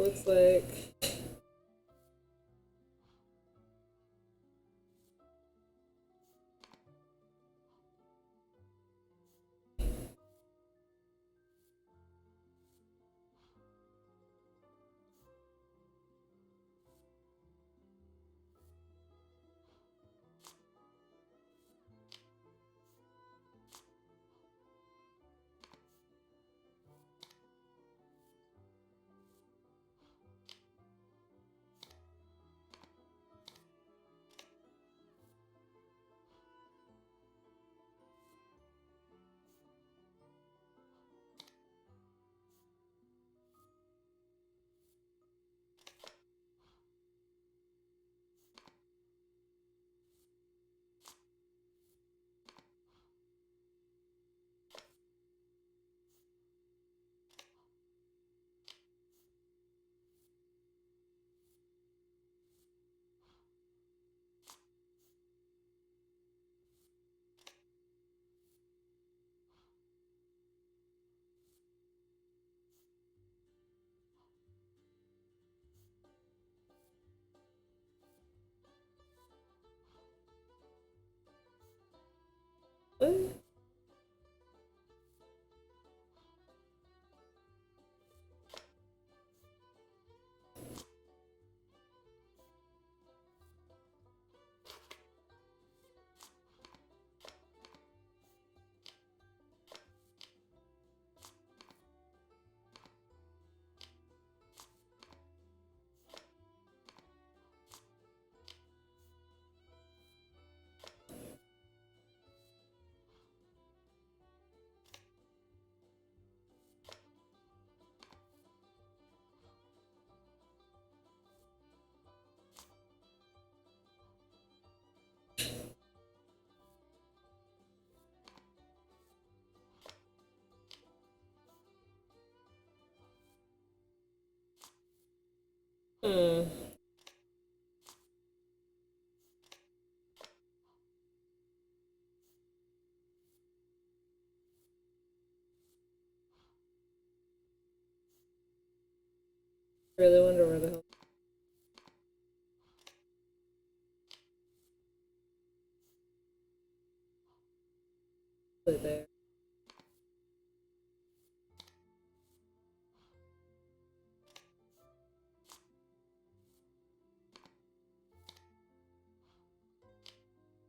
looks like. What? Hmm. Really wonder where the hell. There.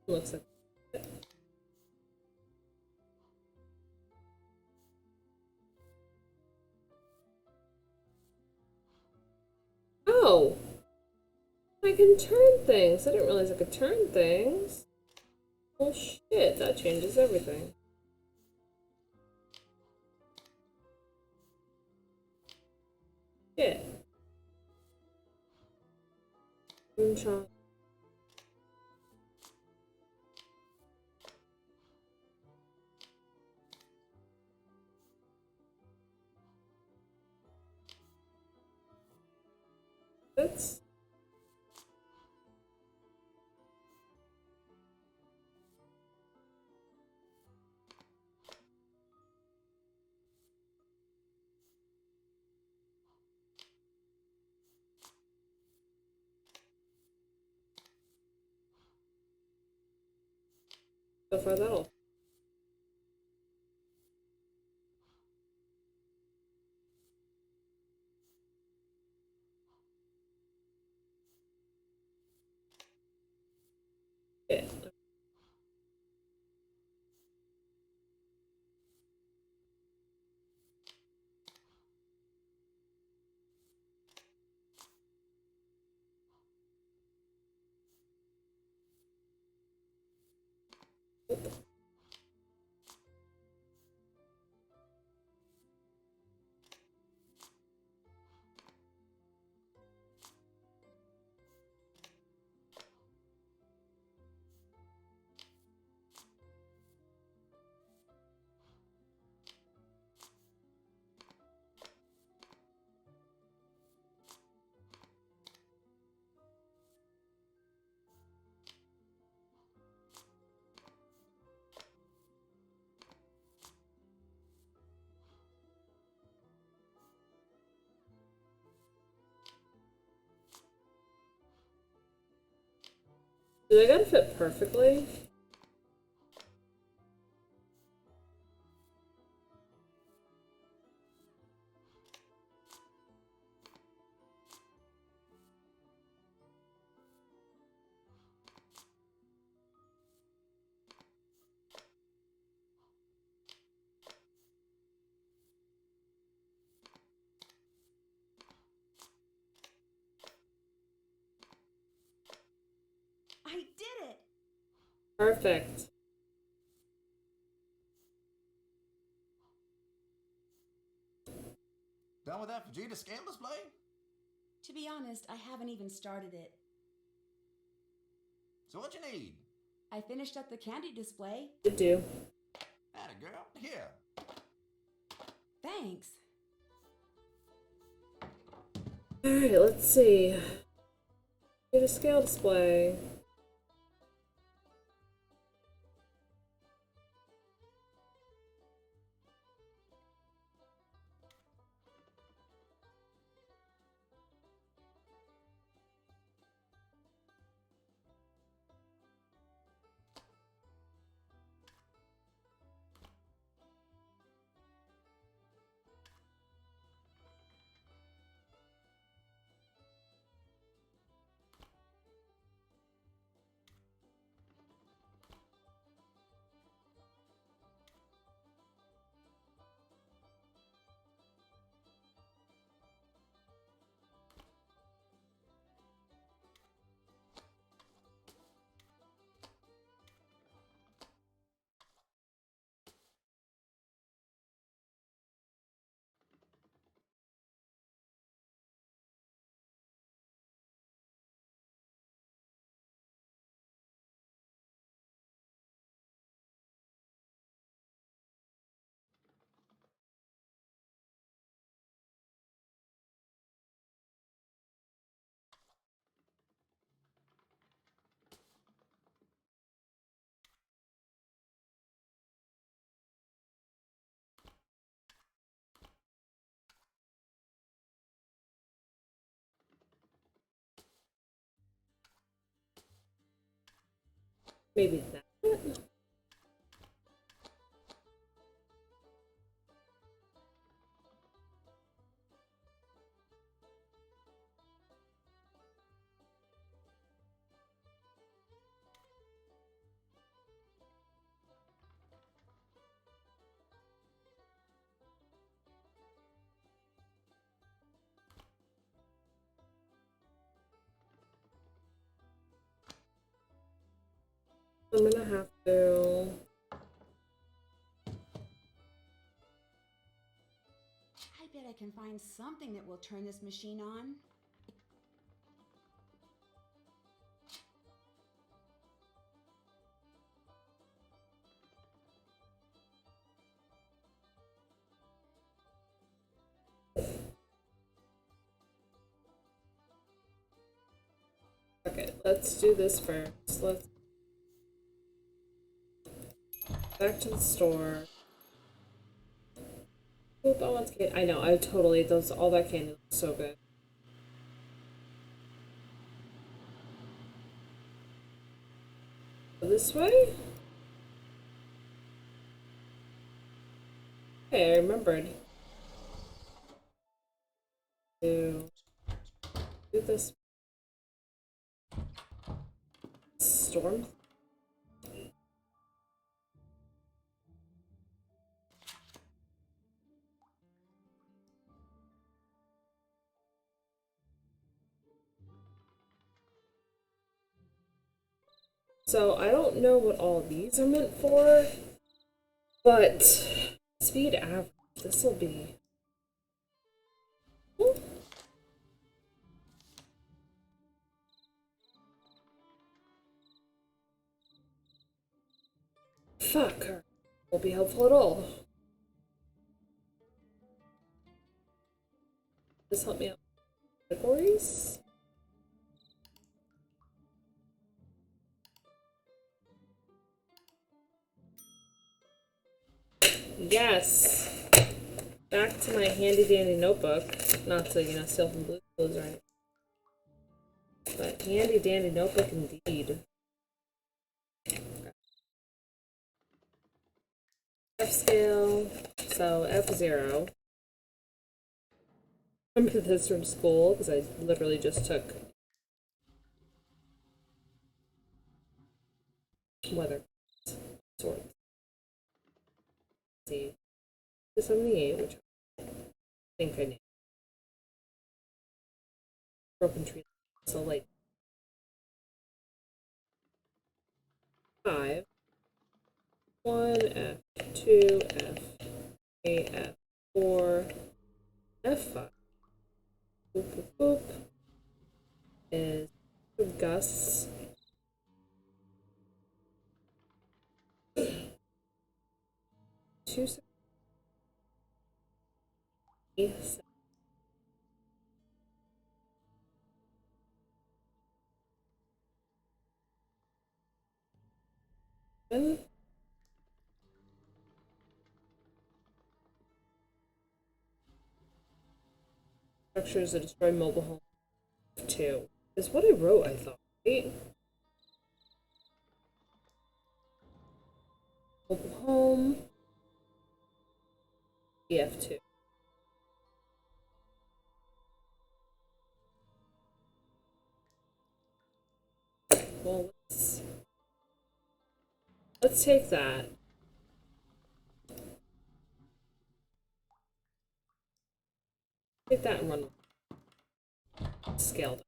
Looks like. Oh! I can turn things. I didn't realize I could turn things. Oh shit, that changes everything. Shit. Moonshine. That's. So far that'll. Shit. Do they gotta fit perfectly? I did it! Perfect. Done with that Vegeta scale display? To be honest, I haven't even started it. So what you need? I finished up the candy display. Good do. Atta girl, here. Thanks. Alright, let's see. Get a scale display. Maybe that? I'm gonna have to... I bet I can find something that will turn this machine on. Okay, let's do this first. Let's... Back to the store. Oop, I want candy. I know, I totally... Those, all that candy looks so good. This way? Okay, I remembered. Do this. Storm? So I don't know what all these are meant for, but speed average, this will be... Ooh. Fuck her. Won't be helpful at all. This help me out. Categories? Yes! Back to my handy dandy notebook. Not to, you know, steal from Blue's Clues or anything. But handy dandy notebook indeed. scale. So F0. Remember this from school because I literally just took weather sorts. See, 78, which I think I need. Broken tree. So like 5. 1 F2 F8 F4 F5. Boop boop boop. Is gusts. Two seven. Structures that destroy mobile home 2 is what I wrote, I thought, right? Mobile home EF2. Well, let's take that. Take that and run scaled.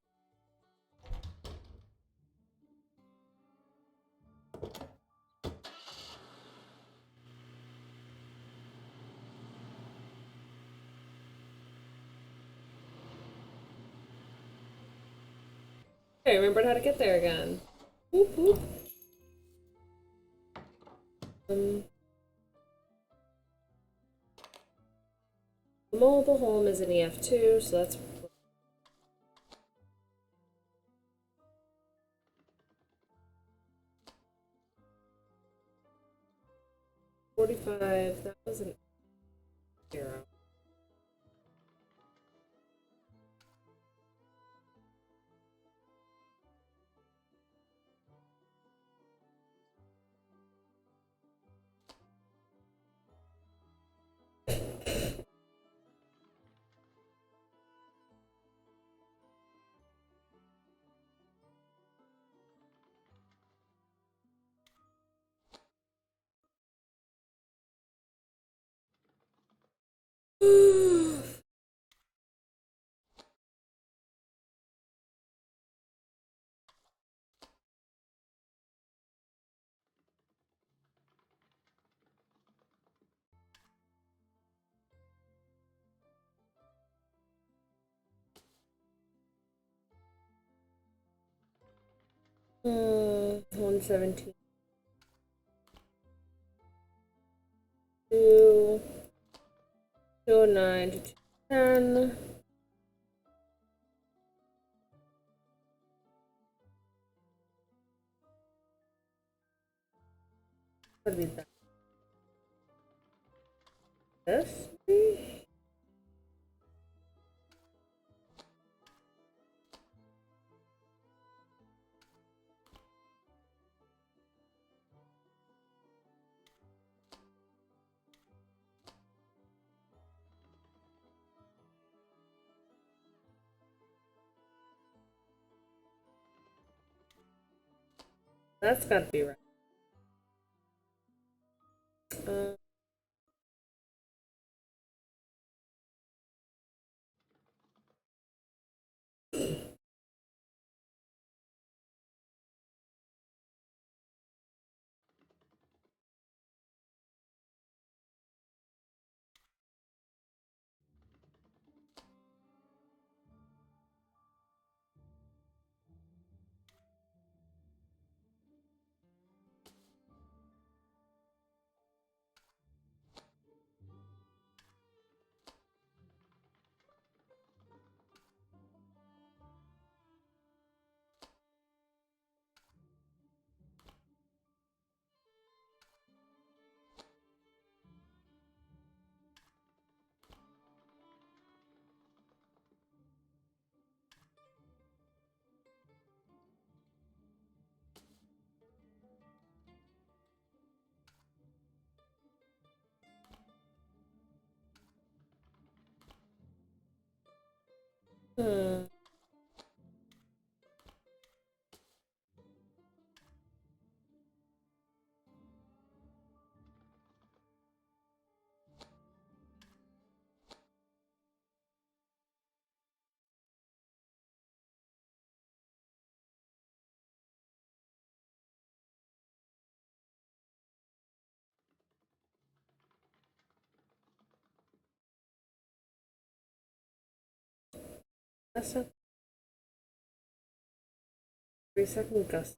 Okay, remembered how to get there again. Whoop, whoop. The mobile home is an EF2, so that's 45. That was an 0. Hmm, 117. 2, 209 to 210. What would be that? This? That's gotta be right. Uh, Hmm. That's a 3-second gust.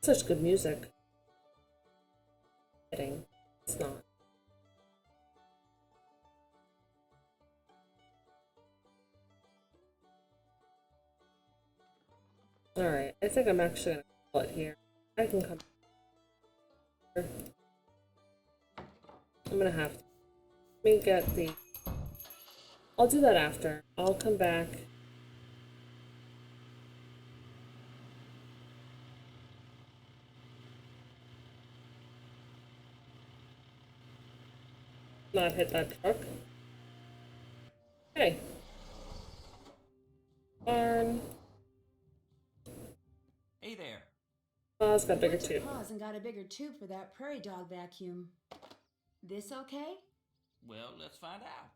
Such good music. Kidding. It's not. Alright, I think I'm actually gonna call it here. I can come here. I'm gonna have to. Let me get the. I'll do that after. I'll come back. Not hit that truck. Hey. Barn. Hey there. Pa's got a I bigger went to tube. Paws and got a bigger tube for that prairie dog vacuum. This okay? Well, let's find out.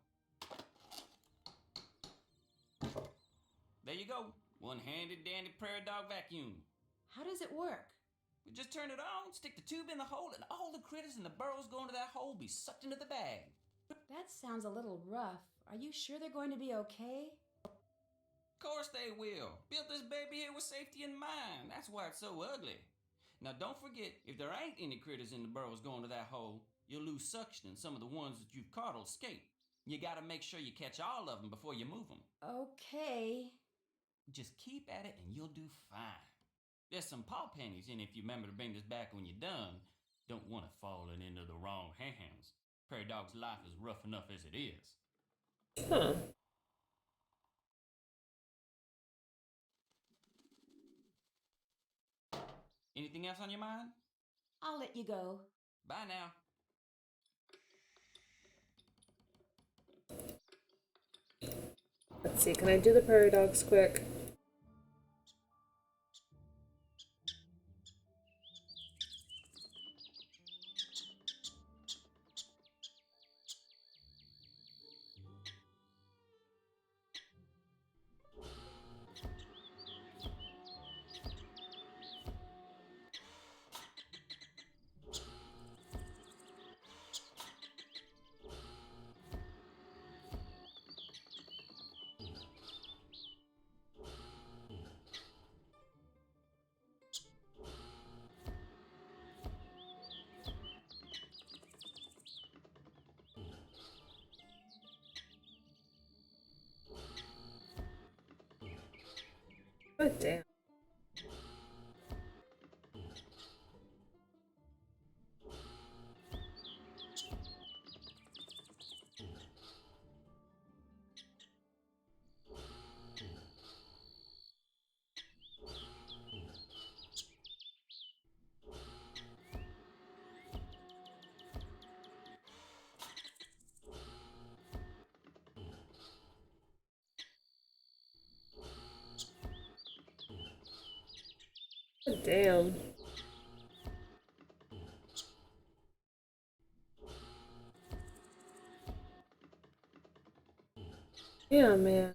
There you go. One-handed dandy prairie dog vacuum. How does it work? You just turn it on, stick the tube in the hole, and all the critters in the burrows going to that hole be sucked into the bag. That sounds a little rough. Are you sure they're going to be okay? Of course they will. Built this baby here with safety in mind. That's why it's so ugly. Now don't forget, if there ain't any critters in the burrows going to that hole, you'll lose suction and some of the ones that you've caught will escape. You gotta make sure you catch all of them before you move them. Okay. Just keep at it and you'll do fine. There's some paw pennies in if you remember to bring this back when you're done. Don't want it falling into the wrong hands. Prairie dog's life is rough enough as it is. Huh. Anything else on your mind? I'll let you go. Bye now. Let's see, can I do the prairie dogs quick? Oh, damn. Oh, damn. Yeah, man.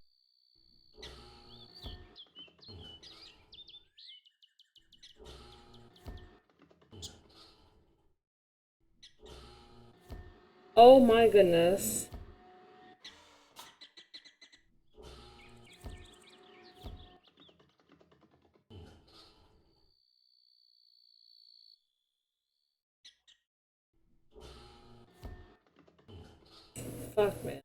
Oh my goodness. fuck, man?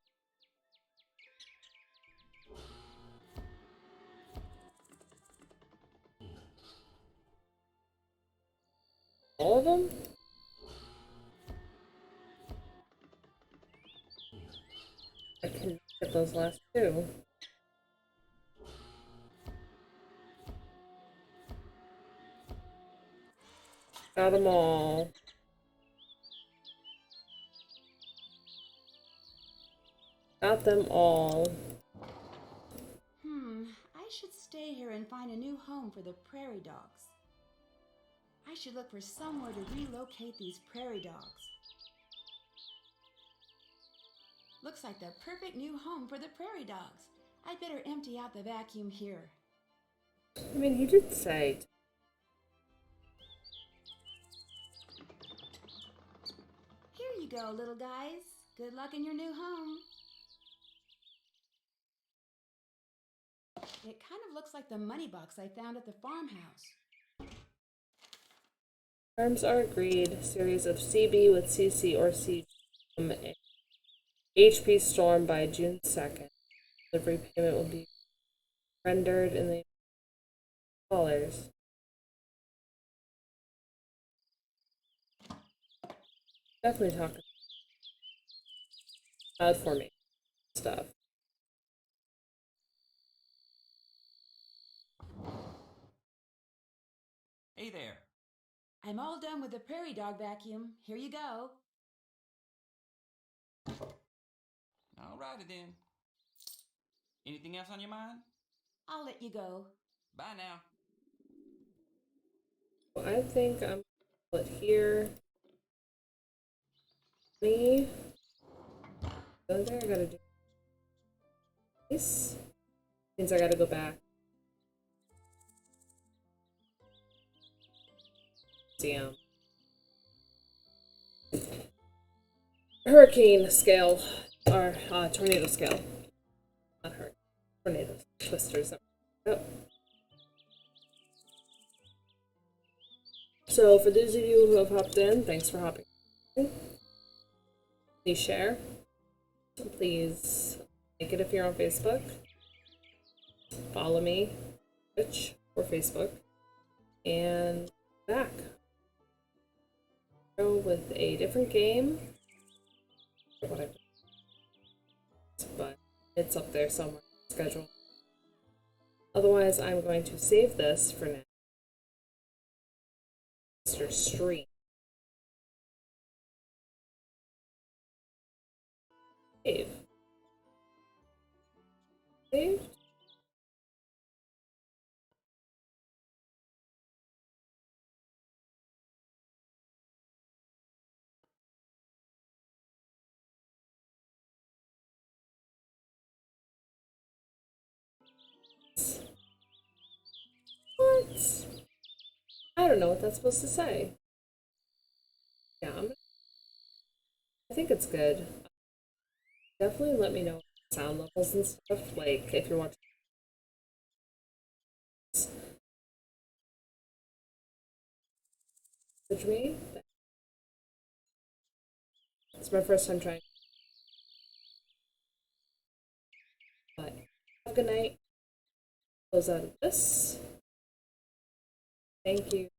All of them? I can get those last two. Got them all. Got them all. I should stay here and find a new home for the prairie dogs. I should look for somewhere to relocate these prairie dogs. Looks like the perfect new home for the prairie dogs. I'd better empty out the vacuum here. I mean, he did say. Here you go, little guys. Good luck in your new home. It kind of looks like the money box I found at the farmhouse. Terms are agreed. Series of CB with CC or CG from HP Storm by June 2nd. Delivery payment will be rendered in the dollars. Definitely talking cloud formation stuff. Hey there. I'm all done with the prairie dog vacuum. Here you go. Alrighty then. Anything else on your mind? I'll let you go. Bye now. I think I'm gonna put here. Me. Go there. I gotta do this. Means I gotta go back. Damn. Hurricane scale or tornado scale. Not hurricane. Tornadoes. Twisters. Yep. So for those of you who have hopped in, thanks for hopping in. Please share. Please like it if you're on Facebook. Follow me, Twitch or Facebook. And back. Go with a different game. Whatever. But it's up there somewhere. Schedule. Otherwise, I'm going to save this for now. Mr. Stream. Save. Save. What? I don't know what that's supposed to say. Yeah, I think it's good. Definitely let me know sound levels and stuff, like if you're watching. Message me. It's my first time trying. But have a good night. Close out of this. Thank you.